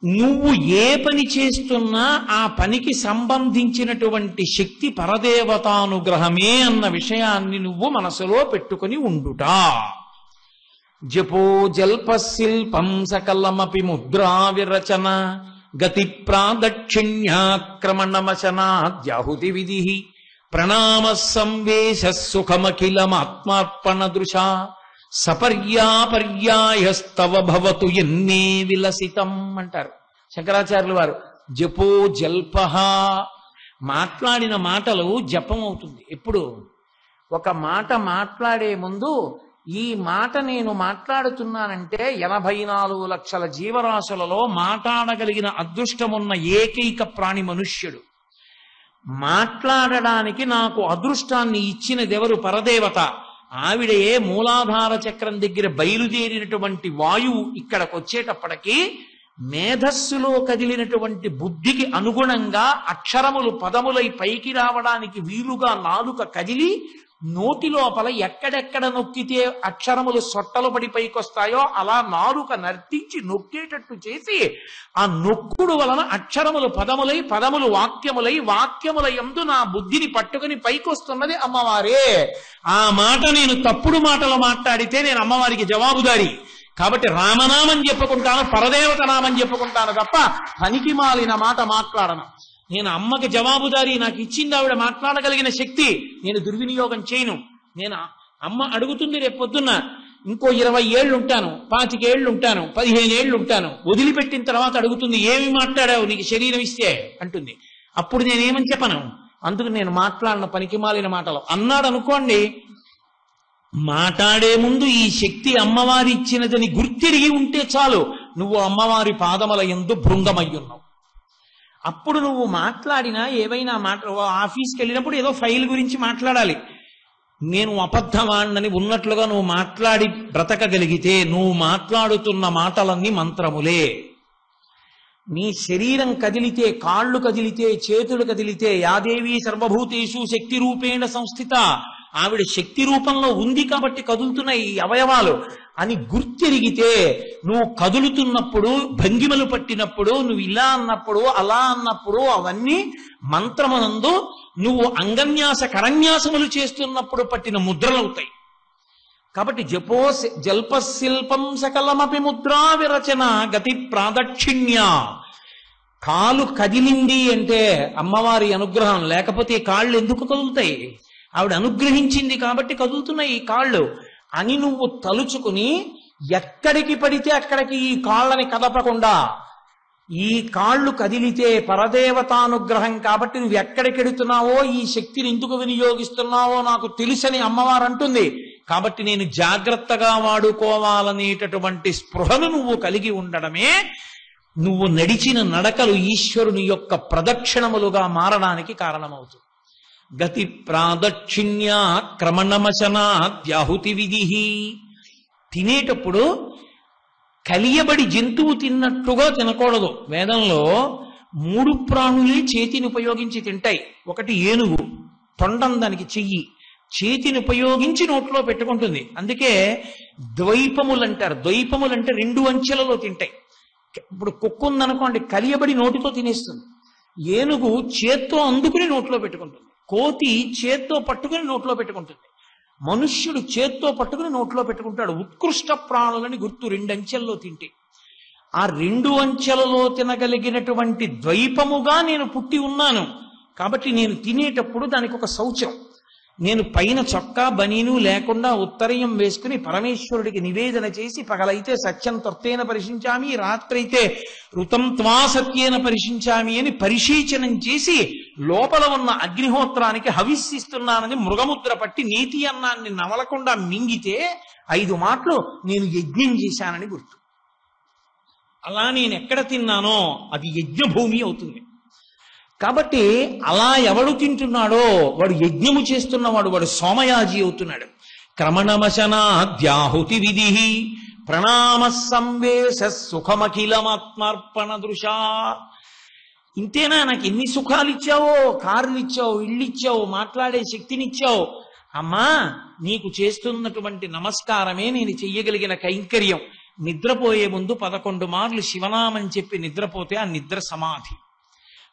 నువ్వు ఏ పని చేస్తున్నా ఆ పనికి సంబంధించినటువంటి శక్తి పరదేవతానుగ్రహమే అన్న విషయాన్ని నువ్వు మనసులో పెట్టుకుని ఉండుట. జపో జల్పశిల్పం సకలమపి ముద్రా విరచన గతి ప్రాదక్షిణ్యాక్రమణమశనాద్యాహుతి విధి ప్రణామ సంవేశ సుఖమఖిలమాత్మార్పణ దృశ సపర్యాపర్యాయస్తవ భవతు ఎన్నే విలసితం అంటారు శంకరాచార్యులు వారు. జపో జల్ప, మాట్లాడిన మాటలు జపం అవుతుంది. ఎప్పుడు ఒక మాట మాట్లాడే ముందు ఈ మాట నేను మాట్లాడుతున్నానంటే 84 లక్షల జీవరాశులలో మాట్లాడగలిగిన అదృష్టమున్న ఏకైక ప్రాణి మనుష్యుడు. మాట్లాడడానికి నాకు అదృష్టాన్ని ఇచ్చినదెవరు? పరదేవత. ఆవిడే మూలాధార చక్రం దగ్గర బయలుదేరినటువంటి వాయువు ఇక్కడికి వచ్చేటప్పటికీ మేధస్సులో కదిలినటువంటి బుద్ధికి అనుగుణంగా అక్షరములు పదములై పైకి రావడానికి వీలుగా నాలుక కదిలి నోటి లోపల ఎక్కడెక్కడ నొక్కితే అక్షరములు సొట్టలు పడి పైకొస్తాయో అలా నాలుక నర్తించి నొక్కేటట్టు చేసి ఆ నొక్కుడు వలన అక్షరములు పదములై, పదములు వాక్యములై, వాక్యముల యందు నా బుద్ధిని పట్టుకుని పైకొస్తున్నది అమ్మవారే. ఆ మాట నేను తప్పుడు మాటలు మాట్లాడితే నేను అమ్మవారికి జవాబుదారి. కాబట్టి రామనామం చెప్పుకుంటాను, పరదేవత నామం చెప్పుకుంటాను తప్ప పనికి మాలిన మాట మాట్లాడను. నేను అమ్మకి జవాబుదారి, నాకు ఇచ్చింది ఆవిడ మాట్లాడగలిగిన శక్తి, నేను దుర్వినియోగం చేయను. నేను అమ్మ అడుగుతుంది రేపు పొద్దున్న ఇంకో 20 ఏళ్ళు ఉంటాను, 25 ఏళ్ళు ఉంటాను, 15 ఏళ్ళు ఉంటాను, వదిలిపెట్టిన తర్వాత అడుగుతుంది ఏమి మాట్లాడావు నీకు శరీరం ఇస్తే అంటుంది. అప్పుడు నేనేమని చెప్పను? అందుకు నేను మాట్లాడిన పనికి మాలిన మాటలు అన్నాడు అనుకోండి. మాట్లాడే ముందు ఈ శక్తి అమ్మవారి ఇచ్చినదని గుర్తిరిగి ఉంటే చాలు, నువ్వు అమ్మవారి పాదముల యందు భృంగమయ్యున్నావు. అప్పుడు నువ్వు మాట్లాడినా ఏవైనా ఆఫీస్కి వెళ్ళినప్పుడు ఏదో ఫైల్ గురించి మాట్లాడాలి. నేను అబద్ధవాణ్ణని ఉన్నట్లుగా నువ్వు మాట్లాడి బ్రతకగలిగితే నువ్వు మాట్లాడుతున్న మాటలన్నీ మంత్రములే. నీ శరీరం కదిలితే, కాళ్ళు కదిలితే, చేతులు కదిలితే, యాదేవి సర్వభూతేషు శక్తి రూపేణ సంస్థిత, ఆవిడ శక్తి రూపంలో ఉంది కాబట్టి కదులుతున్నాయి ఈ అవయవాలు అని గుర్తిరిగితే, నువ్వు కదులుతున్నప్పుడు, భంగిమలు పట్టినప్పుడు, నువ్వు ఇలా అన్నప్పుడు, అలా అన్నప్పుడు అవన్నీ మంత్రమునందు నువ్వు అంగన్యాస కరన్యాసములు చేస్తున్నప్పుడు పట్టిన ముద్రలవుతాయి. కాబట్టి జపో జల్పశిల్పం సకలమపి ముద్రా విరచన గతి ప్రాదక్షిణ్య. కాలు కదిలింది అంటే అమ్మవారి అనుగ్రహం, లేకపోతే కాళ్ళు ఎందుకు కదులుతాయి? ఆవిడ అనుగ్రహించింది కాబట్టి కదులుతున్నాయి ఈ కాళ్ళు అని నువ్వు తలుచుకుని ఎక్కడికి పడితే అక్కడికి ఈ కాళ్ళని కదపకుండా, ఈ కాళ్ళు కదిలితే పరదేవతానుగ్రహం కాబట్టి నువ్వు ఎక్కడికెడుతున్నావో, ఈ శక్తిని ఎందుకు వినియోగిస్తున్నావో నాకు తెలుసని అమ్మవారు అంటుంది. కాబట్టి నేను జాగ్రత్తగా వాడుకోవాలనేటటువంటి స్పృహను నువ్వు కలిగి ఉండడమే నువ్వు నడిచిన నడకలు ఈశ్వరుని యొక్క ప్రదక్షిణములుగా మారడానికి కారణమవుతుంది. గతి ప్రాదక్షిణ్య క్రమణమశనాద్యాహుతి విధి. తినేటప్పుడు కలియబడి జంతువు తిన్నట్టుగా తినకూడదు. వేదంలో 3 ప్రాణులే చేతిని ఉపయోగించి తింటాయి. ఒకటి ఏనుగు, తొండం దానికి చెయ్యి, చేతిని ఉపయోగించి నోట్లో పెట్టుకుంటుంది. అందుకే ద్వైపములు అంటారు. ద్వైపములు అంటే 2 అంచెలలో తింటాయి. ఇప్పుడు కుక్క ఉందనుకోండి, కలియబడి నోటితో తినేస్తుంది. ఏనుగు చేత్తో అందుకుని నోట్లో పెట్టుకుంటుంది. కోతి చేత్తో పట్టుకుని నోట్లో పెట్టుకుంటుంది. మనుష్యుడు చేత్తో పట్టుకుని నోట్లో పెట్టుకుంటాడు. ఉత్కృష్ట ప్రాణులని గుర్తు 2 అంచెల్లో తింటే. ఆ 2 అంచెలలో తినగలిగినటువంటి ద్వైపముగా నేను పుట్టి ఉన్నాను. కాబట్టి నేను తినేటప్పుడు దానికి ఒక శౌచం. నేను పైన చొక్కా బనీను లేకుండా ఉత్తరీయం వేసుకుని పరమేశ్వరుడికి నివేదన చేసి, పగలైతే సత్యం త్వత్తేన పరిశించామి, రాత్రైతే ఋతం త్వా సత్యేన పరిశించామి అని పరిశీచనం చేసి లోపల ఉన్న అగ్నిహోత్రానికి హవిస్సిస్తున్నానని మృగముద్ర పట్టి నీతి అన్నాన్ని నవలకుండా మింగితే 5 మాటలు నేను యజ్ఞం చేశానని గుర్తు. అలా నేను ఎక్కడ తిన్నానో అది యజ్ఞభూమి అవుతుంది. కాబట్టి అలా ఎవడు తింటున్నాడో వాడు యజ్ఞము చేస్తున్నవాడు, వాడు సోమయాజి అవుతున్నాడు. క్రమణమశనాద్యాహుతి విధి ప్రణామ సంవేశ సుఖమఖిలమాత్మార్పణ దృశా. ఇంతేనా? నాకు ఎన్ని సుఖాలు ఇచ్చావో, కార్లు ఇచ్చావు, ఇళ్ళు ఇచ్చావు, మాట్లాడే శక్తినిచ్చావు. అమ్మా, నీకు చేస్తున్నటువంటి నమస్కారమే నేను చెయ్యగలిగిన కైంకర్యం. నిద్రపోయే ముందు 11 మార్లు శివనామని చెప్పి నిద్రపోతే ఆ నిద్ర సమాధి.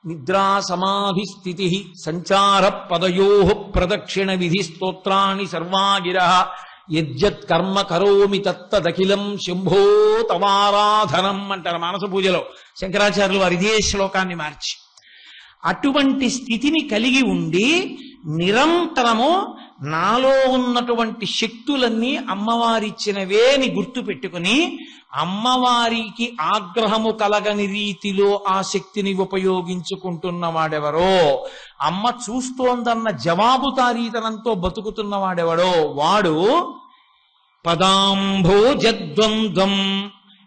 నిద్రా సమాధి స్థితి సంచార పదయో ప్రదక్షిణ విధి స్తోత్రాన్ని సర్వాగిర యజ్జత్ కర్మ కరోమి తత్తదఖిలం శంభో తవారాధనం అంటారు మానస పూజలో శంకరాచార్యులు వారు ఇదే శ్లోకాన్ని మార్చి. అటువంటి స్థితిని కలిగి ఉండి నిరంతరము నాలో ఉన్నటువంటి శక్తులన్నీ అమ్మవారిచ్చినవే అని గుర్తు పెట్టుకుని అమ్మవారికి ఆగ్రహము కలగని రీతిలో ఆ శక్తిని ఉపయోగించుకుంటున్నవాడెవరో, అమ్మ చూస్తోందన్న జవాబుదారీతనంతో బతుకుతున్నవాడెవడో వాడు పదాంభోజద్వంద్వం,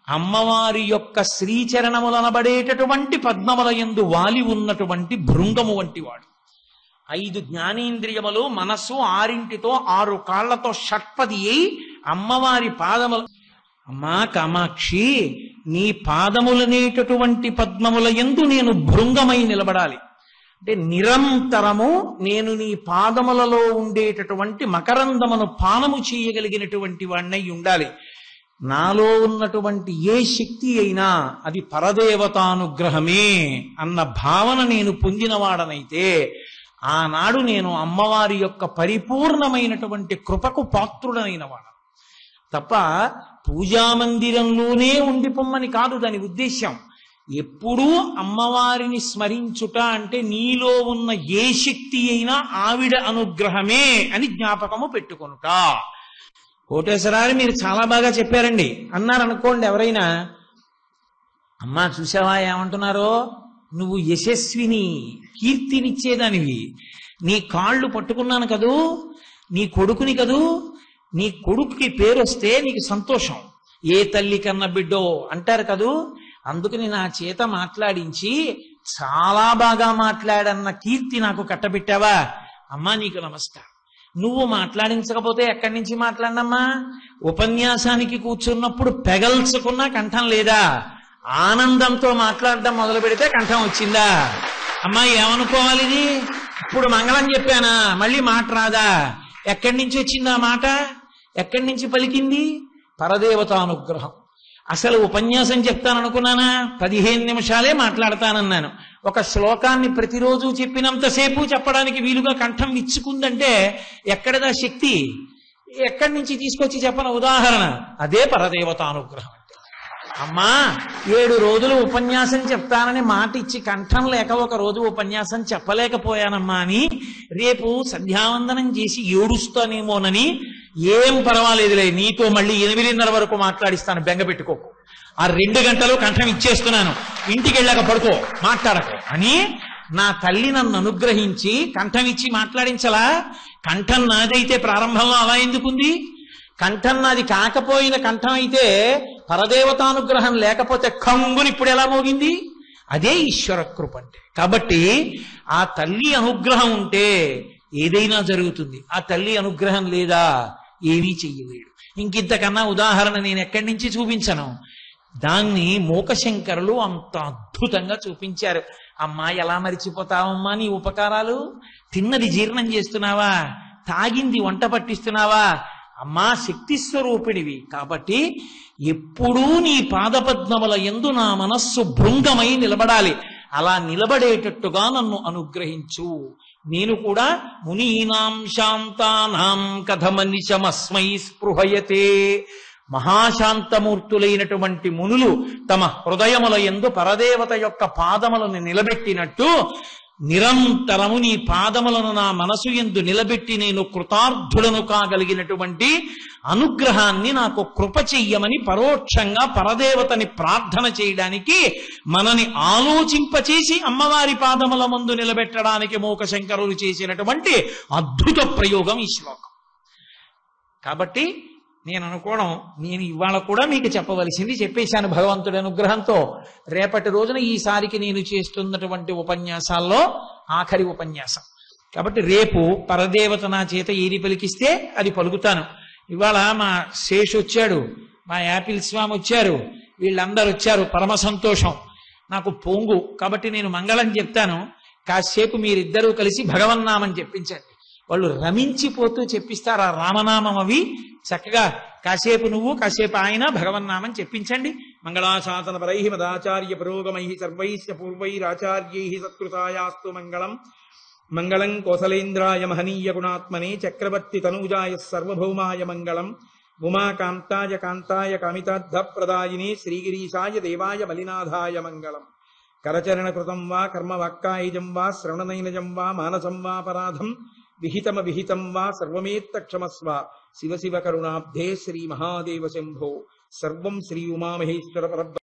అమ్మవారి యొక్క శ్రీచరణములనబడేటటువంటి పద్మముల యందు వాలి ఉన్నటువంటి భృంగము వంటి వాడు. 5 జ్ఞానేంద్రియములు, మనస్సు 6ంటితో 6 కాళ్లతో షట్పది అయి అమ్మవారి పాదముల, అమ్మా కామాక్షి, నీ పాదములనేటటువంటి పద్మముల యందు నేను భృంగమై నిలబడాలి అంటే నిరంతరము నేను నీ పాదములలో ఉండేటటువంటి మకరందమును పానము చేయగలిగినటువంటి వాణ్ణై ఉండాలి. నాలో ఉన్నటువంటి ఏ శక్తి అయినా అది పరదేవతానుగ్రహమే అన్న భావన నేను పొందినవాడనైతే ఆనాడు నేను అమ్మవారి యొక్క పరిపూర్ణమైనటువంటి కృపకు పాత్రుడనైన వాడు తప్ప పూజామందిరంలోనే ఉండిపోమ్మని కాదు దాని ఉద్దేశ్యం. ఎప్పుడూ అమ్మవారిని స్మరించుట అంటే నీలో ఉన్న ఏ శక్తి అయినా ఆవిడ అనుగ్రహమే అని జ్ఞాపకము పెట్టుకొనుట. కోటేశ్వరారు మీరు చాలా బాగా చెప్పారండి అన్నారనుకోండి ఎవరైనా, అమ్మా చూసావా ఏమంటున్నారో, నువ్వు యశస్విని, కీర్తినిచ్చేదానివి, నీ కాళ్ళు పట్టుకున్నాను కదూ, నీ కొడుకుని కదూ, నీ కొడుకుకి పేరు వస్తే నీకు సంతోషం, ఏ తల్లి కన్న బిడ్డో అంటారు కదూ, అందుకని నా చేత మాట్లాడించి చాలా బాగా మాట్లాడన్న కీర్తి నాకు కట్టబెట్టావా, అమ్మా నీకు నమస్కారం. నువ్వు మాట్లాడించకపోతే ఎక్కడి నుంచి మాట్లాడినమ్మా? ఉపన్యాసానికి కూర్చున్నప్పుడు పెగల్చుకున్న కంఠం లేదా? ఆనందంతో మాట్లాడడం మొదలు పెడితే కంఠం వచ్చిందా? అమ్మా ఏమనుకోవాలి ఇది? ఇప్పుడు మంగళం చెప్పానా, మళ్ళీ మాట రాదా? ఎక్కడి నుంచి వచ్చింది ఆ మాట? ఎక్కడి నుంచి పలికింది? పరదేవతానుగ్రహం. అసలు ఉపన్యాసం చెప్తాననుకున్నానా? 15 నిమిషాలే మాట్లాడతానన్నాను. ఒక శ్లోకాన్ని ప్రతిరోజు చెప్పినంతసేపు చెప్పడానికి వీలుగా కంఠం ఇచ్చుకుందంటే ఎక్కడదా శక్తి? ఎక్కడి నుంచి తీసుకొచ్చి చెప్పన ఉదాహరణ? అదే పరదేవతానుగ్రహం అంటే. అమ్మా 7 రోజులు ఉపన్యాసం చెప్తానని మాట ఇచ్చి కంఠం లేక ఒక రోజు ఉపన్యాసం చెప్పలేకపోయానమ్మా అని రేపు సంధ్యావందనం చేసి ఏడుస్తానేమోనని, ఏం పర్వాలేదులే నీతో మళ్ళీ 8:30 వరకు మాట్లాడిస్తాను, బెంగ పెట్టుకోకు, ఆ 2 గంటలు కంఠం ఇచ్చేస్తున్నాను, ఇంటికి వెళ్ళాక పడుకో, మాట్లాడకు అని నా తల్లి నన్ను అనుగ్రహించి కంఠం ఇచ్చి మాట్లాడించలా? కంఠం నాదైతే ప్రారంభంలో అలా ఎందుకుంది? కంఠం నాది కాకపోయిన కంఠం అయితే పరదేవతానుగ్రహం లేకపోతే కంగుని ఇప్పుడు ఎలా మోగింది? అదే ఈశ్వర కృప అంటే. కాబట్టి ఆ తల్లి అనుగ్రహం ఉంటే ఏదైనా జరుగుతుంది. ఆ తల్లి అనుగ్రహం లేదా ఏమీ చెయ్యలేడు. ఇంకింతకన్నా ఉదాహరణ నేను ఎక్కడి నుంచి చూపించను. దాన్ని మూకశంకరులు అంత అద్భుతంగా చూపించారు. అమ్మా, ఎలా మరిచిపోతావమ్మా నీ ఉపకారాలు? తిన్నది జీర్ణం చేస్తున్నావా? తాగింది వంట పట్టిస్తున్నావా? అమ్మా, శక్తి స్వరూపిడివి కాబట్టి ఎప్పుడూ నీ పాదపద్మముల యందు నా మనస్సు భృంగమై నిలబడాలి. అలా నిలబడేటట్టుగా నన్ను అనుగ్రహించు. నేను కూడా మునీనాం శాంతానాం కథమనిశమస్మై స్పృహయతే. మహాశాంతమూర్తులైనటువంటి మునులు తమ హృదయముల యందు పరదేవత యొక్క పాదములను నిలబెట్టినట్టు నిరంతరము నీ పాదములను నా మనసు యందు నిలబెట్టి నేను కృతార్థులను కాగలిగినటువంటి అనుగ్రహాన్ని నాకు కృప చెయ్యమని పరోక్షంగా పరదేవతని ప్రార్థన చేయడానికి, మనని ఆలోచింపచేసి అమ్మవారి పాదముల ముందు నిలబెట్టడానికి మూకశంకరులు చేసినటువంటి అద్భుత ప్రయోగం ఈ శ్లోకం. కాబట్టి నేను అనుకోవడం, నేను ఇవాళ కూడా మీకు చెప్పవలసింది చెప్పేశాను భగవంతుడి అనుగ్రహంతో. రేపటి రోజున ఈసారికి నేను చేస్తున్నటువంటి ఉపన్యాసాల్లో ఆఖరి ఉపన్యాసం కాబట్టి రేపు పరదేవత నా చేత ఏది పలికిస్తే అది పలుకుతాను. ఇవాళ మా శేష్ వచ్చాడు, మా యాపిల్ స్వామి వచ్చారు, వీళ్ళందరూ వచ్చారు, పరమ సంతోషం. నాకు పొంగు కాబట్టి నేను మంగళం చెప్తాను. కాసేపు మీరిద్దరూ కలిసి భగవన్నామం చెప్పించండి. వాళ్ళు రమించిపోతూ చెప్పిస్తారు ఆ రామనామం. అవి చక్కగా కాసేపు నువ్వు కాసేపు ఆయన భగవన్నామం చెప్పించండి. మంగళాశాసన పరై మదాచార్య పురోగమై సర్వైశ్చ పూర్వైరాచార్యై సత్కృతాయాస్తు మంగళం. మంగళం కోసలేంద్రాయ మహనీయ గుణాత్మనే చక్రవర్తి తనూజాయ సర్వభౌమాయ మంగళం. ఉమాకాంతాయ కాంతాయ కామితార్థ ప్రదాయినే శ్రీగిరీశాయ దేవాయ మలినాథాయ మంగళం. కరచరణ కృతం వా కర్మ వాక్కాయజం వా శ్రవణనైనజం వా మానసం వా పరాధం విహితం వా సర్వమేత్తక్షమస్వ. శివ శివ కరుణాబ్ధే శ్రీ మహాదేవ శంభో. సర్వం శ్రీ ఉమామహేశ్వర పరబ్రహ్మ.